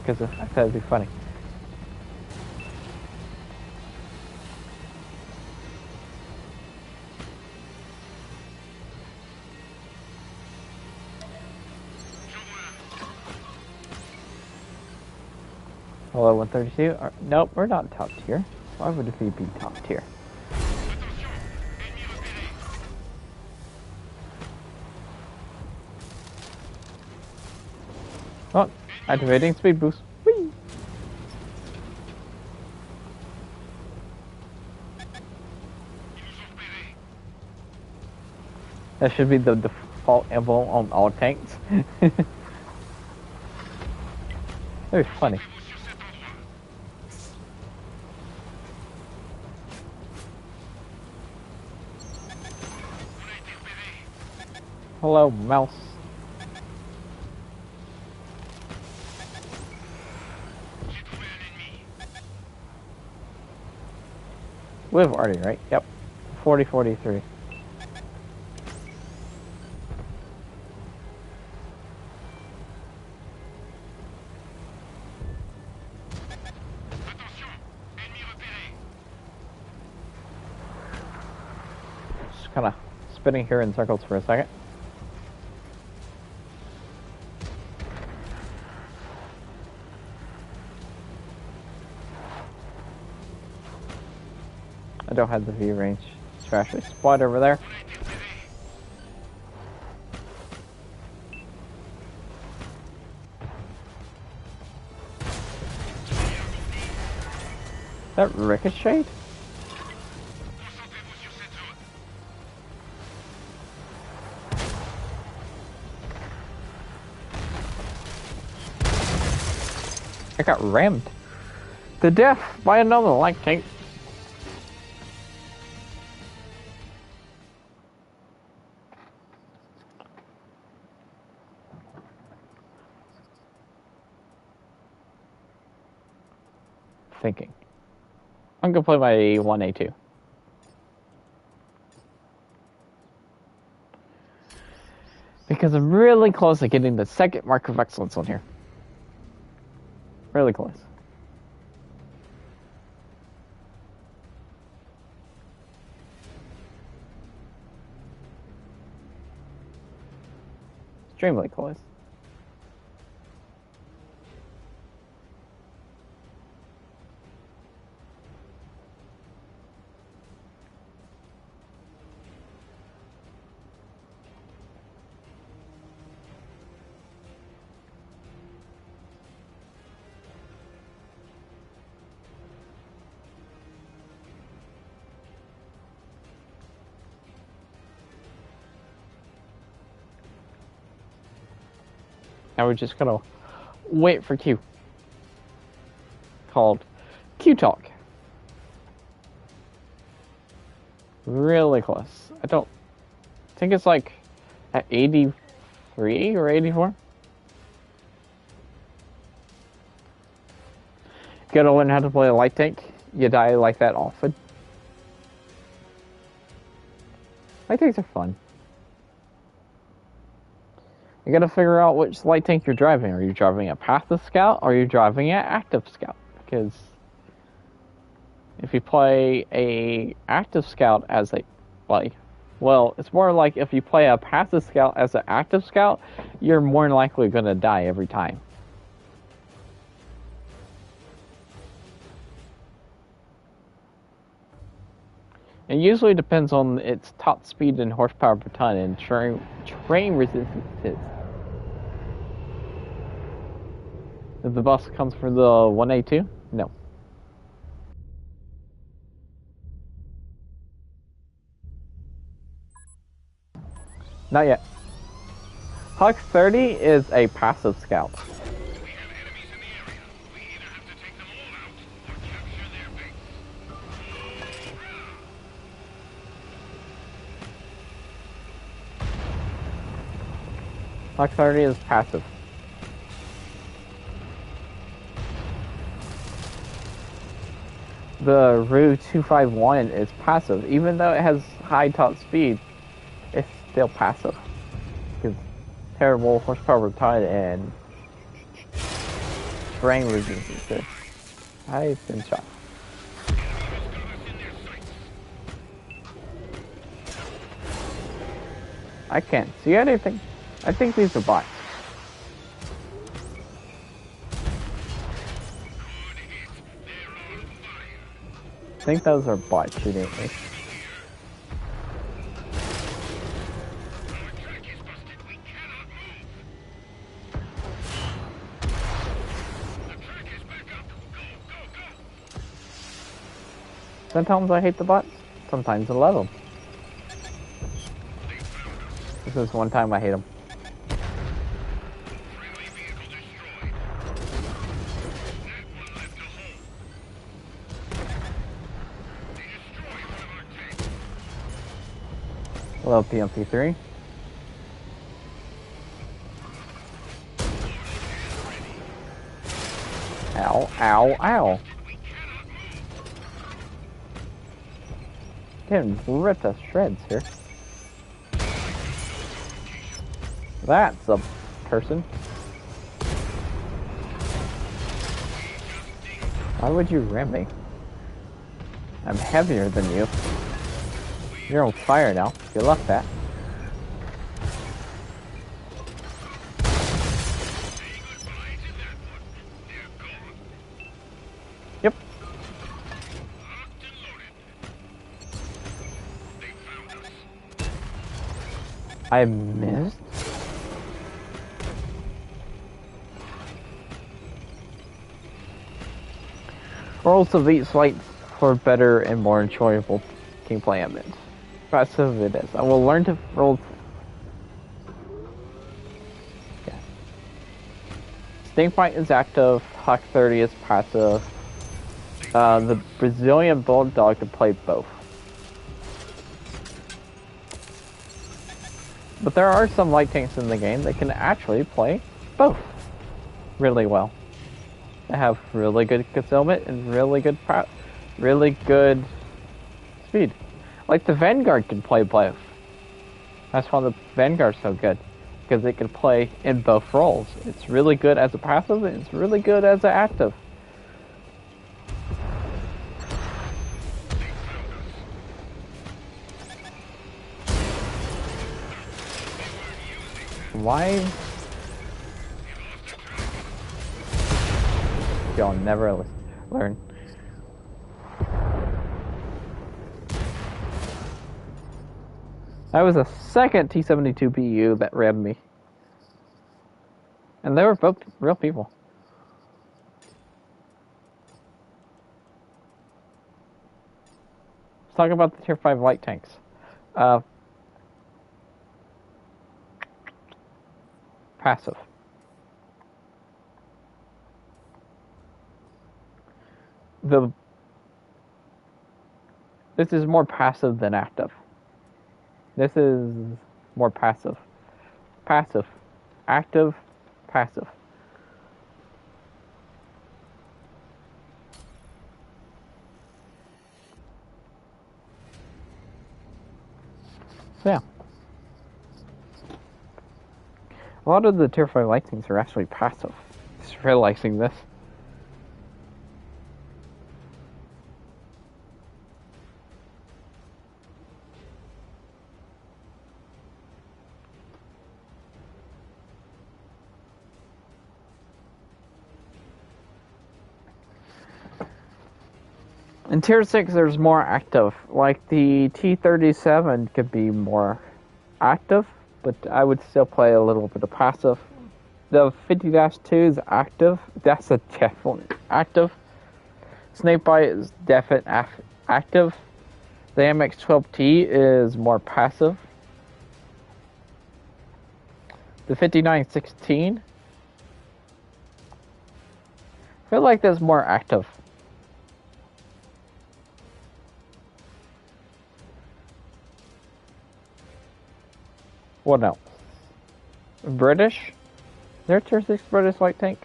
because I thought it'd be funny. Hello, 132. Nope, we're not top tier. Why would we be top tier? Oh, activating speed boost. Whee! That should be the default emblem on all tanks. Very funny. Hello, mouse. We have Artie, right? Yep. 40-43. Just kind of spinning here in circles for a second. I don't have the view range. Trash a spot over there. That ricocheted? I got rammed to death by another light tank. Thinking. I'm gonna play my 1A2. Because I'm really close to getting the second mark of excellence on here. Really close. Extremely close. Now we're just gonna wait for Q. Called Q Talk. Really close. I think it's like at 83 or 84. You gotta learn how to play a light tank. You die like that often. Light tanks are fun. You gotta figure out which light tank you're driving. Are you driving a passive scout or are you driving an active scout? Because if you play a active scout as a well, it's more like if you play a passive scout as an active scout, you're more likely gonna die every time. It usually depends on its top speed and horsepower per ton and terrain resistance. If the bus comes for the 1A2? No. Not yet. Hawk 30 is a passive scout. Hawk 30 is passive. The Rue 251 is passive. Even though it has high top speed, it's still passive. Because terrible horsepower ton and terrain resistance. I've been shot. I can't see anything. I think these are bots. I think those are bots shooting at me. Sometimes I hate the bots, sometimes I love them. This is one time I hate them. Hello, PMP3. Ow, ow, ow. Getting ripped to shreds here. That's a person. Why would you ram me? I'm heavier than you. You're on fire now. You left that. Yep. I missed. Rules of these fights for better and more enjoyable gameplay elements. Passive it is. I will learn to roll. Yeah. Snake Bite is active. Hawk 30 is passive. The Brazilian Bulldog can play both. But there are some light tanks in the game that can actually play both really well. They have really good concealment and really good speed. Like the Vanguard can play both. That's why the Vanguard's so good, because it can play in both roles. It's really good as a passive, and it's really good as an active. Why? Y'all never learn. That was a second T-72 BU that rammed me. And they were both real people. Let's talk about the Tier 5 light tanks. Passive. This is more passive than active. This is more passive. Passive. Active. Passive. So yeah. A lot of the Tier 5 light things are actually passive. Just realizing this. In Tier 6, there's more active. Like the T-37 could be more active, but I would still play a little bit of passive. The 50-2 is active. That's a definite active. Snakebite is definite active. The MX-12T is more passive. The 59-16, I feel like that's more active. What else? British? Is there a Tier 6 British light tank?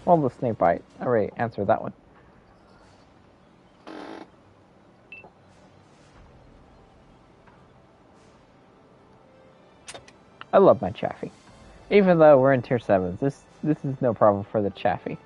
Well, the Snakebite. I already answered that one. I love my Chaffee. Even though we're in Tier 7s, this is no problem for the Chaffee.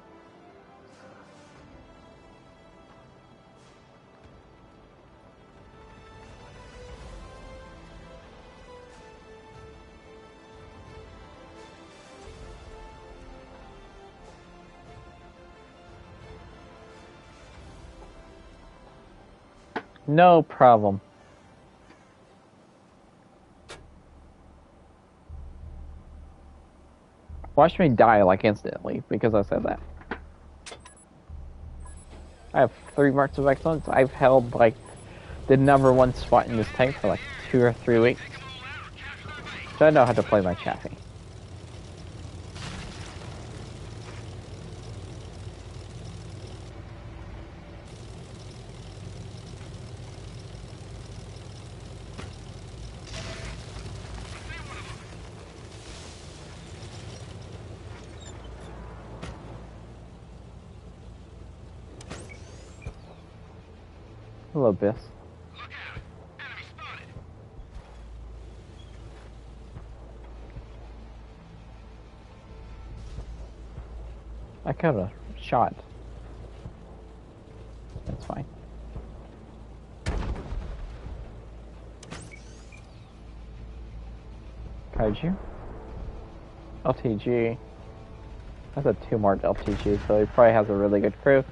No problem. Watch me die like instantly because I said that. I have 3 marks of excellence. I've held like the #1 spot in this tank for like 2 or 3 weeks. So I know how to play my chassis. Hello, Biss. I could have shot. That's fine. Kaiju. LTG. That's a 2-marked LTG, so he probably has a really good crew.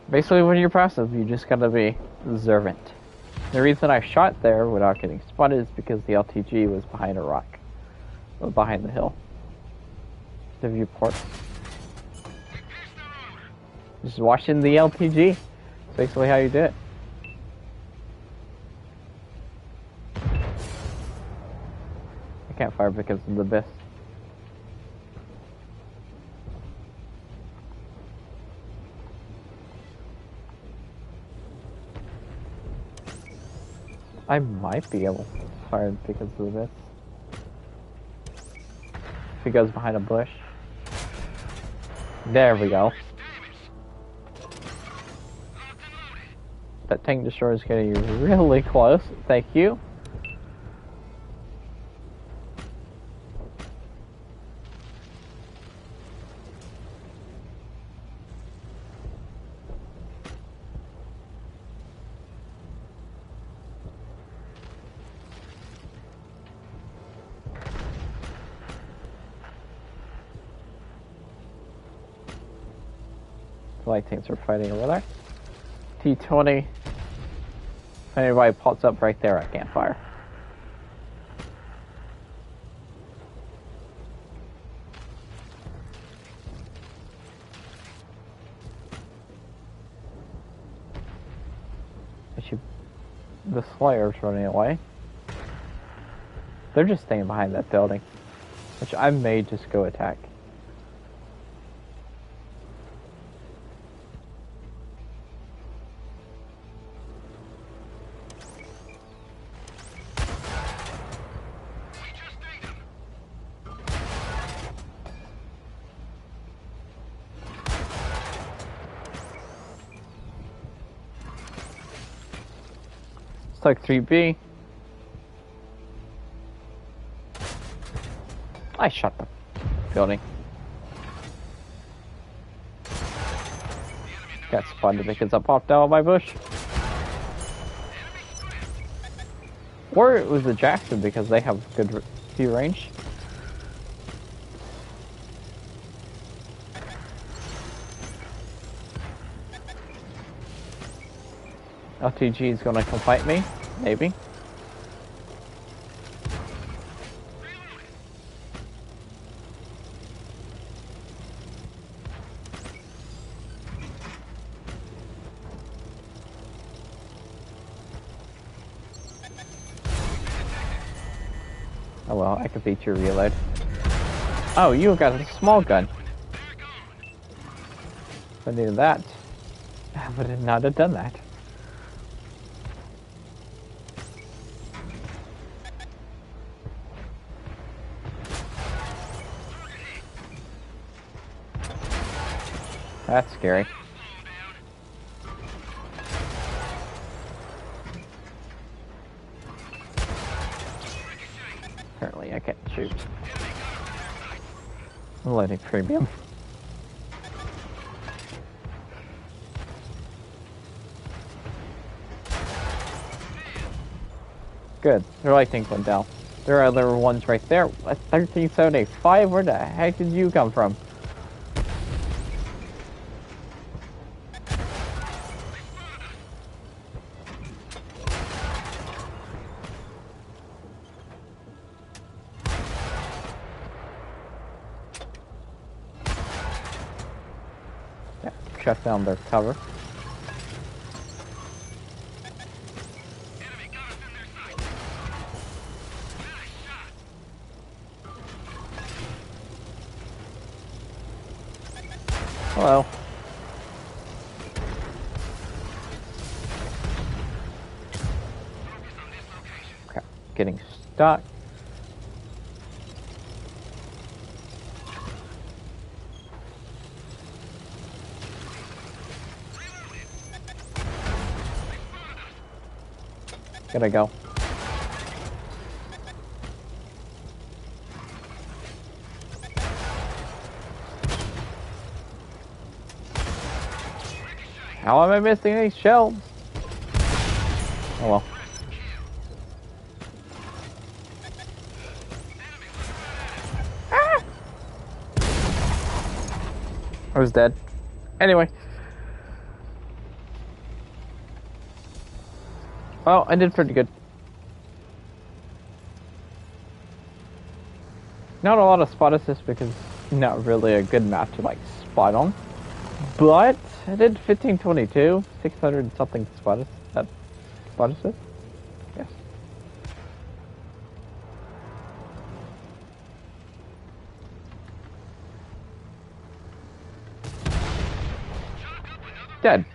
Basically, when you're passive, you just gotta be observant. The reason I shot there without getting spotted is because the LTG was behind a rock. Or behind the hill. The viewport. Just watching the LTG. That's basically how you do it. I can't fire because of the Biss. I might be able to fire because of this. If he goes behind a bush. There we go. That tank destroyer is getting really close. Thank you. The light tanks are fighting over there. T-20. If anybody pops up right there, I can't fire. The Slayer's running away. They're just staying behind that building, which I may just go attack. Like 3B. I shot the building. Got spotted because I popped out of my bush. Or it was the Jackson because they have good view range. LTG is gonna come fight me, maybe. Oh well, I could beat your reload. Oh, you got a small gun. If I needed that, I would not have done that. That's scary. Apparently I can't shoot. Lighting premium. Good. Their lighting went down. There are other ones right there. 1375, where the heck did you come from? shut down their cover. Hello. Crap, getting stuck. Gotta go. How am I missing these shells? Oh well. Ah! I was dead. Anyway. Well, I did pretty good. Not a lot of spot assist because not really a good map to like spot on. But I did 1522, 600 something spot assist. Yes. Dead.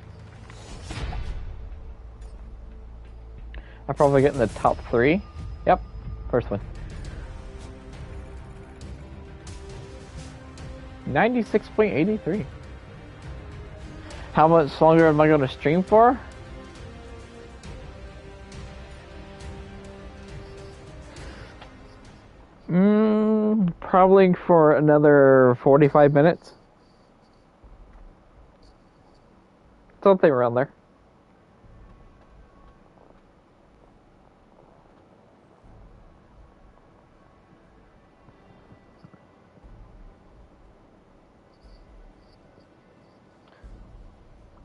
I probably get in the top 3. Yep, first one. 96.83. How much longer am I going to stream for? Probably for another 45 minutes. Something around there.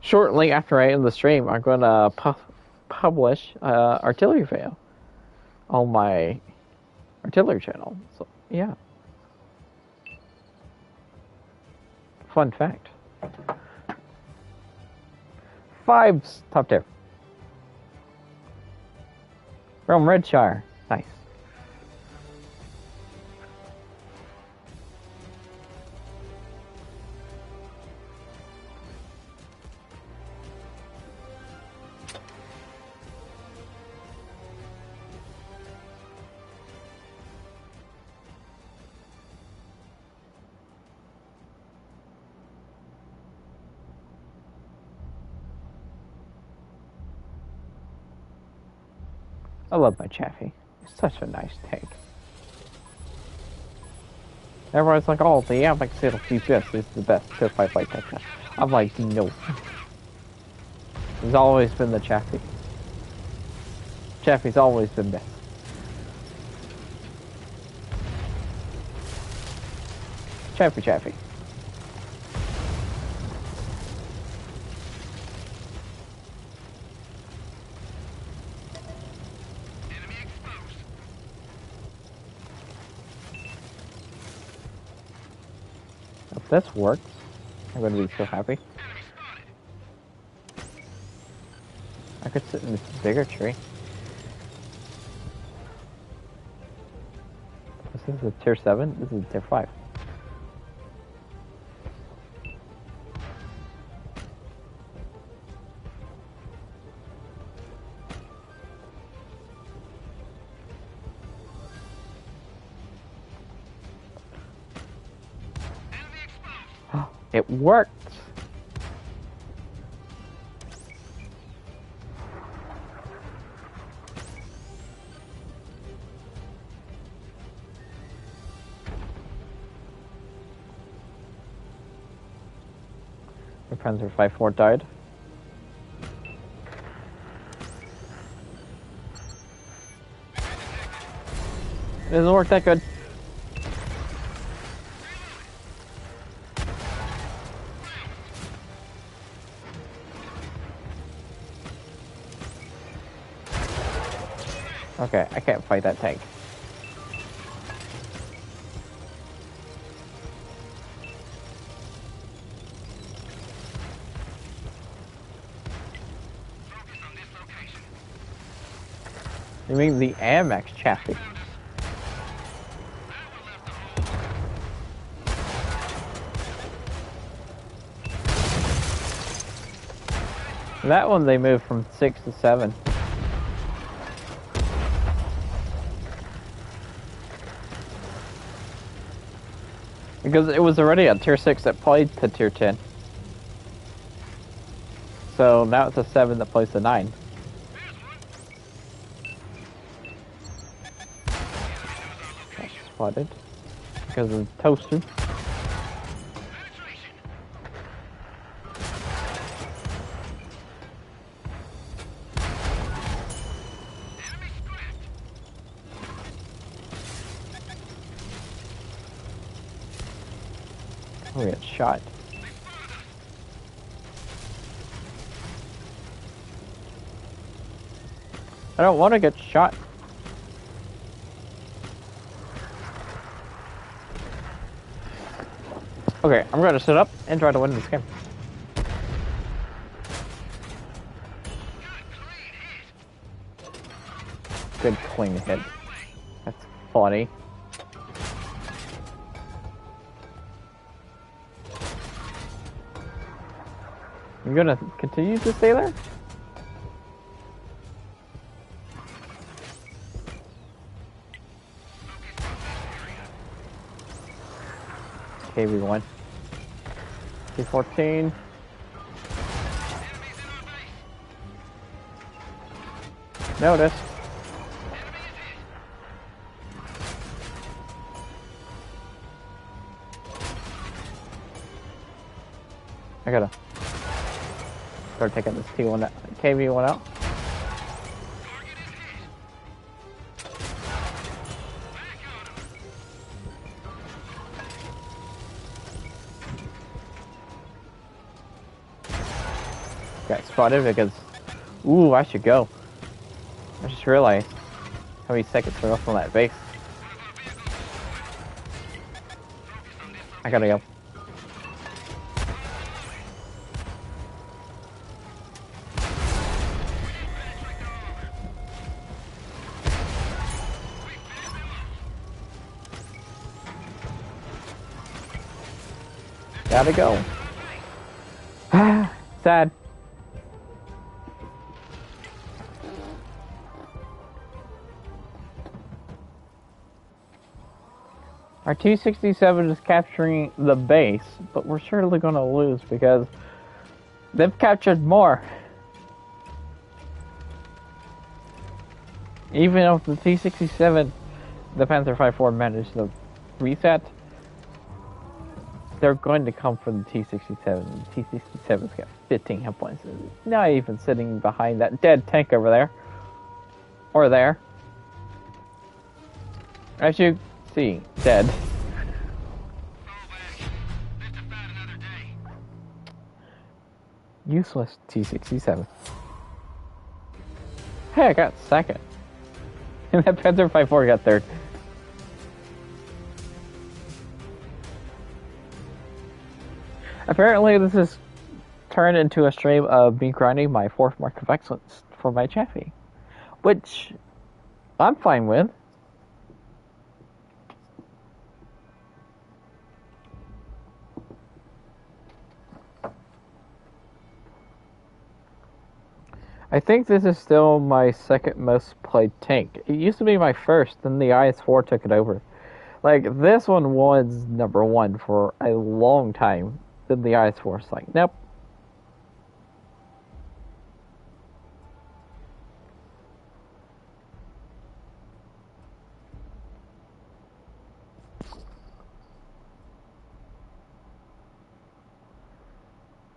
Shortly after I end the stream, I'm going to publish artillery video on my artillery channel. So, yeah. Fun fact. 5's top tier. From Redshire. Nice. I love my Chaffee. It's such a nice tank. Everyone's like, oh, the Apex Zero CPS is the best because I fight that guy. I'm like, no. It's always been the Chaffee. Chaffee's always been best. Chaffee. If this works, I'm going to be so happy. I could sit in this bigger tree. This is a tier 7, this is a tier 5. It worked! My Panzer 5-4 died. It doesn't work that good. Okay, I can't fight that tank. You mean the Amex chassis? That one they moved from 6 to 7. Because it was already a tier 6 that played to tier 10. So now it's a 7 that plays to 9. That's spotted. Because of the toaster. We got shot. I don't want to get shot. Okay, I'm going to sit up and try to win this game. Good clean hit. That's funny. I'm gonna continue to stay there? KV1. T14. Notice. I gotta start taking this T1 out, KV1 out. Got spotted because, ooh, I should go. I just realized how many seconds are left on that base. I gotta go. Gotta go. Sad. Our T-67 is capturing the base, but we're surely going to lose because they've captured more. Even if the T-67, the Panther 5-4 managed to reset, they're going to come for the T-67. The T-67's got 15 hit points. Not even sitting behind that dead tank over there. Or there. As you see, dead. Useless T-67. Hey, I got second. And that Panther 5-4 got third. Apparently, this has turned into a stream of me grinding my 4th mark of excellence for my Chaffee. Which I'm fine with. I think this is still my 2nd most played tank. It used to be my 1st, then the IS-4 took it over. Like, this one was number 1 for a long time. Then the IS-4 is like, nope.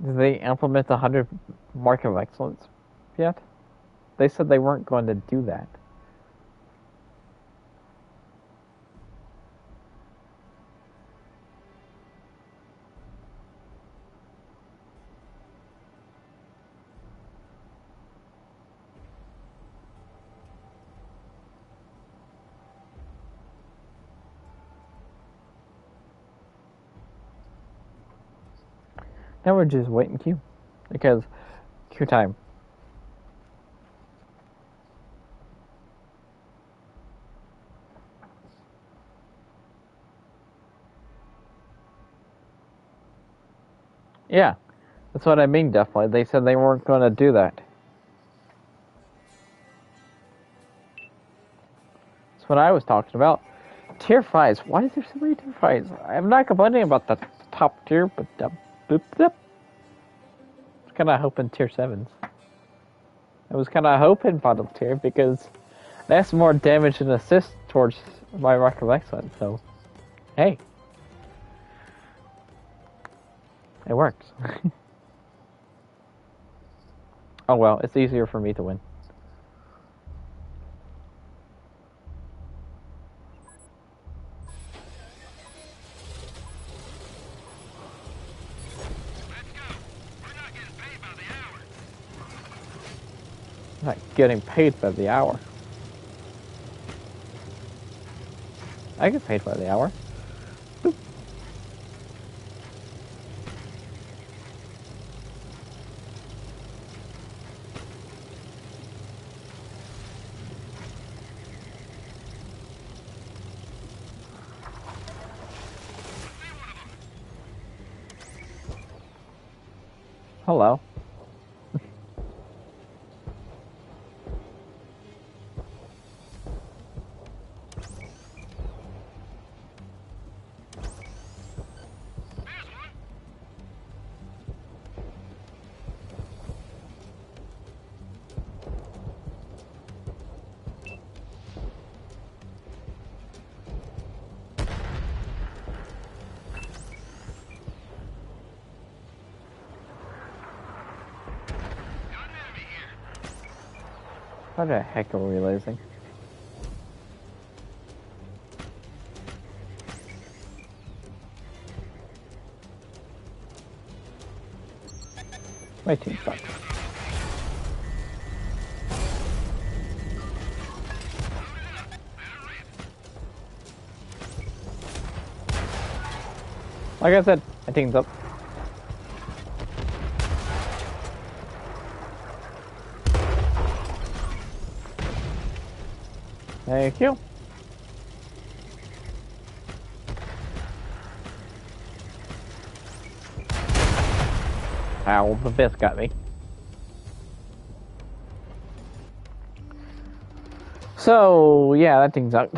Did they implement the 100 mark of excellence yet? They said they weren't going to do that. Now we're just waiting queue. Because queue time. Yeah, that's what I mean, definitely. They said they weren't going to do that. That's what I was talking about. Tier 5s. Why is there so many tier 5s? I'm not complaining about the top tier, but boop, boop. I was kind of hoping tier 7s. I was kind of hoping bottom tier because that's more damage and assist towards my Rock of Excellence, so hey. It works. Oh well, it's easier for me to win. I'm not getting paid by the hour. I get paid by the hour. Boop. Hello. What the heck are we losing? My team sucks. Like I said, my team's up. Thank you. Ow, the fist got me. So, yeah, that thing sucked.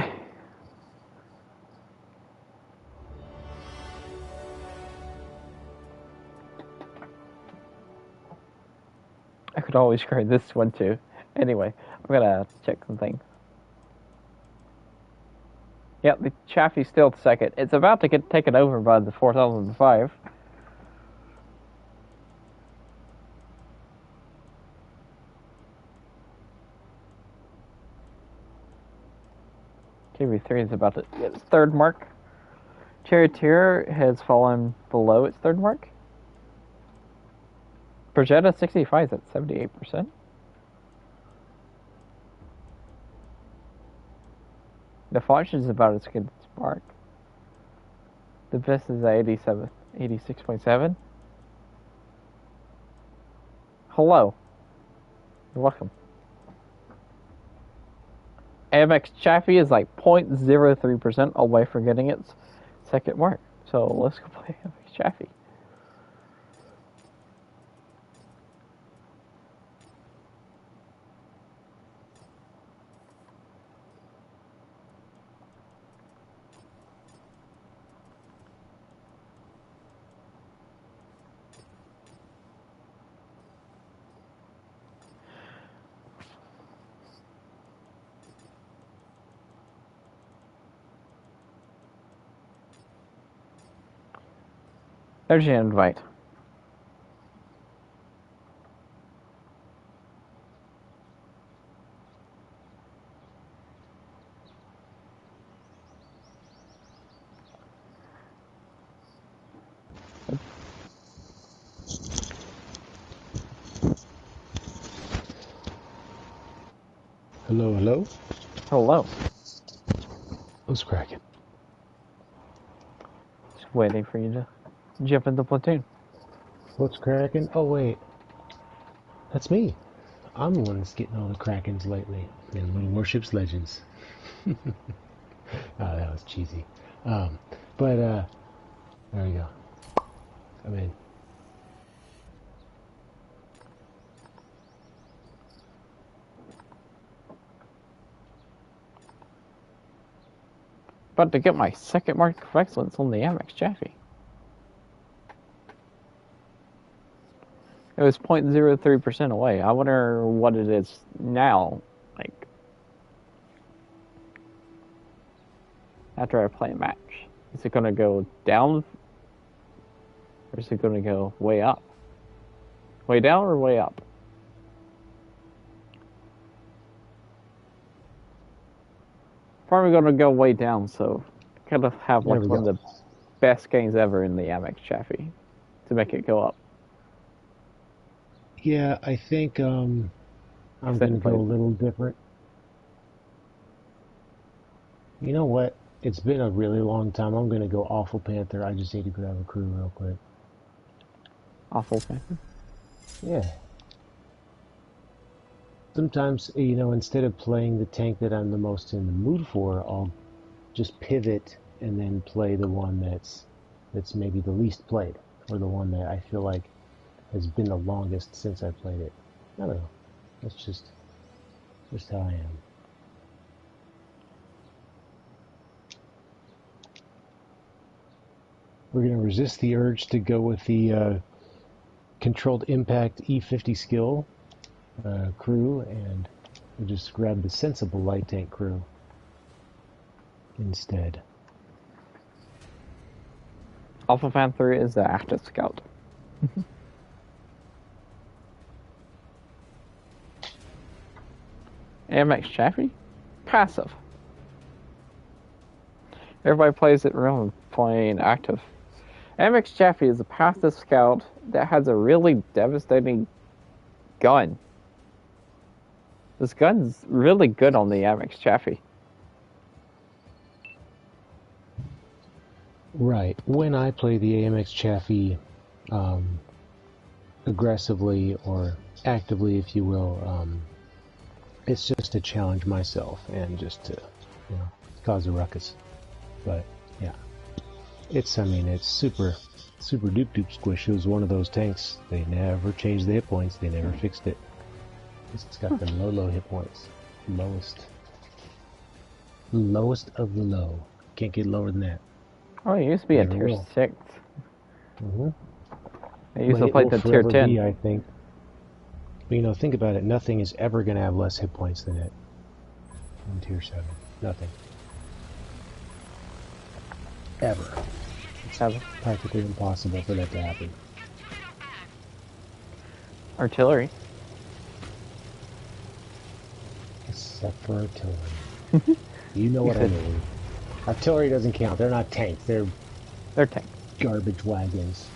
I could always grade this one too. Anyway, I'm gonna check some things. Yep, the Chaffee's still second. It's about to get taken over by the 4005. KB3 is about to get its third mark. Charioteer has fallen below its third mark. Projetta 65 is at 78%. The Flash is about as good as Spark. The best is at 86.7. Hello. You're welcome. AMX Chaffee is like 0.03% away from getting its second mark. So let's go play AMX Chaffee. There's your invite. Hello, hello. Hello. Who's cracking? Just waiting for you to jump into platoon. What's cracking? Oh, wait. That's me. I'm the one that's getting all the crackings lately. In Little Warships Legends. Oh, that was cheesy. There we go. I'm in. About to get my second mark of excellence on the Amex Chaffee. It was 0.03% away. I wonder what it is now. Like, after I play a match, is it going to go down, or is it going to go way up? Way down or way up? Probably going to go way down, so kind of have like one of the best games ever in the Amex Chaffee to make it go up. Yeah, I think I'm going to go a little different. You know what? It's been a really long time. I'm going to go Awful Panther. I just need to grab a crew real quick. Awful Panther? Yeah. Sometimes, you know, instead of playing the tank that I'm the most in the mood for, I'll just pivot and then play the one that's maybe the least played, or the one that I feel like has been the longest since I played it. I don't know. That's just how I am. We're going to resist the urge to go with the controlled impact E50 skill crew, and we'll just grab the sensible light tank crew instead. Alpha Panther is the active scout. Amex Chaffee? Passive. Everybody plays it around playing active. Amex Chaffee is a passive scout that has a really devastating gun. This gun's really good on the Amex Chaffee. Right. When I play the AMX Chaffee aggressively or actively, if you will, it's just to challenge myself and just to, you know, cause a ruckus. But yeah, I mean, it's super dupe squish. It was one of those tanks. They never changed the hit points. They never fixed it. It's got the low hit points. Lowest of the low. Can't get lower than that. Oh, it used to be a tier 6. Mm-hmm. I used to play the tier 10. Be, I think. But, you know, think about it. Nothing is ever going to have less hit points than it in tier 7. Nothing. Ever. It's practically impossible for that to happen. Artillery. Except for artillery. You know what I mean. Artillery doesn't count. They're not tanks. They're tanks. Garbage wagons.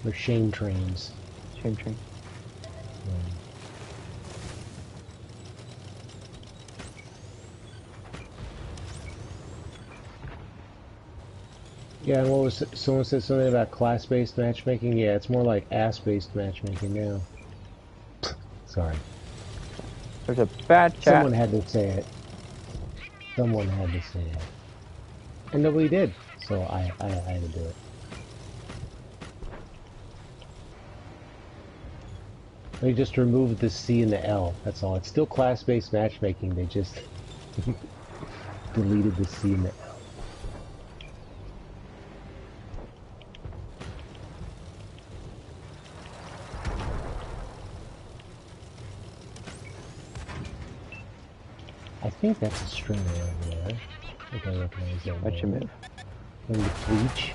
They're shame trains. Shame train. Yeah, and what was someone said something about class-based matchmaking? Yeah, it's more like ass-based matchmaking now. Sorry. There's a bad chat. Someone had to say it. Someone had to say it. And nobody did, so I had to do it. They just removed the C and the L, that's all. It's still class-based matchmaking, they just deleted the C and the L. I think that's a stringer over there. I think I recognize that. What you move? And the bleach.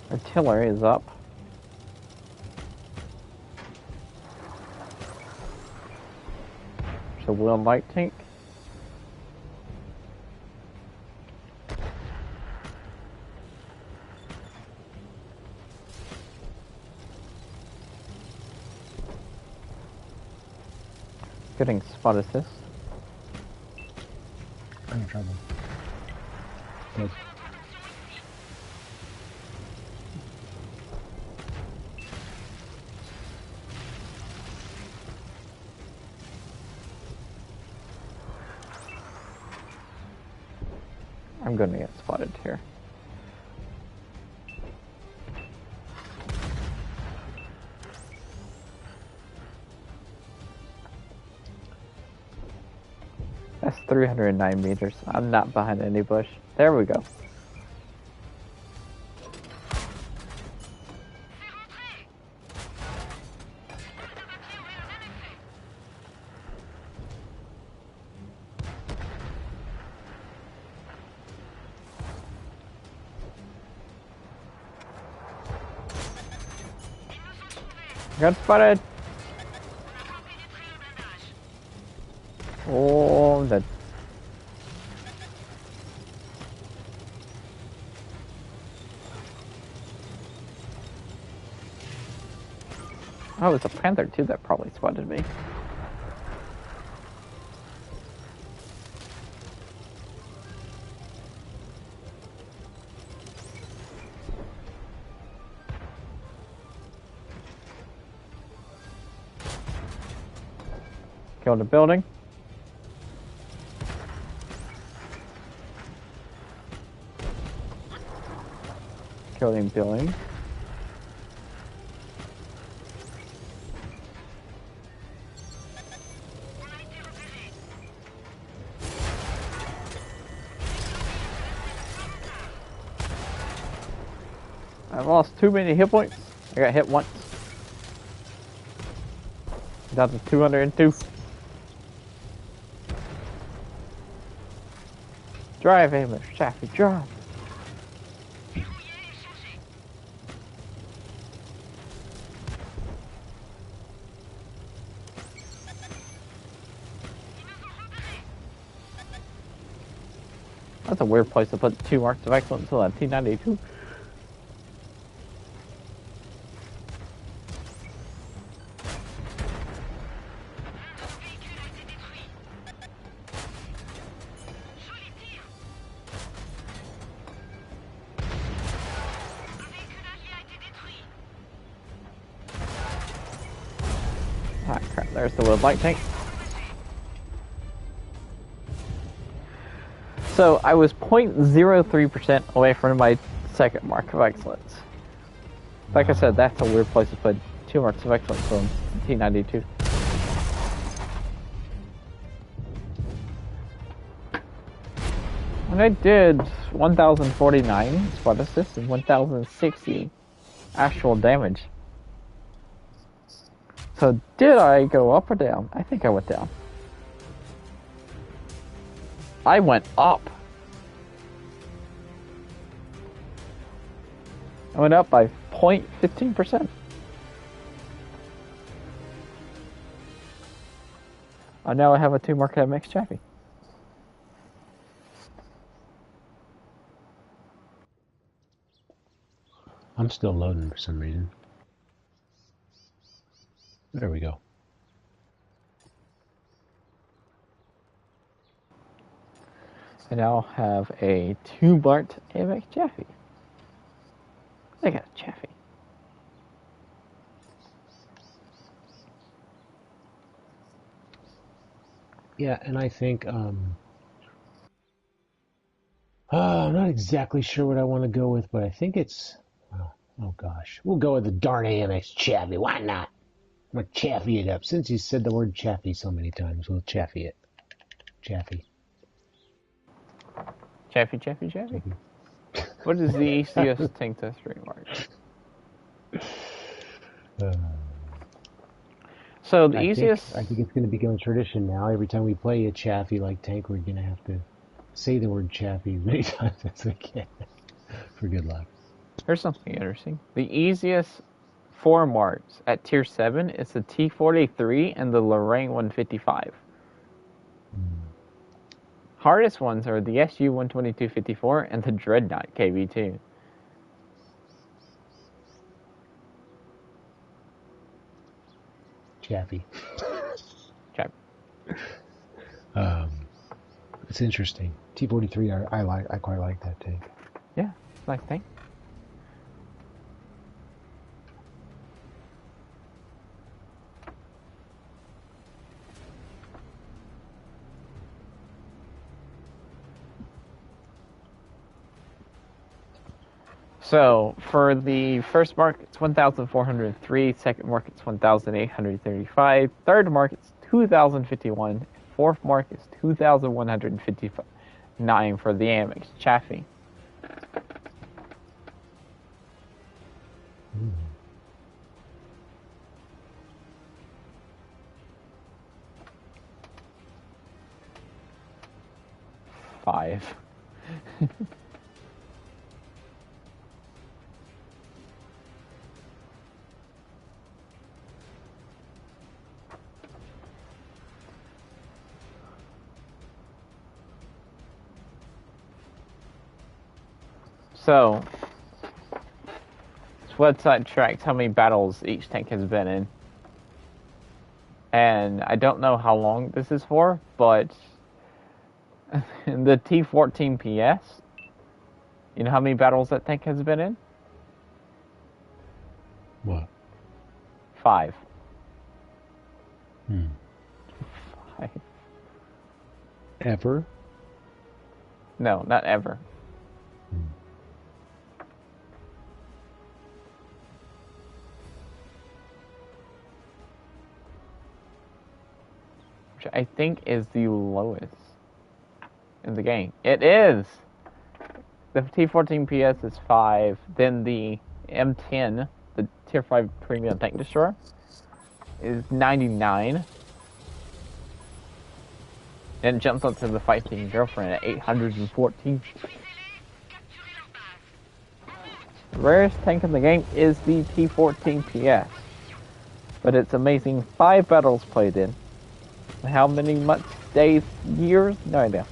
Artillery is up. There's a wheel light tank. Getting spot assist. I'm in trouble. Good. I'm gonna get spotted here. That's 309 meters. I'm not behind any bush. There we go. Got spotted. Oh, I'm dead. Oh, it's a panther too that probably spotted me. Killed a building. Killing building. I've lost too many hit points. I got hit once. Down to 202. Drive, Amos. Chaffee, drive. That's a weird place to put 2 marks of excellence on T92. Ah, crap, there's the wood light tank. So I was 0.03% away from my second mark of excellence. Like I said, that's a weird place to put 2 marks of excellence on T92. And I did 1,049 spot assists and 1,060 actual damage. So did I go up or down? I think I went down. I went up. I went up by 0.15%. Now I have a 2 mark MX Chaffee. I'm still loading for some reason. There we go. I now have a 2 marked MX Chaffee. I got a Chaffee. Yeah, and I think I'm not exactly sure what I want to go with, but I think it's oh gosh, we'll go with the darn AMX Chaffee. Why not? I'm gonna Chaffee it up. Since you said the word Chaffee so many times, we'll Chaffee it. Chaffee. Chaffee, Chaffee, Chaffee. What is the easiest tank to 3 mark? So the easiest... I think it's going to become a tradition now. Every time we play a Chaffee like tank, we're going to have to say the word Chaffee as many times as we can for good luck. Here's something interesting. The easiest 4 marks at tier 7 is the T43 and the Lorraine 155. Hardest ones are the SU 12254 and the Dreadnought KV2. Chaffee. Chaffee. It's interesting. T43, I quite like that tank. Yeah, nice tank. So, for the first mark, it's 1,403. Second mark, it's 1,835. Third mark, it's 2,051. Fourth mark is 2,159 for the Amex Chaffee. Five. So, this website tracks how many battles each tank has been in. And I don't know how long this is for, but the T-14 PS, you know how many battles that tank has been in? What? 5. 5. Ever? No, not ever. Which I think is the lowest in the game. It is! The T-14 PS is 5, then the M10, the Tier 5 Premium Tank Destroyer, is 99. Then it jumps up to the Fighting Girlfriend at 814. The rarest tank in the game is the T-14 PS. But it's amazing 5 battles played in. How many months, days, years? No idea.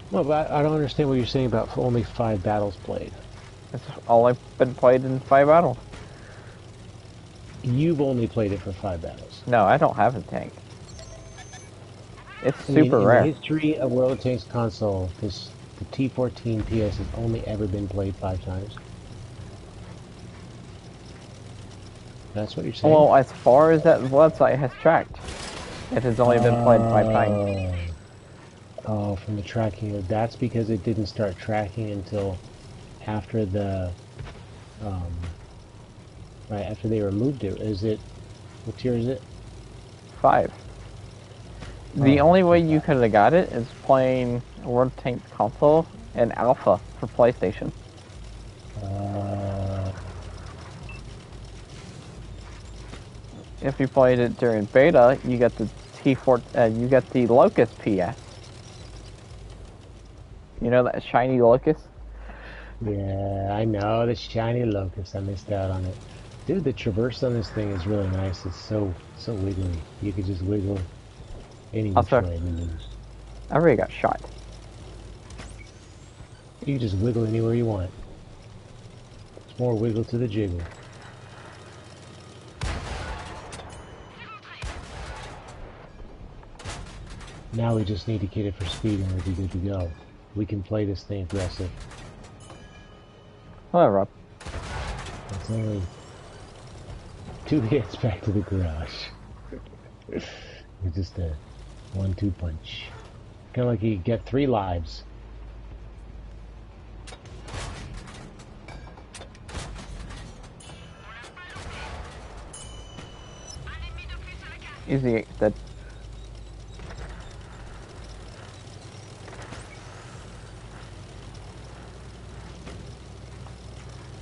Well, but I don't understand what you're saying about only 5 battles played. That's all I've been played in 5 battles. You've only played it for 5 battles. No, I don't have a tank. It's I mean, super rare. In the history of World of Tanks console, the T-14 PS has only ever been played 5 times. That's what you're saying? Well, as far as that website has tracked, it has only been played 5 times. Oh, from the tracking. That's because it didn't start tracking until after the, right after they removed it. Is it, what tier is it? 5. The only way you could have got it is playing World Tanks console and Alpha for PlayStation. If you played it during beta, you got the T4, you got the Locust PS. You know that shiny Locust? Yeah, I know, the shiny Locust. I missed out on it. Dude, the traverse on this thing is really nice. It's so wiggly. You could just wiggle any which way and lose. I already got shot. You can just wiggle anywhere you want. It's more wiggle to the jiggle. Now we just need to get it for speed and we'll be good to go. We can play this thing aggressive. Hello, Rob. It's only 2 hits back to the garage. With just a 1-2 punch. Kind of like you get 3 lives. Easy dead.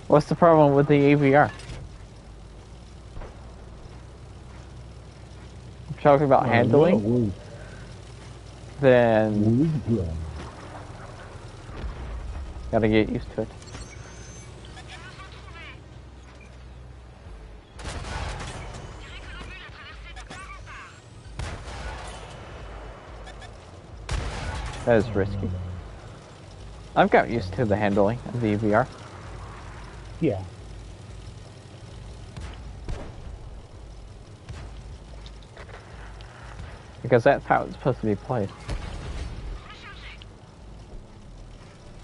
What's the problem with the AVR? I'm talking about handling. Then gotta get used to it. That is risky. I've got used to the handling of the EVR. Yeah. Because that's how it's supposed to be played.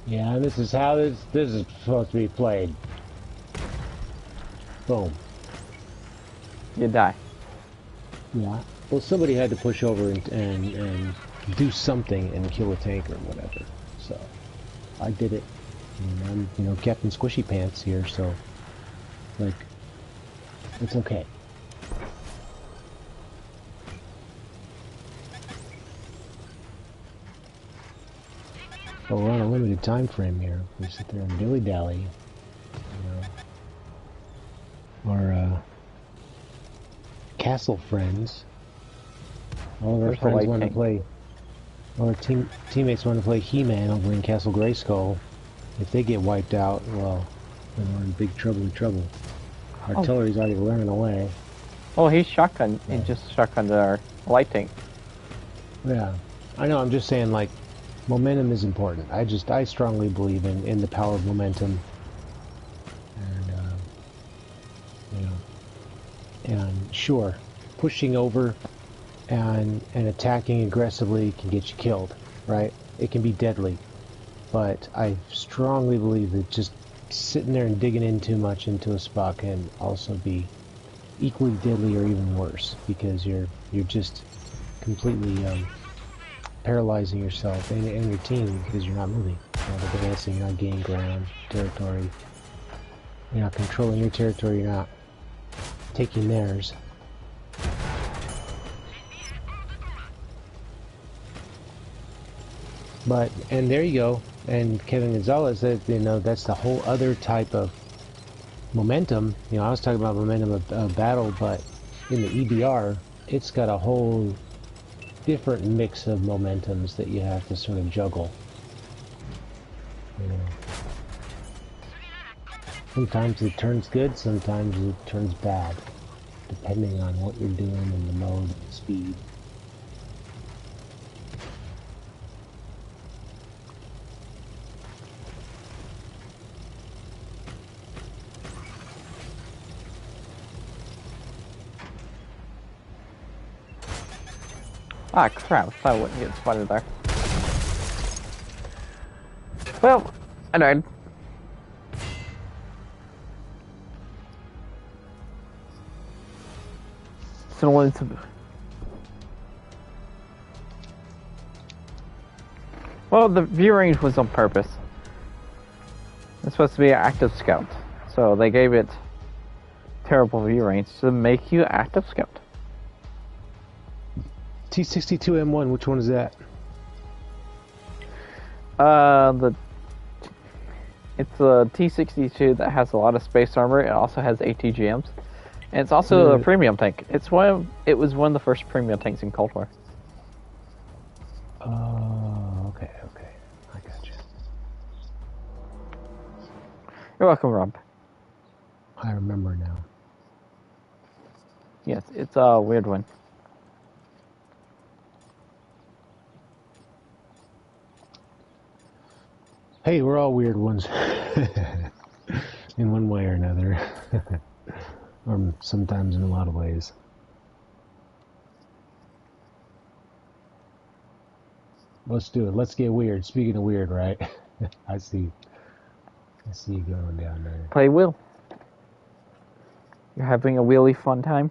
Yeah, this is how this is supposed to be played. Boom. you die. Yeah. Well, somebody had to push over and do something and kill a tank or whatever. So I did it. And I'm, you know, Captain Squishy Pants here, so like it's okay. But we're on a limited time frame here. We sit there and dilly-dally, you know. Our castle friends. All of our friends want to play. All our teammates want to play He-Man over in Castle Grayskull. If they get wiped out, well, then we're in big trouble. Artillery's already running away. Oh, he's shotgun. He just shotgunned our light tank. Yeah, I know. I'm just saying, like, momentum is important. I strongly believe in the power of momentum. And you know, and sure, pushing over and attacking aggressively can get you killed, right? It can be deadly. But I strongly believe that just sitting there and digging in too much into a spot can also be equally deadly or even worse, because you're just completely paralyzing yourself and your team because you're not moving, you're not advancing, you're not gaining ground, territory. You're not controlling your territory, you're not taking theirs. But, and there you go. And Kevin Gonzalez said, you know, that's the whole other type of momentum. You know, I was talking about momentum of battle, but in the EBR, it's got a whole different mix of momentums that you have to sort of juggle. You know. Sometimes it turns good, sometimes it turns bad, depending on what you're doing and the mode and the speed. Ah, crap. I wouldn't get spotted there. Well, I died. Well, the view range was on purpose. It's supposed to be an active scout. So they gave it terrible view range to make you active scout. T62M1, which one is that? It's a T62 that has a lot of space armor. It also has ATGMs, and it's also a premium tank. It was one of the first premium tanks in Cold War. Oh, okay, I gotcha. You're welcome, Rob. I remember now. Yes, it's a weird one. Hey, we're all weird ones. In one way or another. Or sometimes in a lot of ways. Let's do it. Let's get weird. Speaking of weird, right? I see you going down there. Play wheel. You're having a wheelie fun time?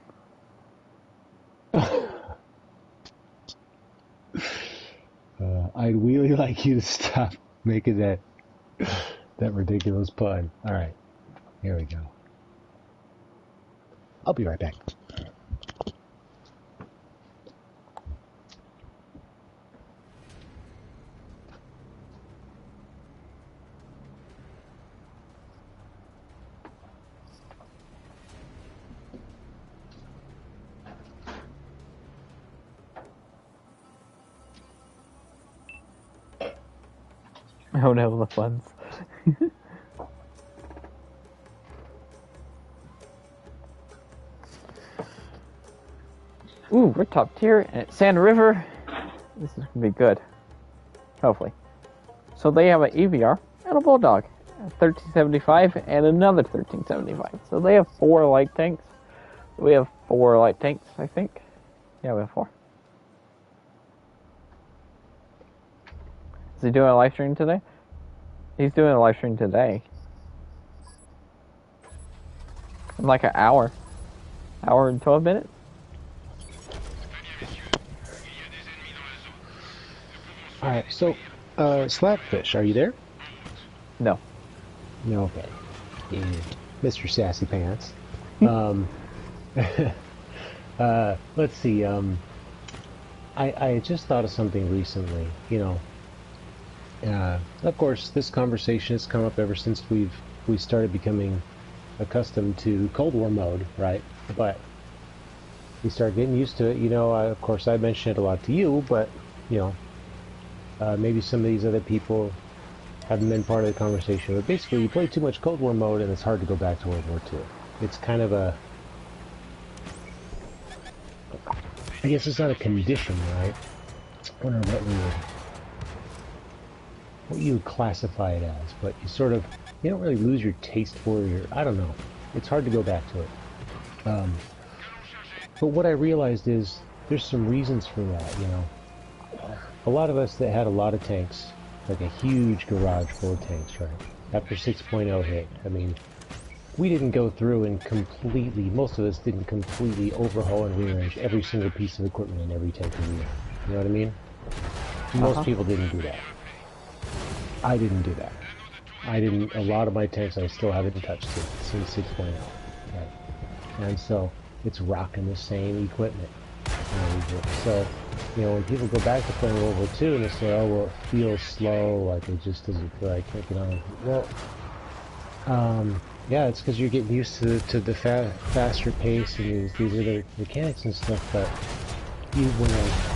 I'd really like you to stop making that ridiculous pun. All right, here we go. I'll be right back. Oh no, the funds. Ooh, we're top tier at Sand River. This is gonna be good. Hopefully. So they have an EVR and a Bulldog, a 1375 and another 1375. So they have 4 light tanks. We have 4 light tanks, I think. Yeah, we have 4. Is he doing a live stream today? He's doing a live stream today. In like an hour. Hour and 12 minutes? Alright, so, Slapfish, are you there? No. No, okay. Yeah, Mr. Sassy Pants. Let's see, I just thought of something recently, you know. Of course, this conversation has come up ever since we started becoming accustomed to Cold War mode, right? But we started getting used to it. You know, of course, I mentioned it a lot to you, but, you know, maybe some of these other people haven't been part of the conversation. But basically, you play too much Cold War mode, and it's hard to go back to World War II. It's kind of a... I guess it's not a condition, right? I wonder what you would classify it as, but you sort of, you don't really lose your taste for it, or, I don't know. It's hard to go back to it. But what I realized is there's some reasons for that, you know. A lot of us that had a lot of tanks, like a huge garage full of tanks, right? After 6.0 hit, I mean, we didn't go through and completely, most of us didn't completely overhaul and rearrange every single piece of equipment in every tank we had. You know what I mean? Most people didn't do that. I didn't do that. A lot of my tanks I still haven't touched since 6.0. Right? And so, it's rocking the same equipment. So, you know, when people go back to playing World War II and they say, oh, well, it feels slow, like it just doesn't feel like taking on. Well, yeah, it's because you're getting used to the faster pace and these other mechanics and stuff, but when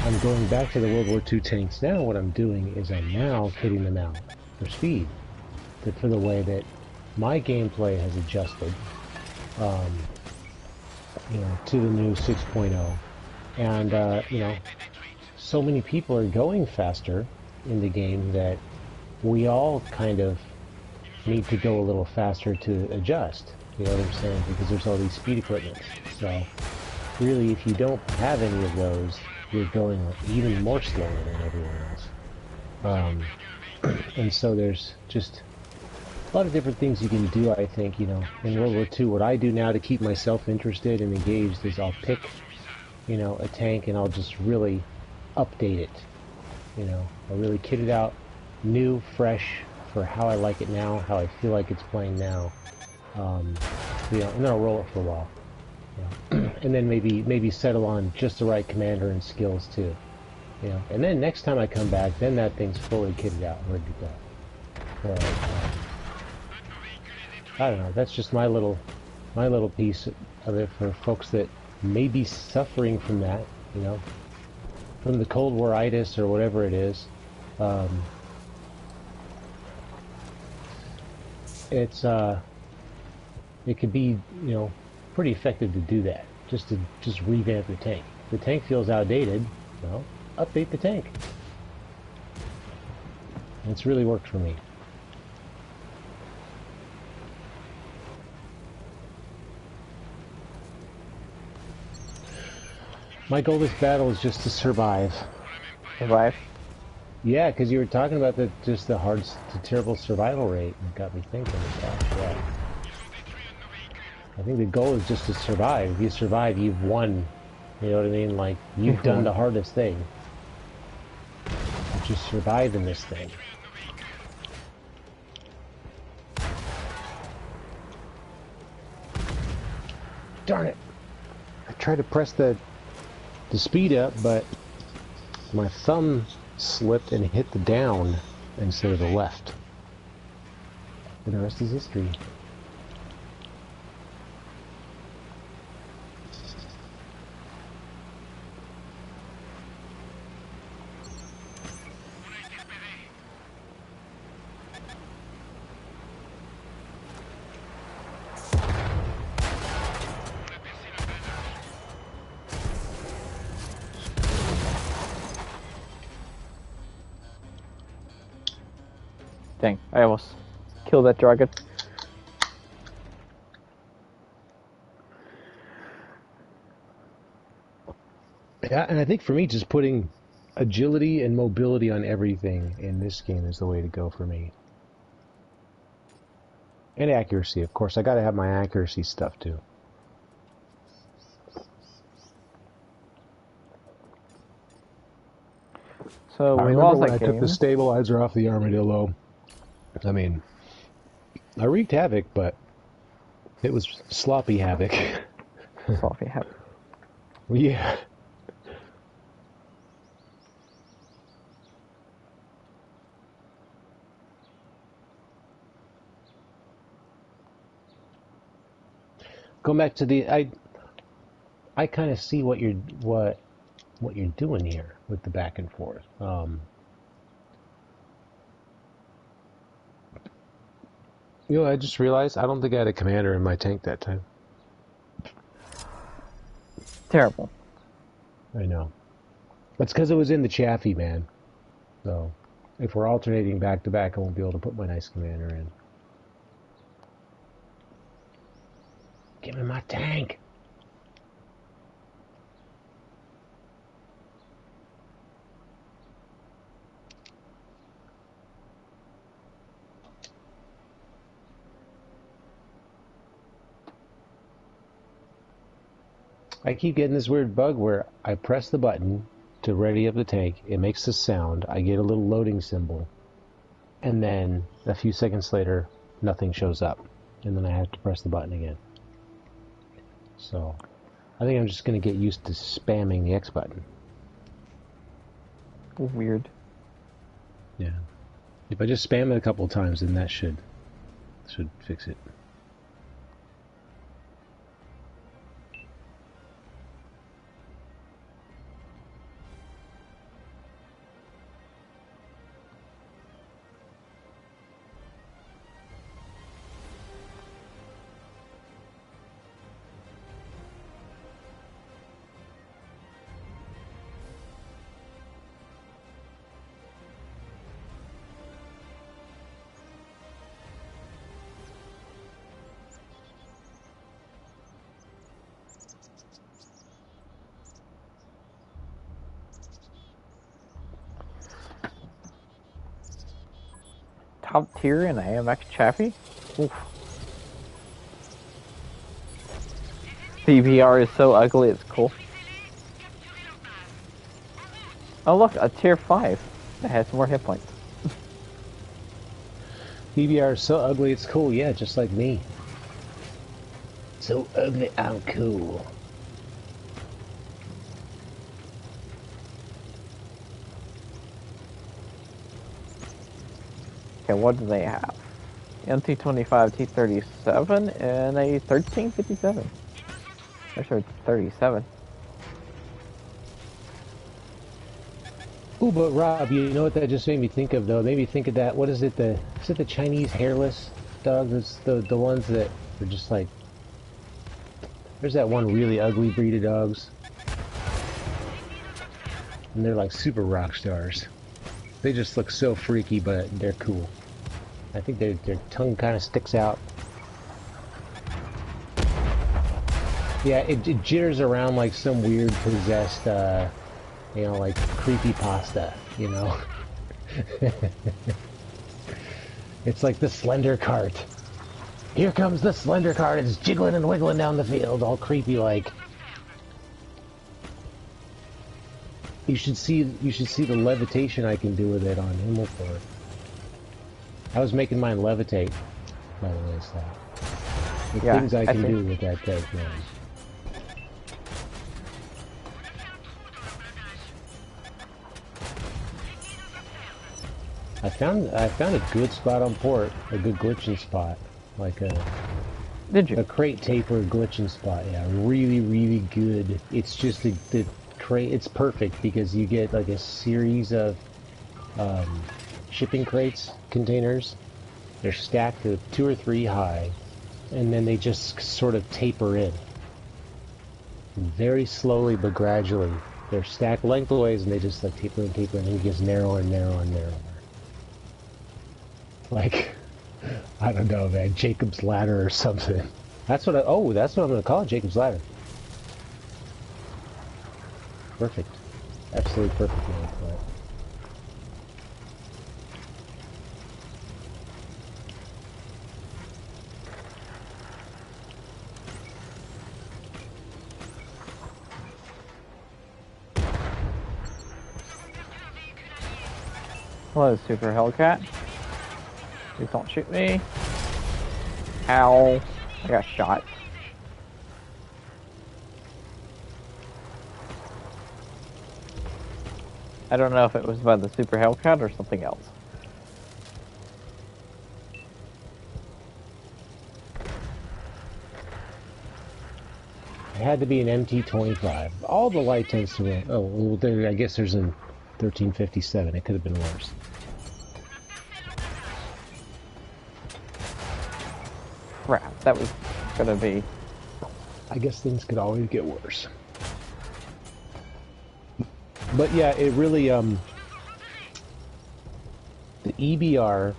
I'm going back to the World War II tanks now, what I'm doing is I'm now kitting them out for speed, for the way that my gameplay has adjusted, you know, to the new 6.0. And, you know, so many people are going faster in the game that we all kind of need to go a little faster to adjust. You know what I'm saying? Because there's all these speed equipment. So, really, if you don't have any of those, you're going even more slowly than everyone else. And so there's just a lot of different things you can do, I think, you know. In World War II, what I do now to keep myself interested and engaged is I'll pick, you know, a tank and I'll just really update it. You know, I'll really kit it out new, fresh, for how I like it now, how I feel like it's playing now. You know, and then I'll roll it for a while. You know? And then maybe settle on just the right commander and skills too. You know, and then next time I come back, then that thing's fully kitted out and ready to go. But, I don't know. That's just my little piece of it for folks that may be suffering from that. You know, from the Cold War-itis or whatever it is. It could be, you know, pretty effective to do that. Just to revamp the tank. If the tank feels outdated, well, update the tank. And it's really worked for me. My goal this battle is just to survive. Survive? Yeah, because you were talking about the terrible survival rate, and it got me thinking about that. I think the goal is just to survive. If you survive, you've won. You know what I mean? Like, you've done the hardest thing. Just survive in this thing. Darn it! I tried to press the speed up, but my thumb slipped and hit the down instead of the left. And the rest is history. Dang, I almost killed that dragon. Yeah, and I think for me, just putting agility and mobility on everything in this game is the way to go for me. And accuracy, of course. I gotta have my accuracy stuff too. So I we remember lost when that I took game. the stabilizer off the armadillo. I mean, I wreaked havoc, but it was sloppy havoc. Sloppy havoc. Yeah. Going back to the I kind of see what you're doing here with the back and forth. You know, I just realized I don't think I had a commander in my tank that time. Terrible. I know. That's because it was in the Chaffee, man. So, if we're alternating back to back, I won't be able to put my nice commander in. Give me my tank! I keep getting this weird bug where I press the button to ready up the tank, it makes a sound, I get a little loading symbol, and then a few seconds later, nothing shows up. And then I have to press the button again. So, I think I'm just going to get used to spamming the X button. Weird. Yeah. If I just spam it a couple of times, then that should fix it. Top tier in AMX Chaffee? Oof. CBR is so ugly, it's cool. Oh look, a tier 5 that has more hit points. PBR is so ugly, it's cool. Yeah, just like me. So ugly, I'm cool. Okay, what do they have? MT25, T37, and a 1357. Actually, 37. Ooh, but Rob, you know what that just made me think of, though? It made me think of that, what is it, is it the Chinese hairless dogs? It's the ones that are just like... There's that one really ugly breed of dogs. And they're like super rock stars. They just look so freaky, but they're cool. I think their tongue kind of sticks out. Yeah, it jitters around like some weird possessed, you know, like creepypasta, you know? It's like the Slender Cart. Here comes the Slender Cart, it's jiggling and wiggling down the field, all creepy like. You should see the levitation I can do with it on Himmelfort. I was making mine levitate, by the way, so. The things I can do with that tank, man. I found a good spot on port, a good glitching spot, like a a crate taper glitching spot. Yeah, really, really good. It's just the crate. It's perfect because you get like a series of shipping crates containers. They're stacked at 2 or 3 high, and then they just sort of taper in, very slowly but gradually. They're stacked lengthways, and they just like taper and it gets narrower and narrower and narrower. Like, I don't know, man, Jacob's Ladder or something. That's what that's what I'm gonna call it, Jacob's Ladder. Perfect. Absolutely perfect, man. But... Hello, Super Hellcat. Please don't shoot me. Ow. I got shot. I don't know if it was by the Super Hellcat or something else. It had to be an MT-25. All the light tends to run. Oh, well, there, I guess there's a 1357. It could have been worse. Crap, that was gonna be... I guess things could always get worse. But yeah, it really, the EBR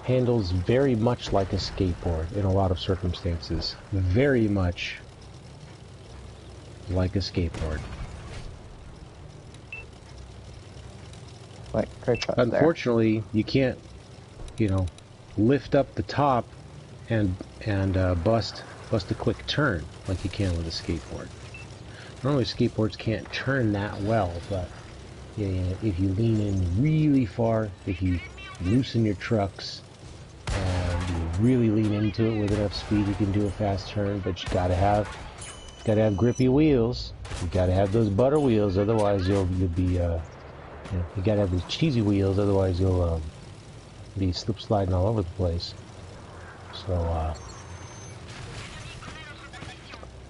handles very much like a skateboard in a lot of circumstances. Very much like a skateboard. Like, great shot Unfortunately, there. You can't, you know, lift up the top and bust a quick turn like you can with a skateboard. Normally skateboards can't turn that well, but yeah, if you lean in really far, if you loosen your trucks and you really lean into it with enough speed, you can do a fast turn. But you gotta have grippy wheels. You gotta have those butter wheels, otherwise you'll be you gotta have these cheesy wheels, otherwise you'll be slip sliding all over the place. So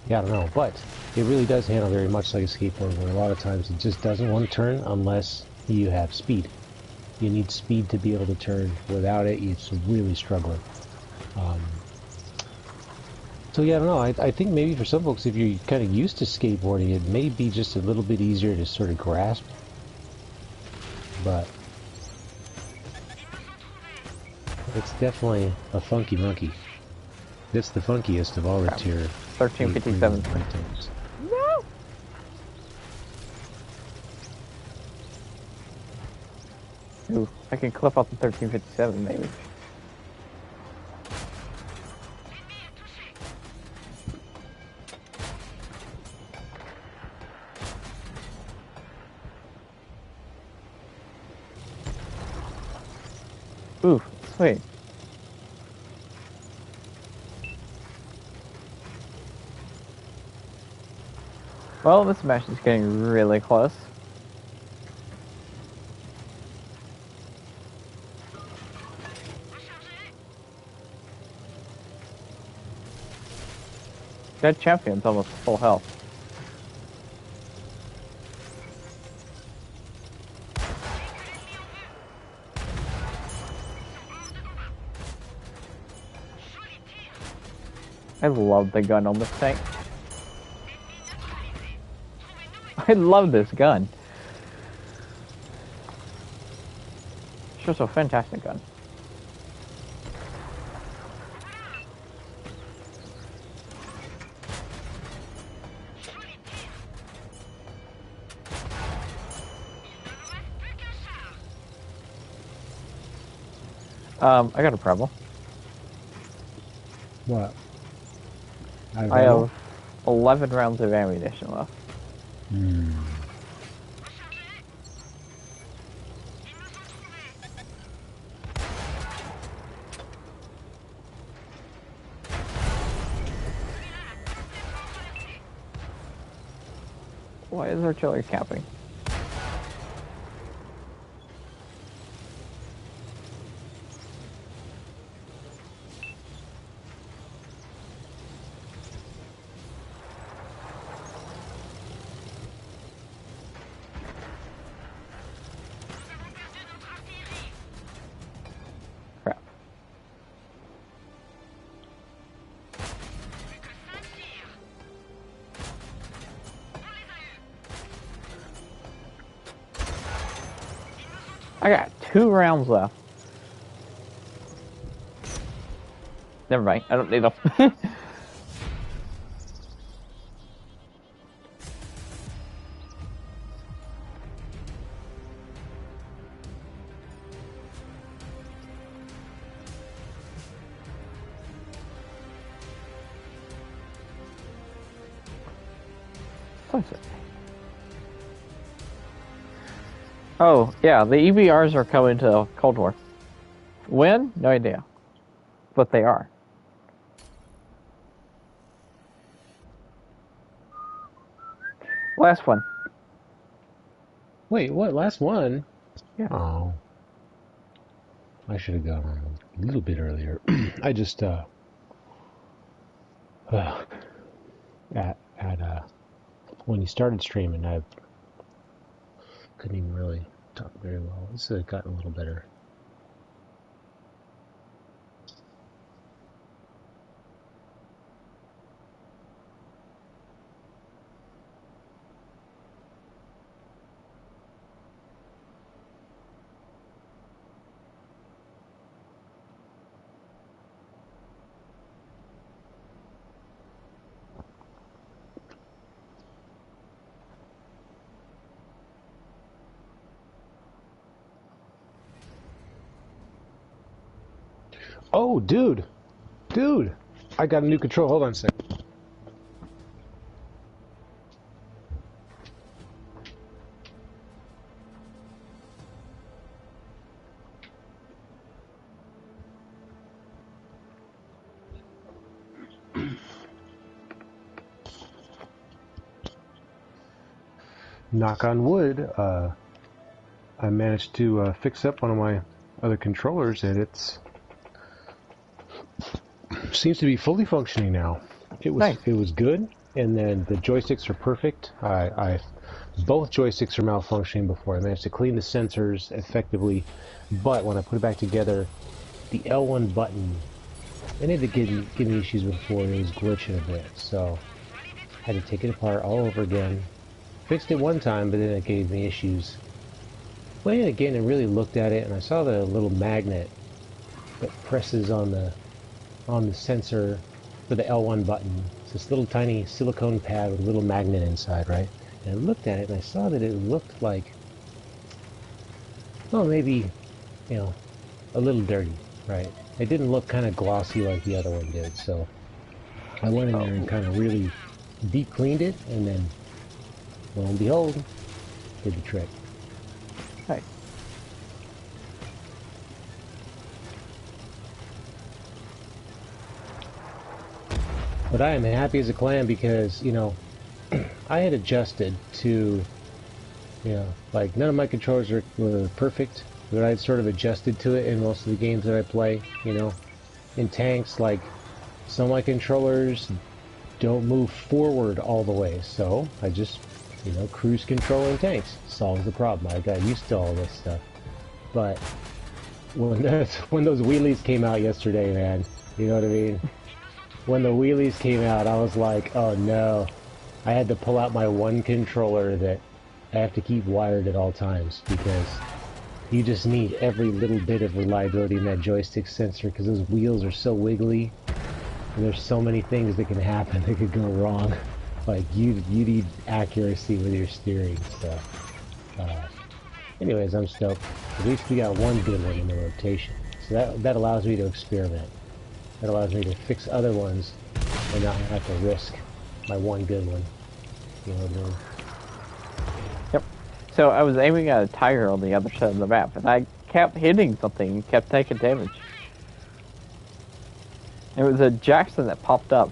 yeah, I don't know, but it really does handle very much like a skateboard, where a lot of times it just doesn't want to turn unless you have speed. You need speed to be able to turn. Without it, it's really struggling. So yeah, I don't know. I think maybe for some folks, if you're kind of used to skateboarding, it may be just a little bit easier to sort of grasp. But it's definitely a funky monkey. It's the funkiest of all the tier 1357. No! Ooh, I can clip out the 1357 maybe. Ooh, sweet. Well, this match is getting really close. That champion's almost full health. I love the gun on this tank. I love this gun. It's just a fantastic gun. I got a problem. What? I have 11 rounds of ammunition left. Why is artillery camping? Crap. I got 2 rounds left. Never mind, I don't need them. Oh, yeah, the EBRs are coming to Cold War. When? No idea. But they are. Last one. Wait, what? Last one? Yeah. Oh. I should have gone a little bit earlier. I just, when you started streaming, I couldn't even really talk very well. This has gotten a little better. Oh, dude! Dude! I got a new control. Hold on a second. Knock on wood, I managed to fix up one of my other controllers, and it's seems to be fully functioning now. It was good, and then the joysticks are perfect. Both joysticks are malfunctioning before. I managed to clean the sensors effectively, but when I put it back together, the L1 button, and it had given me issues before. It was glitching a bit, so I had to take it apart all over again. Fixed it one time, but then it gave me issues. Went in again and really looked at it, and I saw the little magnet that presses on the sensor for the L1 button. It's this little tiny silicone pad with a little magnet inside, right? And I looked at it, and I saw that it looked like, well, maybe, you know, a little dirty, right? It didn't look kind of glossy like the other one did, so I went in there and kind of really deep cleaned it, and then lo and behold, did the trick. Hey. But I am happy as a clam because, you know, I had adjusted to, you know, like none of my controllers were perfect, but I had sort of adjusted to it in most of the games that I play, you know. In tanks, like, some of my controllers don't move forward all the way, so I just, you know, cruise control in tanks solves the problem. I got used to all this stuff. But when those wheelies came out yesterday, man, you know what I mean? When the wheelies came out, I was like, oh no. I had to pull out my one controller that I have to keep wired at all times because you just need every little bit of reliability in that joystick sensor because those wheels are so wiggly and there's so many things that can happen that could go wrong. Like, you need accuracy with your steering, so... anyways, I'm stoked. At least we got one good one in the rotation. So that allows me to experiment. That allows me to fix other ones and not have to risk my one good one. You know what I mean? Yep. So I was aiming at a tiger on the other side of the map, and I kept hitting something and kept taking damage. It was a Jackson that popped up.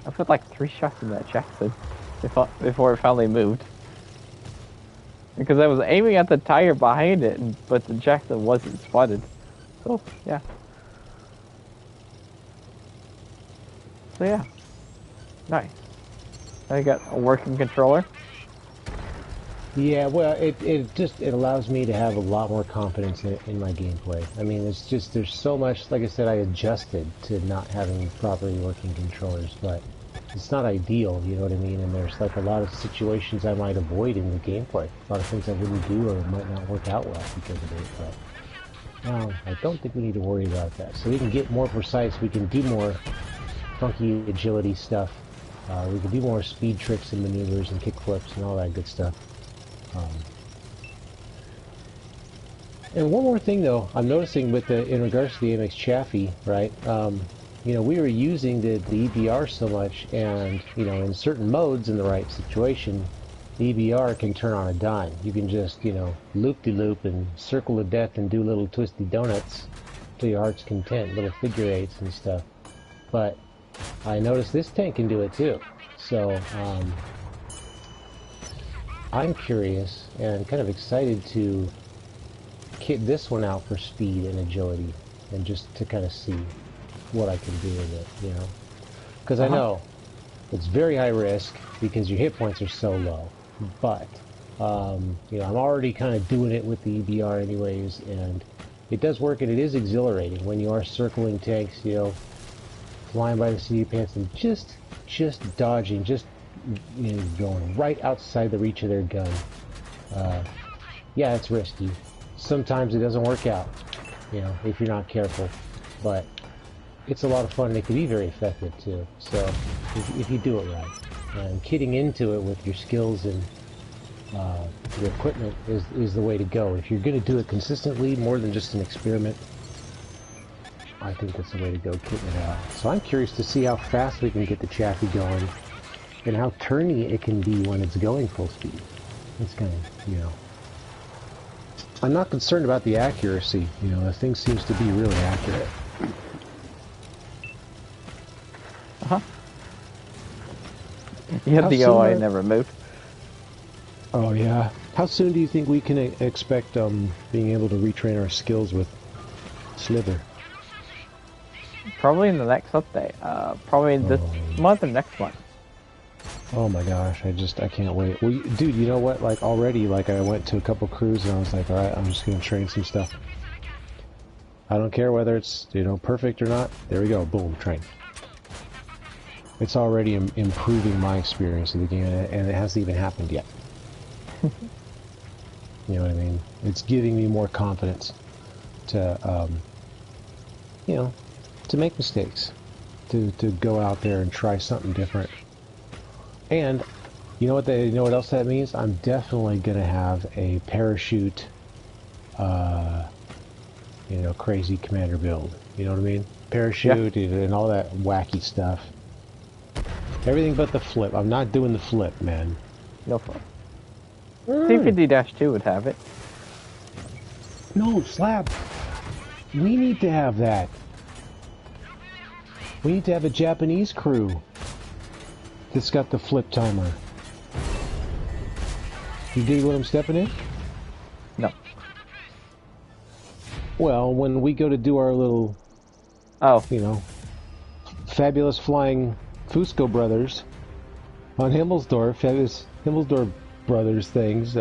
I put like 3 shots in that Jackson before it finally moved. Because I was aiming at the tire behind it, but the Jackson wasn't spotted. So, yeah. So, yeah. Nice. I got a working controller. Yeah, well, it allows me to have a lot more confidence in my gameplay. I mean, it's just, there's so much, like I said, I adjusted to not having properly working controllers, but it's not ideal, you know what I mean? And there's like a lot of situations I might avoid in the gameplay. A lot of things I wouldn't do or might not work out well because of it, but no, I don't think we need to worry about that. So we can get more precise, we can do more funky agility stuff, we can do more speed tricks and maneuvers and kickflips and all that good stuff. And one more thing though, I'm noticing with in regards to the MX Chaffee, right? You know, we were using the EBR so much, and you know, in certain modes, in the right situation, the EBR can turn on a dime. You can just, you know, loop-de-loop and circle to death and do little twisty donuts to your heart's content, little figure eights and stuff. But I noticed this tank can do it too. So, I'm curious and kind of excited to kit this one out for speed and agility and just to kind of see what I can do with it, you know? Because I know it's very high risk because your hit points are so low. But, you know, I'm already kind of doing it with the EBR anyways, and it does work, and it is exhilarating when you are circling tanks, you know, flying by the seat of your pants and just dodging, just, you know, going right outside the reach of their gun. Yeah, it's risky. Sometimes it doesn't work out, you know, if you're not careful. But it's a lot of fun, and it can be very effective too. So if you do it right, and kitting into it with your skills and your equipment is the way to go. If you're going to do it consistently, more than just an experiment, I think that's the way to go, kitting it out. So I'm curious to see how fast we can get the Chaffee going, and how turny it can be when it's going full speed. It's kind of, you know, I'm not concerned about the accuracy. You know, the thing seems to be really accurate. You have the OI never moved. Oh yeah. How soon do you think we can expect being able to retrain our skills with Sliver? Probably in the next update. Probably this month or next month. Oh my gosh, I can't wait. Well, dude, you know what? Like already, like I went to a couple crews and I was like, all right, I'm just gonna train some stuff. I don't care whether it's, you know, perfect or not. There we go. Boom, train. It's already improving my experience of the game, and it hasn't even happened yet. You know what I mean? It's giving me more confidence to, you know, to make mistakes, to go out there and try something different. And you know what else that means? I'm definitely gonna have a parachute, you know, crazy commander build. You know what I mean? Parachute and all that wacky stuff. Everything but the flip. I'm not doing the flip, man. No flip. C50-2 would have it. No, Slap. We need to have that. We need to have a Japanese crew that's got the flip timer. You dig what I'm stepping in? No. Well, when we go to do our little, you know, fabulous flying Fusco Brothers on Himmelsdorf, fabulous Himmelsdorf Brothers things,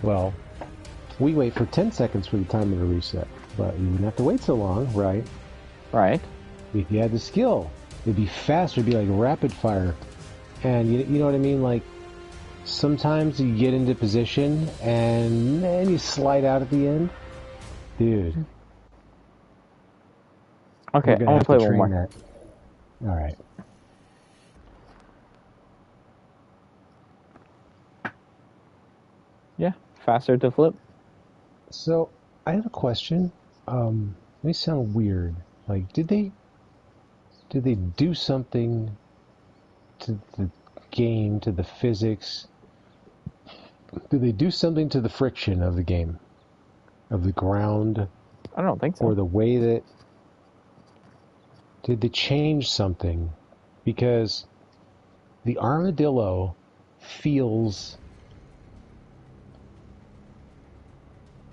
well, we wait for 10 seconds for the timer to reset, but you wouldn't have to wait so long, right? Right. If you had the skill, it'd be faster, it'd be like rapid fire. And you know what I mean? Like, sometimes you get into position and then you slide out at the end. Dude. Okay, I'm gonna play one more. That. Alright. Yeah, faster to flip. So, I have a question. It may sound weird. Like, did they do something to the game, to the physics? Did they do something to the friction of the game? Of the ground? I don't think so. Or the way that... Did they change something? Because the armadillo feels...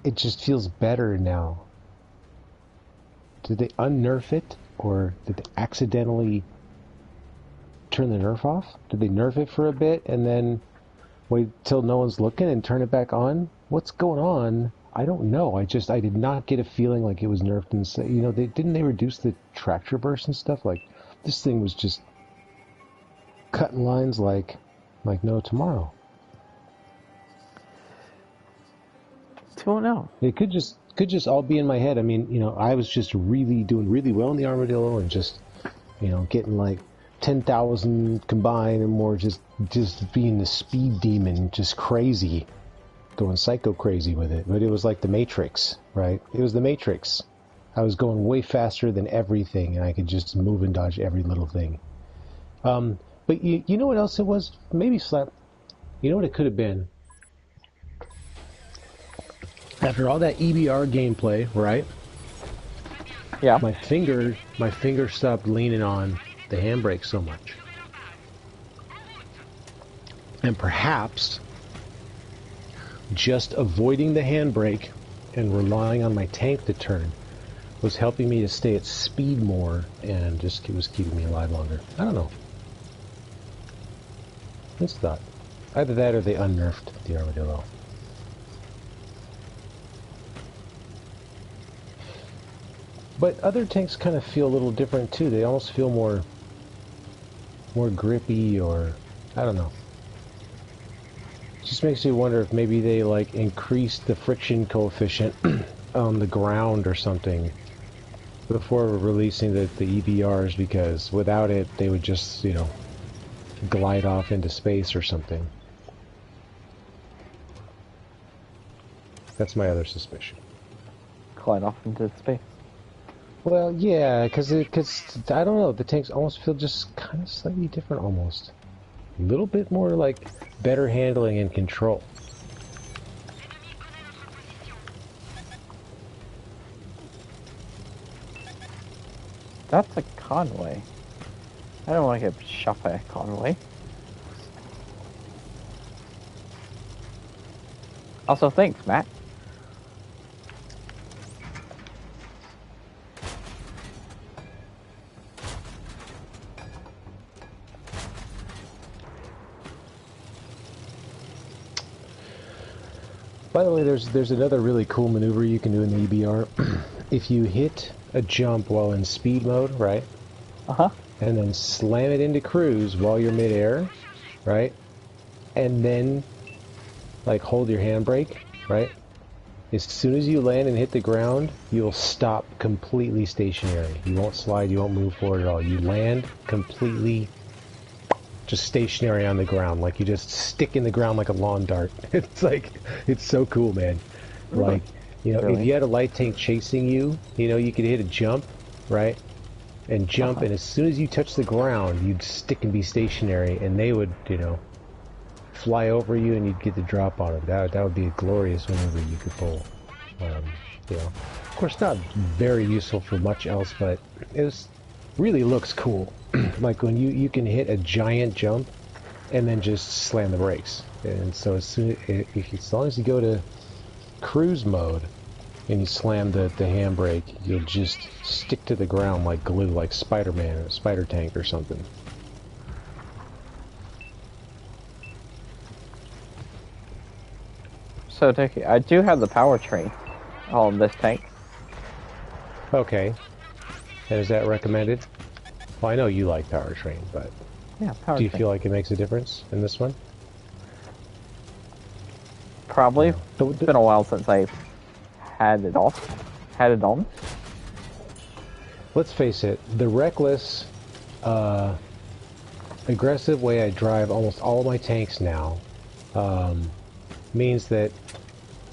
It just feels better now. Did they unnerf it? Or did they accidentally turn the nerf off? Did they nerf it for a bit and then wait till no one's looking and turn it back on? What's going on? I don't know. I did not get a feeling like it was nerfed and say, you know, didn't they reduce the tractor burst and stuff? Like, this thing was just cutting lines like no tomorrow. Don't know. It could just all be in my head. I mean, you know, I was just doing really well in the armadillo and just, you know, getting like 10,000 combined and more, just being the speed demon, just crazy, going psycho crazy with it. But it was like the Matrix, right? It was the Matrix. I was going way faster than everything, and I could just move and dodge every little thing. But you know what else it was? Maybe Slap. You know what it could have been? After all that EBR gameplay, right? Yeah. My finger stopped leaning on the handbrake so much. And perhaps just avoiding the handbrake and relying on my tank to turn was helping me to stay at speed more and just was keeping me alive longer. I don't know. Just a thought. Either that or they unnerfed the armadillo. But other tanks kind of feel a little different too. They almost feel more grippy, or I don't know. It just makes me wonder if maybe they like increased the friction coefficient on the ground or something before releasing the EBRs, because without it they would just, you know, glide off into space or something. That's my other suspicion. Glide off into space. Well, yeah, because I don't know, the tanks almost feel just kind of slightly different almost. A little bit more like better handling and control. That's a Conway. I don't want to get shot by a Conway. Also, thanks, Matt. By the way, there's another really cool maneuver you can do in the EBR. If you hit a jump while in speed mode, right? Uh-huh. And then slam it into cruise while you're midair, right? And then, like, hold your handbrake, right? As soon as you land and hit the ground, you'll stop completely stationary. You won't slide, you won't move forward at all. You land completely just stationary on the ground, like you just stick in the ground like a lawn dart. It's like, it's so cool, man. Like, you know, Really? if you had a light tank chasing you, you know, you could hit a jump, right? And jump, and as soon as you touch the ground, you'd stick and be stationary, and they would, you know, fly over you, and you'd get the drop on them. That would be a glorious maneuver you could pull. You know, of course, not very useful for much else, but it was, really looks cool. Like when you can hit a giant jump, and then just slam the brakes. And so as long as you go to cruise mode, and you slam the handbrake, you'll just stick to the ground like glue, like Spider-Man or Spider Tank or something. So, I do have the powertrain on this tank. Okay. And is that recommended? Well, I know you like powertrain, but Yeah, powertrain. do you feel like it makes a difference in this one? Probably. No. It's been a while since I had it on. Let's face it, the reckless, aggressive way I drive almost all my tanks now means that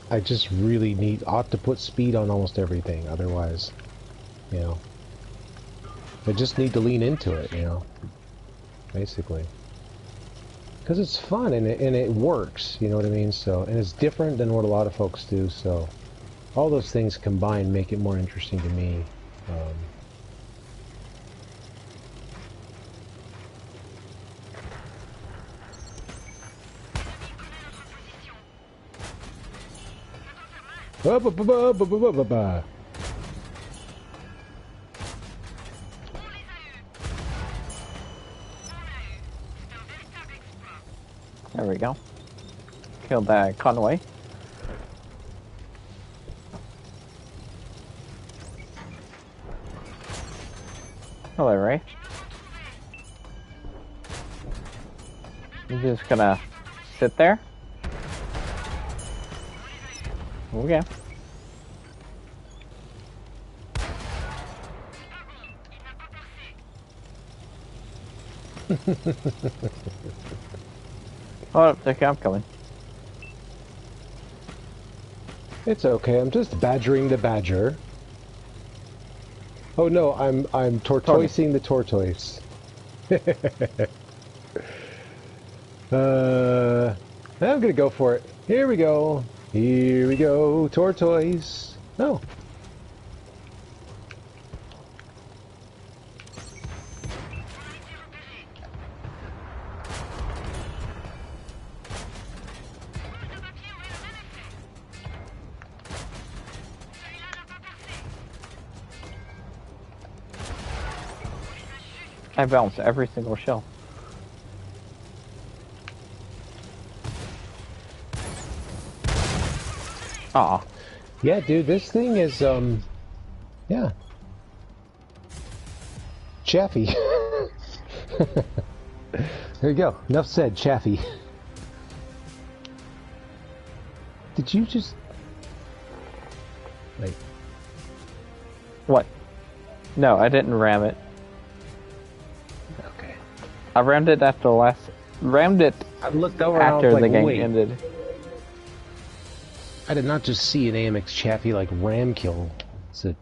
I just really ought to put speed on almost everything. Otherwise, you know, I just need to lean into it, you know, basically. Because it's fun and it works, you know what I mean? So, and it's different than what a lot of folks do, so all those things combined make it more interesting to me. There we go. Killed that Conway. Hello, Ray. I'm just gonna sit there. Okay. Oh, okay, I'm coming. It's okay. I'm just badgering the badger. Oh no, I'm tortoising the tortoise. I'm gonna go for it. Here we go. Here we go. Tortoise. No. I bounced every single shell. Aw. Yeah, dude, this thing is, yeah. Chaffy. There you go. Enough said, Chaffy. Did you just... Wait. What? No, I didn't ram it. Okay. I rammed it after the last... Rammed it I looked over after and I was the like, game wait. ended. I did not just see an AMX Chaffy, like, ram kill. It's a...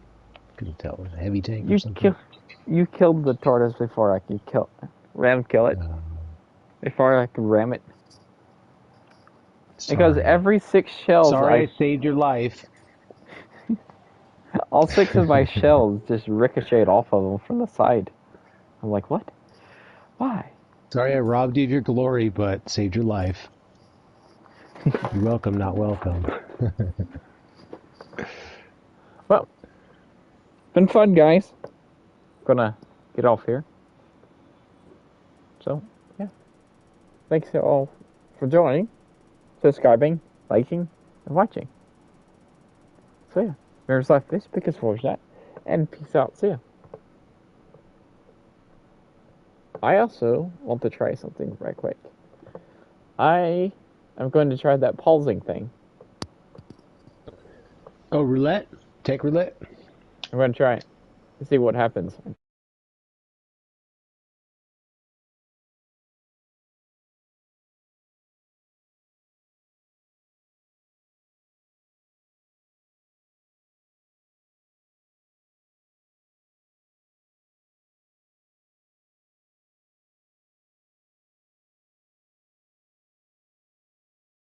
couldn't tell. It was a heavy tank or something. You killed the tortoise before I could ram kill it. Before I could ram it. Sorry. Because every 6 shells Sorry I saved your life. all 6 of my shells just ricocheted off of them from the side. I'm like, what? Why? Sorry I robbed you of your glory, but saved your life. You're welcome, not welcome. Well, been fun, guys. Gonna get off here. So, yeah. Thanks to all for joining, subscribing, liking, and watching. So, yeah. Remember SLAPAFISH, because for that, and peace out. See ya. I also want to try something right quick. I am going to try that pausing thing. Oh, roulette? Take roulette? I'm going to try it to see what happens.